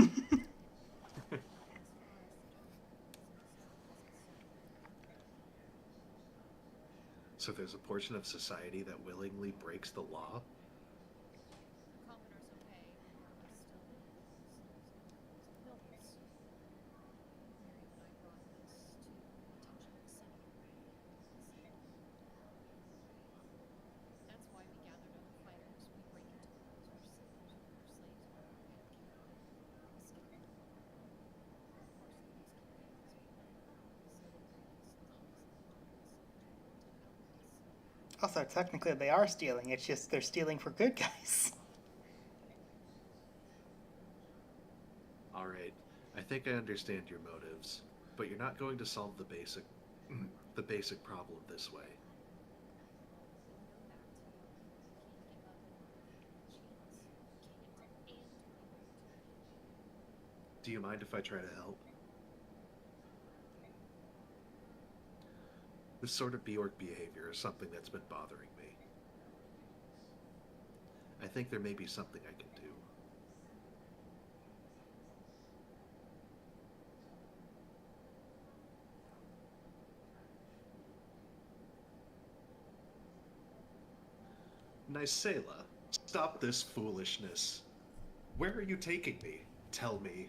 So there's a portion of society that willingly breaks the law? Commoners obey, but still nobles. Miriam and I brought this to the attention of the city. That's why we gathered other fighters. We break into homes where slaves are and escape. Of course, in these communities, Also, technically, they are stealing. It's just they're stealing for good guys. All right, I think I understand your motives, but you're not going to solve the basic problem this way. Do you mind if I try to help? This sort of Bjork behavior is something that's been bothering me. I think there may be something I can do. Nysela, stop this foolishness. Where are you taking me? Tell me.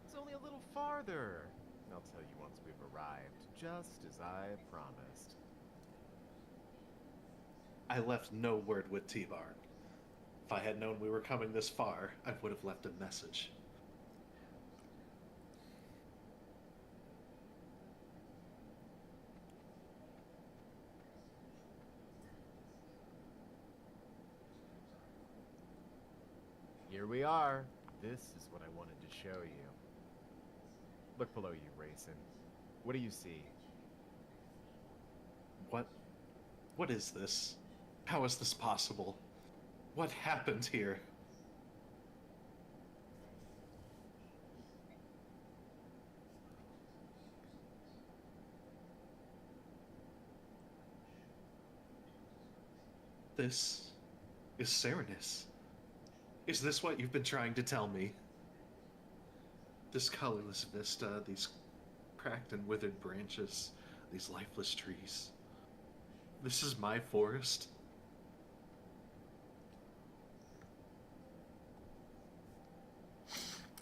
It's only a little farther. I'll tell you once we've arrived, just as I promised. I left no word with T-Bar. If I had known we were coming this far, I would have left a message. Here we are. This is what I wanted to show you. Look below you, Raisin. What do you see? What is this? How is this possible? What happened here? This is Serenus. Is this what you've been trying to tell me? This colorless vista, these cracked and withered branches, these lifeless trees. This is my forest?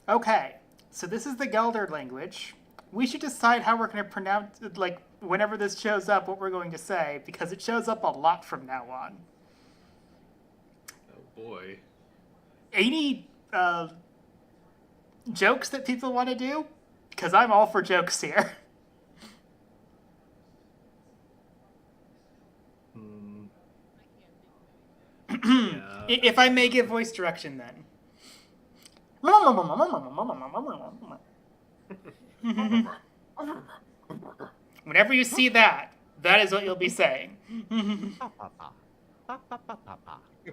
Okay, so this is the Gelder language. We should decide how we're going to pronounce, like, whenever this shows up, what we're going to say, because it shows up a lot from now on. Oh boy. Any jokes that people want to do? Because I'm all for jokes here. Yeah. If I may give voice direction, then. Whenever you see that, that is what you'll be saying. Pa pa pa. Pa pa pa pa pa. The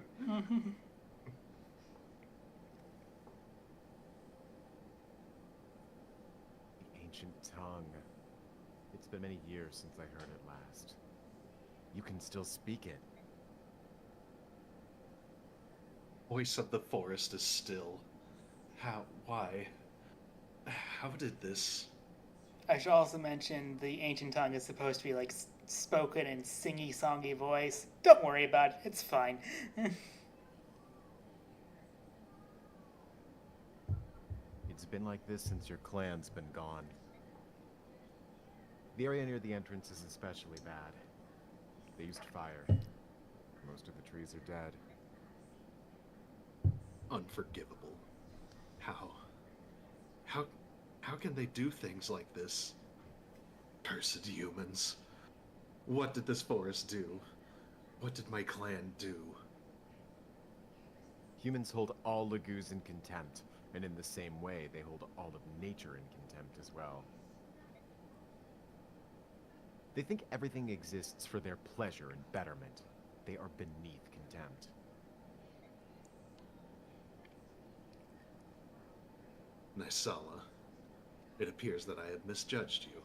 ancient tongue. It's been many years since I heard it last. You can still speak it. Voice of the forest is still. How? Why? How did this? I should also mention the ancient tongue is supposed to be like spoken in singy-songy voice. Don't worry about it. It's fine. It's been like this since your clan's been gone. The area near the entrance is especially bad. They used fire. Most of the trees are dead. Unforgivable. How can they do things like this? Cursed humans. What did this forest do? What did my clan do? Humans hold all Lagoos in contempt, and in the same way, they hold all of nature in contempt as well. They think everything exists for their pleasure and betterment. They are beneath contempt. Nysala, it appears that I have misjudged you.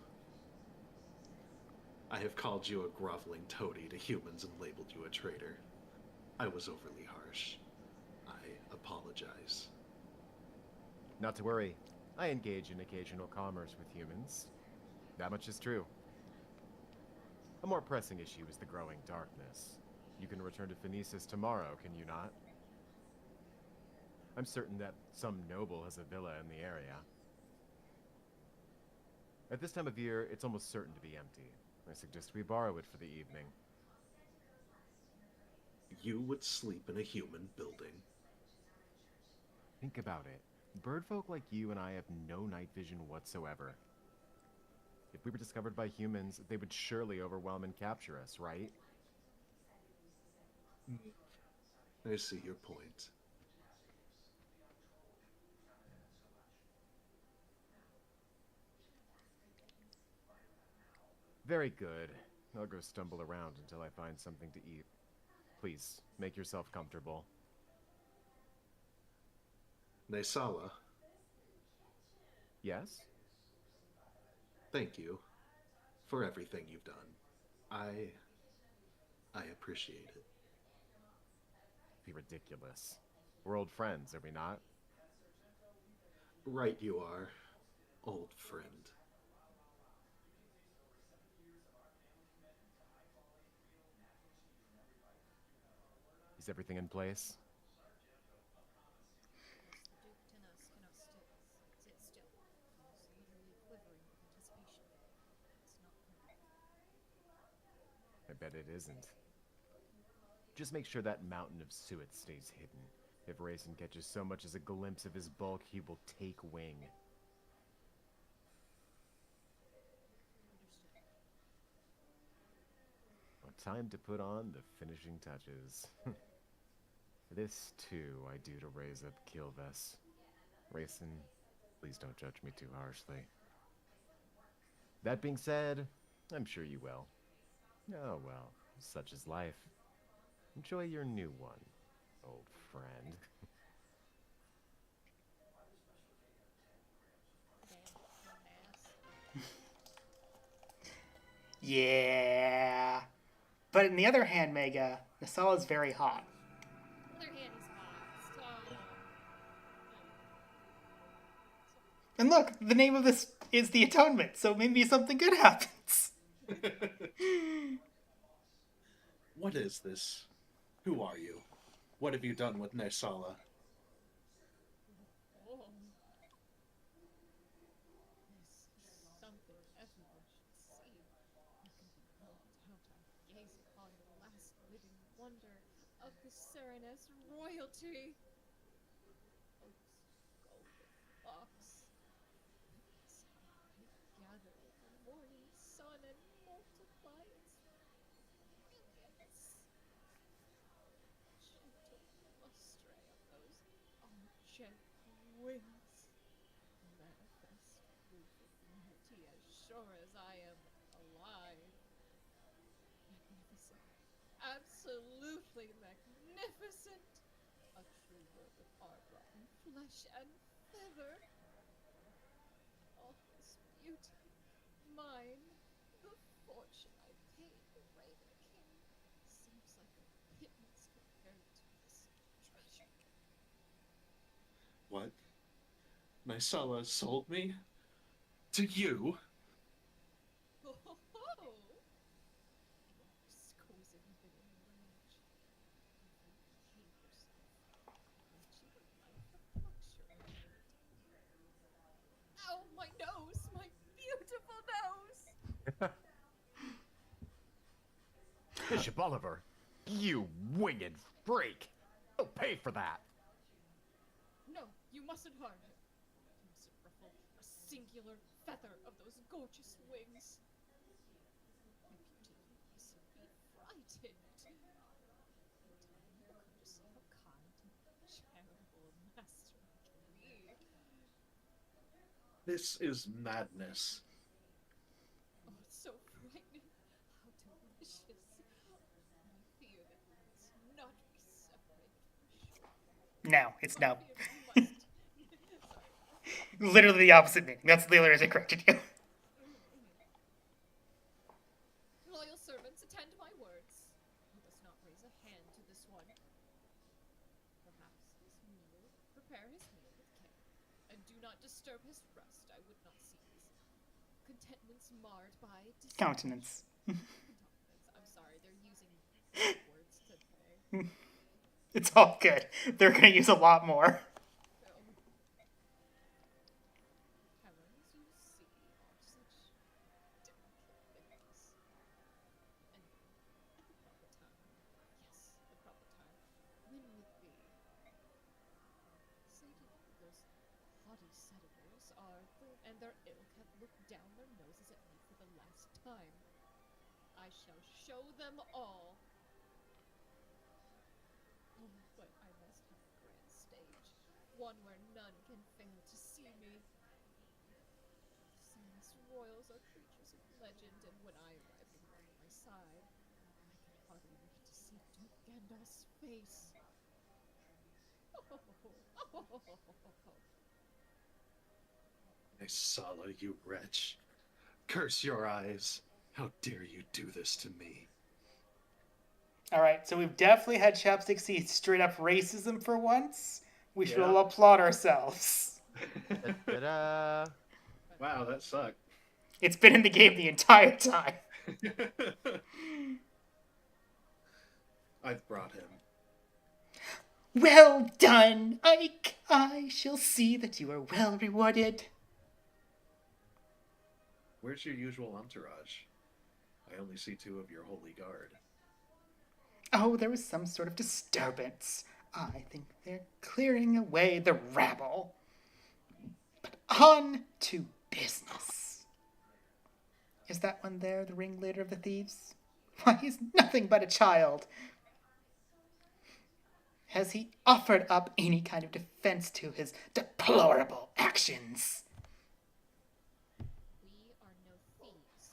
I have called you a groveling toady to humans and labeled you a traitor. I was overly harsh. I apologize. Not to worry. I engage in occasional commerce with humans. That much is true. A more pressing issue is the growing darkness. You can return to Phoenicis tomorrow, can you not? I'm certain that some noble has a villa in the area. At this time of year, it's almost certain to be empty. I suggest we borrow it for the evening. You would sleep in a human building. Think about it. Birdfolk like you and I have no night vision whatsoever. If we were discovered by humans, they would surely overwhelm and capture us, right? I see your point. Very good. I'll go stumble around until I find something to eat. Please, make yourself comfortable. Naisala, Yes? thank you for everything you've done. I appreciate it. Be ridiculous. We're old friends, are we not? Right you are, old friend. Is everything in place? The Duke Tennis cannot sit still. He is usually quivering with anticipation. It's not good. I bet it isn't. Just make sure that mountain of suet stays hidden. If Rayson catches so much as a glimpse of his bulk, he will take wing. Understood. Well, time to put on the finishing touches. This, too, I do to raise up Kilves. Rayson, please don't judge me too harshly. That being said, I'm sure you will. Oh well, such is life. Enjoy your new one, old friend. Damn, ass. Yeah. But on the other hand, Mega, Nasala is very hot. Other hand, he's hot. Stop. And look, the name of this is the Atonement, so maybe something good happens. What is this? Who are you? What have you done with Naisala? Oh. This is something everyone should see. You can behold how to gaze upon the last living wonder of the Sereness royalty. Oak's golden locks. This how I gather the morning sun and multiply its millions. Gentle lustre of those argent wings. Manifest proof of beauty as sure as I am alive. Magnificent. Absolutely magnificent. A true work of art wrought in flesh and feather. All this beauty, mine, the fortune I paid the Raven King, seems like a pittance compared to this treasure. What? Naisala sold me? To you? Oh, ho, ho! You are exquisite even in rage. You behave yourself. Aren't you a life of luxury? Ow, my nose! My beautiful nose! Bishop Oliver, you winged freak! You'll pay for that! No, you mustn't harm him. You mustn't ruffle a singular feather of those gorgeous wings. My beauty, you mustn't be frightened. In time, you'll come to see how kind and charitable a master I can be. This is madness. Oh, it's so frightening. How delicious. I fear that we must not be separated for sure. No, it's no. I fear we must. Sorry. Literally the opposite meaning. That's the letters I corrected you. Loyal servants, attend to my words. Let us not raise a hand to this one. Perhaps his meal, prepare his meal with care, and do not disturb his rest. I would not see his contentments marred by Countenance. It's all good. They're gonna use a lot more. Heavens, you see, are such delicate things. Anyway, at the proper time, yes, the proper time, when would be? Satan, those haughty senators and their ilk have looked down their noses at me for the last time. I shall show them all. Oh, but I must have a grand stage, one where none can fail to see me. The Sands royals are creatures of legend, and when I arrive with you at my side, I can hardly wait to see Duke Gandalf's face. Sala, you wretch. Curse your eyes. How dare you do this to me? Alright, so we've definitely had Chapstick see straight up racism for once. We should Yeah. all applaud ourselves. Ta-da! Wow, that sucked. It's been in the game the entire time. I've brought him. Well done, Ike. I shall see that you are well rewarded. Where's your usual entourage? I only see 2 of your holy guard. Oh, there was some sort of disturbance. I think they're clearing away the rabble. But on to business. Is that one there the ringleader of the thieves? Why, he's nothing but a child. Has he offered up any kind of defense to his deplorable actions? We are no thieves.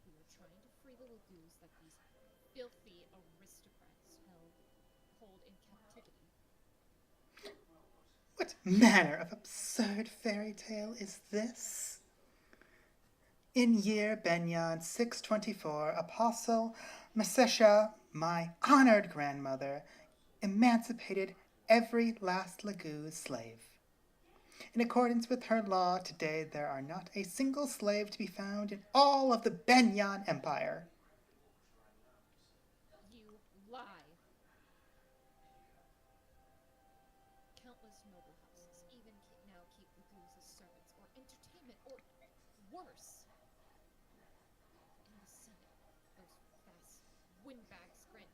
We are trying to free the lagoons that these filthy aristocrats hold in captivity. What manner of absurd fairy tale is this? In year Benyan 624, Apostle Masesha, my honored grandmother, emancipated every last Lagoo slave. In accordance with her law, today there are not a single slave to be found in all of the Benyan Empire. You lie. Countless noble houses even now keep lagoons as servants or entertainment, or worse. In the Senate, those vast windbags grant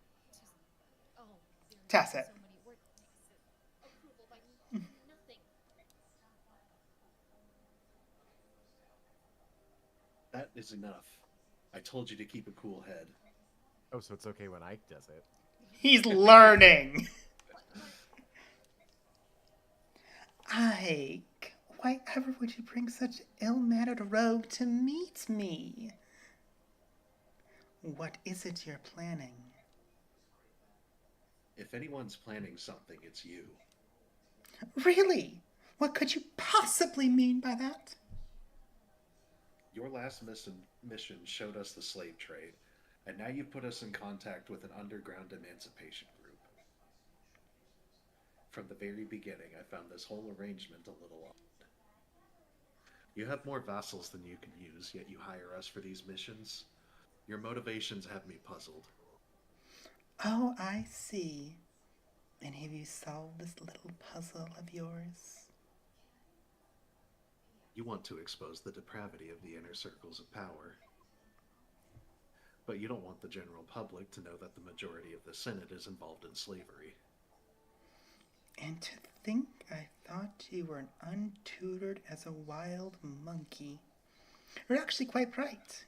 Tacit. so many words. Approval by nothing. That is enough. I told you to keep a cool head. Oh, so it's okay when Ike does it. He's learning. Ike, why ever would you bring such ill-mannered rogue to meet me? What is it you're planning? If anyone's planning something, it's you. Really? What could you possibly mean by that? Your last mission showed us the slave trade, and now you've put us in contact with an underground emancipation group. From the very beginning, I found this whole arrangement a little odd. You have more vassals than you can use, yet you hire us for these missions. Your motivations have me puzzled. Oh, I see. And have you solved this little puzzle of yours? You want to expose the depravity of the inner circles of power. But you don't want the general public to know that the majority of the Senate is involved in slavery. And to think I thought you were untutored as a wild monkey. You're actually quite bright.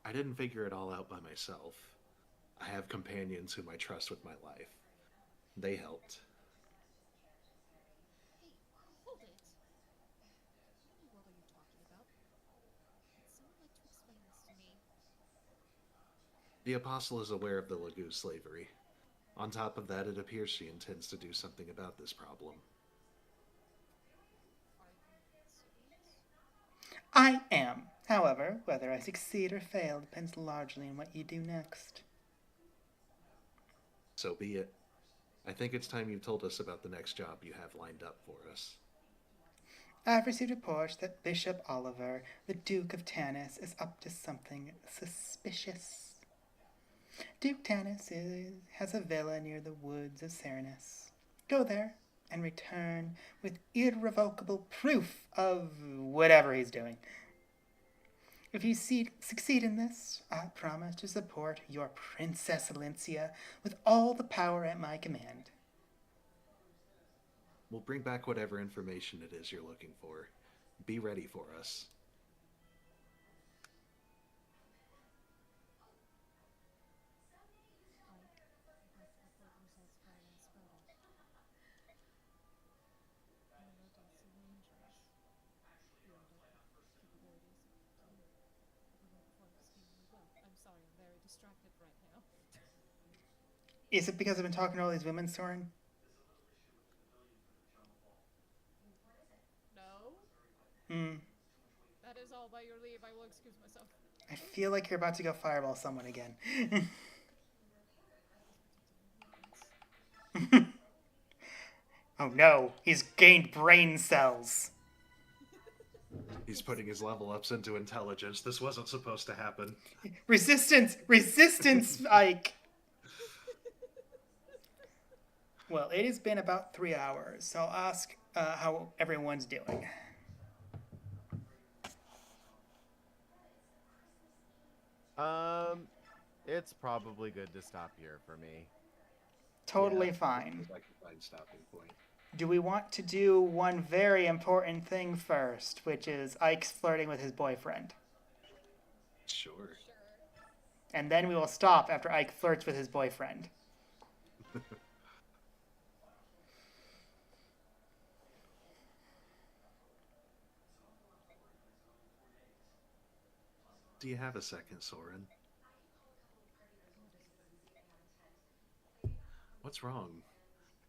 I didn't figure it all out by myself. I have companions whom I trust with my life. They helped. Hey, hold it. What in the world are you talking about? Would someone like to explain this to me? The Apostle is aware of the Lagoo slavery. On top of that, it appears she intends to do something about this problem. Are you serious? I am. However, whether I succeed or fail depends largely on what you do next. So be it. I think it's time you told us about the next job you have lined up for us. I've received reports that Bishop Oliver, the Duke of Tanis, is up to something suspicious. Duke Tanis has a villa near the woods of Serenus. Go there and return with irrevocable proof of whatever he's doing. If you succeed in this, I promise to support your Princess Alincia with all the power at my command. We'll bring back whatever information it is you're looking for. Be ready for us. I'm sorry, I'm very distracted right now. Is it because I've been talking to all these women, Soren? No? Hmm. That is all. By your leave, I will excuse myself. I feel like you're about to go fireball someone again. Oh no, he's gained brain cells. He's putting his level ups into intelligence. This wasn't supposed to happen. Resistance! Resistance, Ike! Well, it has been about 3 hours, so I'll ask how everyone's doing. It's probably good to stop here for me. Totally Yeah, fine. I can find stopping point. Do we want to do one very important thing first, which is Ike's flirting with his boyfriend? Sure. Sure. And then we will stop after Ike flirts with his boyfriend. Do you have a second, Soren? What's wrong?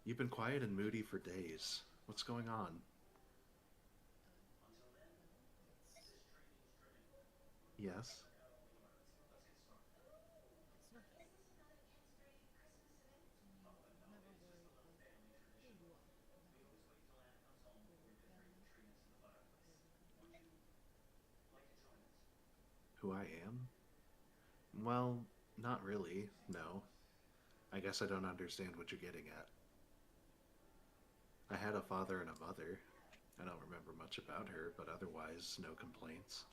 You've been quiet and moody for days. What's going on? Yes? It's nothing. I'm never worried about who you are. Who I am? Well, not really, no. I guess I don't understand what you're getting at. I had a father and a mother. I don't remember much about her, but otherwise, no complaints.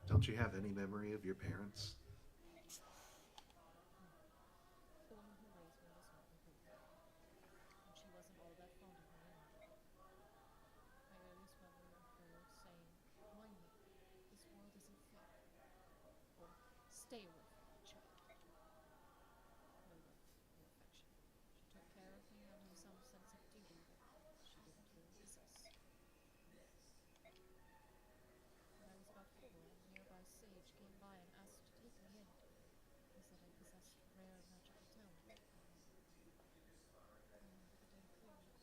Don't you have any memory of your parents? The woman who raised me was not my grandmother, and she wasn't all that fond of me anyway. My earliest memory of her saying, "Mind me, this world isn't fair," or "Stay away from me, child." No love, no affection. She took care of me out of some sense of duty that she didn't really possess. When I was about 4, a nearby sage came by and asked to take me in. He said I possessed rare magical talent. I remember the day clearly.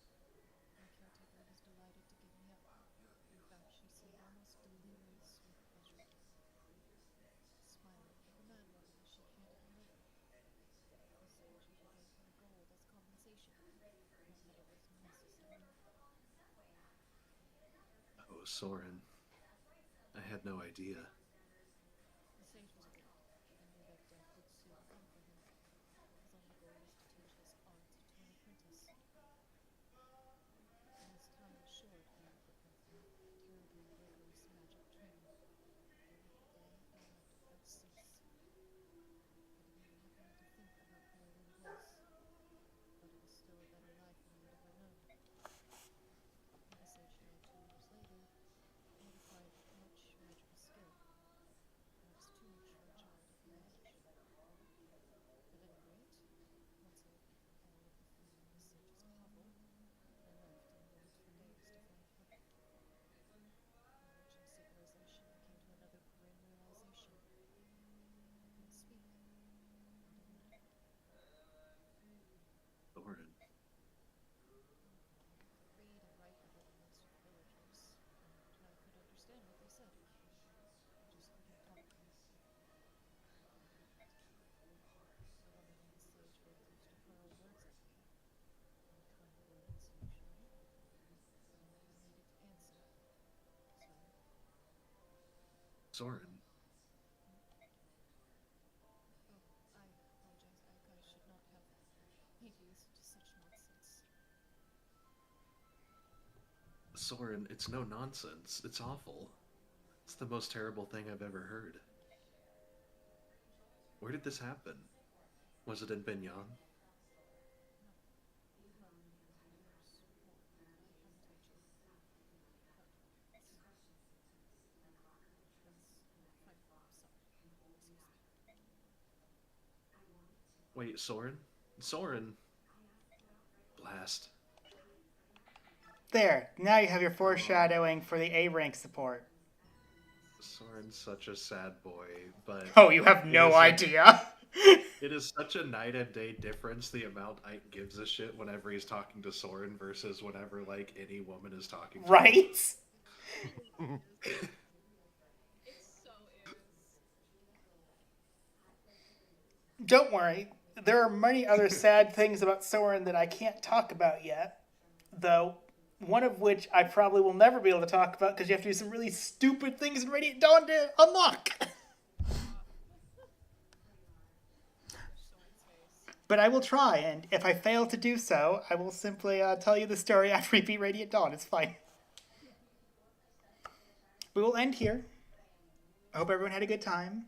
My caretaker was delighted to give me up. In fact, she seemed almost delirious with pleasure. Smiling like a mad woman as she handed me over. The sage even gave me gold as compensation. Not that it was necessary. Oh, Soren. I had no idea. The sage was good, and knew that death would soon come for him. His only goal was to teach his art to an apprentice. When his time was short, he would put me through terribly rigorous magic training. Day and night without cease. I didn't even have time to think about who I really was. But it was still a better life than I had ever known. When the sage died 2 years later, I had acquired much magical skill. Soren. Oh, I apologize. I should not have made you listen to such nonsense. Soren, it's no nonsense. It's awful. It's the most terrible thing I've ever heard. Where did this happen? Was it in Binyan? Wait, Soren? Soren? Blast. There, now you have your foreshadowing for the A rank support. Soren's such a sad boy, but Oh, you have no idea. it is such a night and day difference the amount Ike gives a shit whenever he's talking to Soren versus whenever like any woman is talking to him. Right? It so is. Don't worry. There are many other sad things about Soren that I can't talk about yet. Though, one of which I probably will never be able to talk about because you have to do some really stupid things in Radiant Dawn to unlock. But I will try, and if I fail to do so, I will simply tell you the story after we beat Radiant Dawn. It's fine. We will end here. I hope everyone had a good time.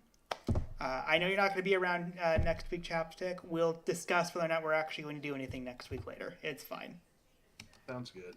I know you're not going to be around next week, Chapstick. We'll discuss whether or not we're actually going to do anything next week later. It's fine. Sounds good.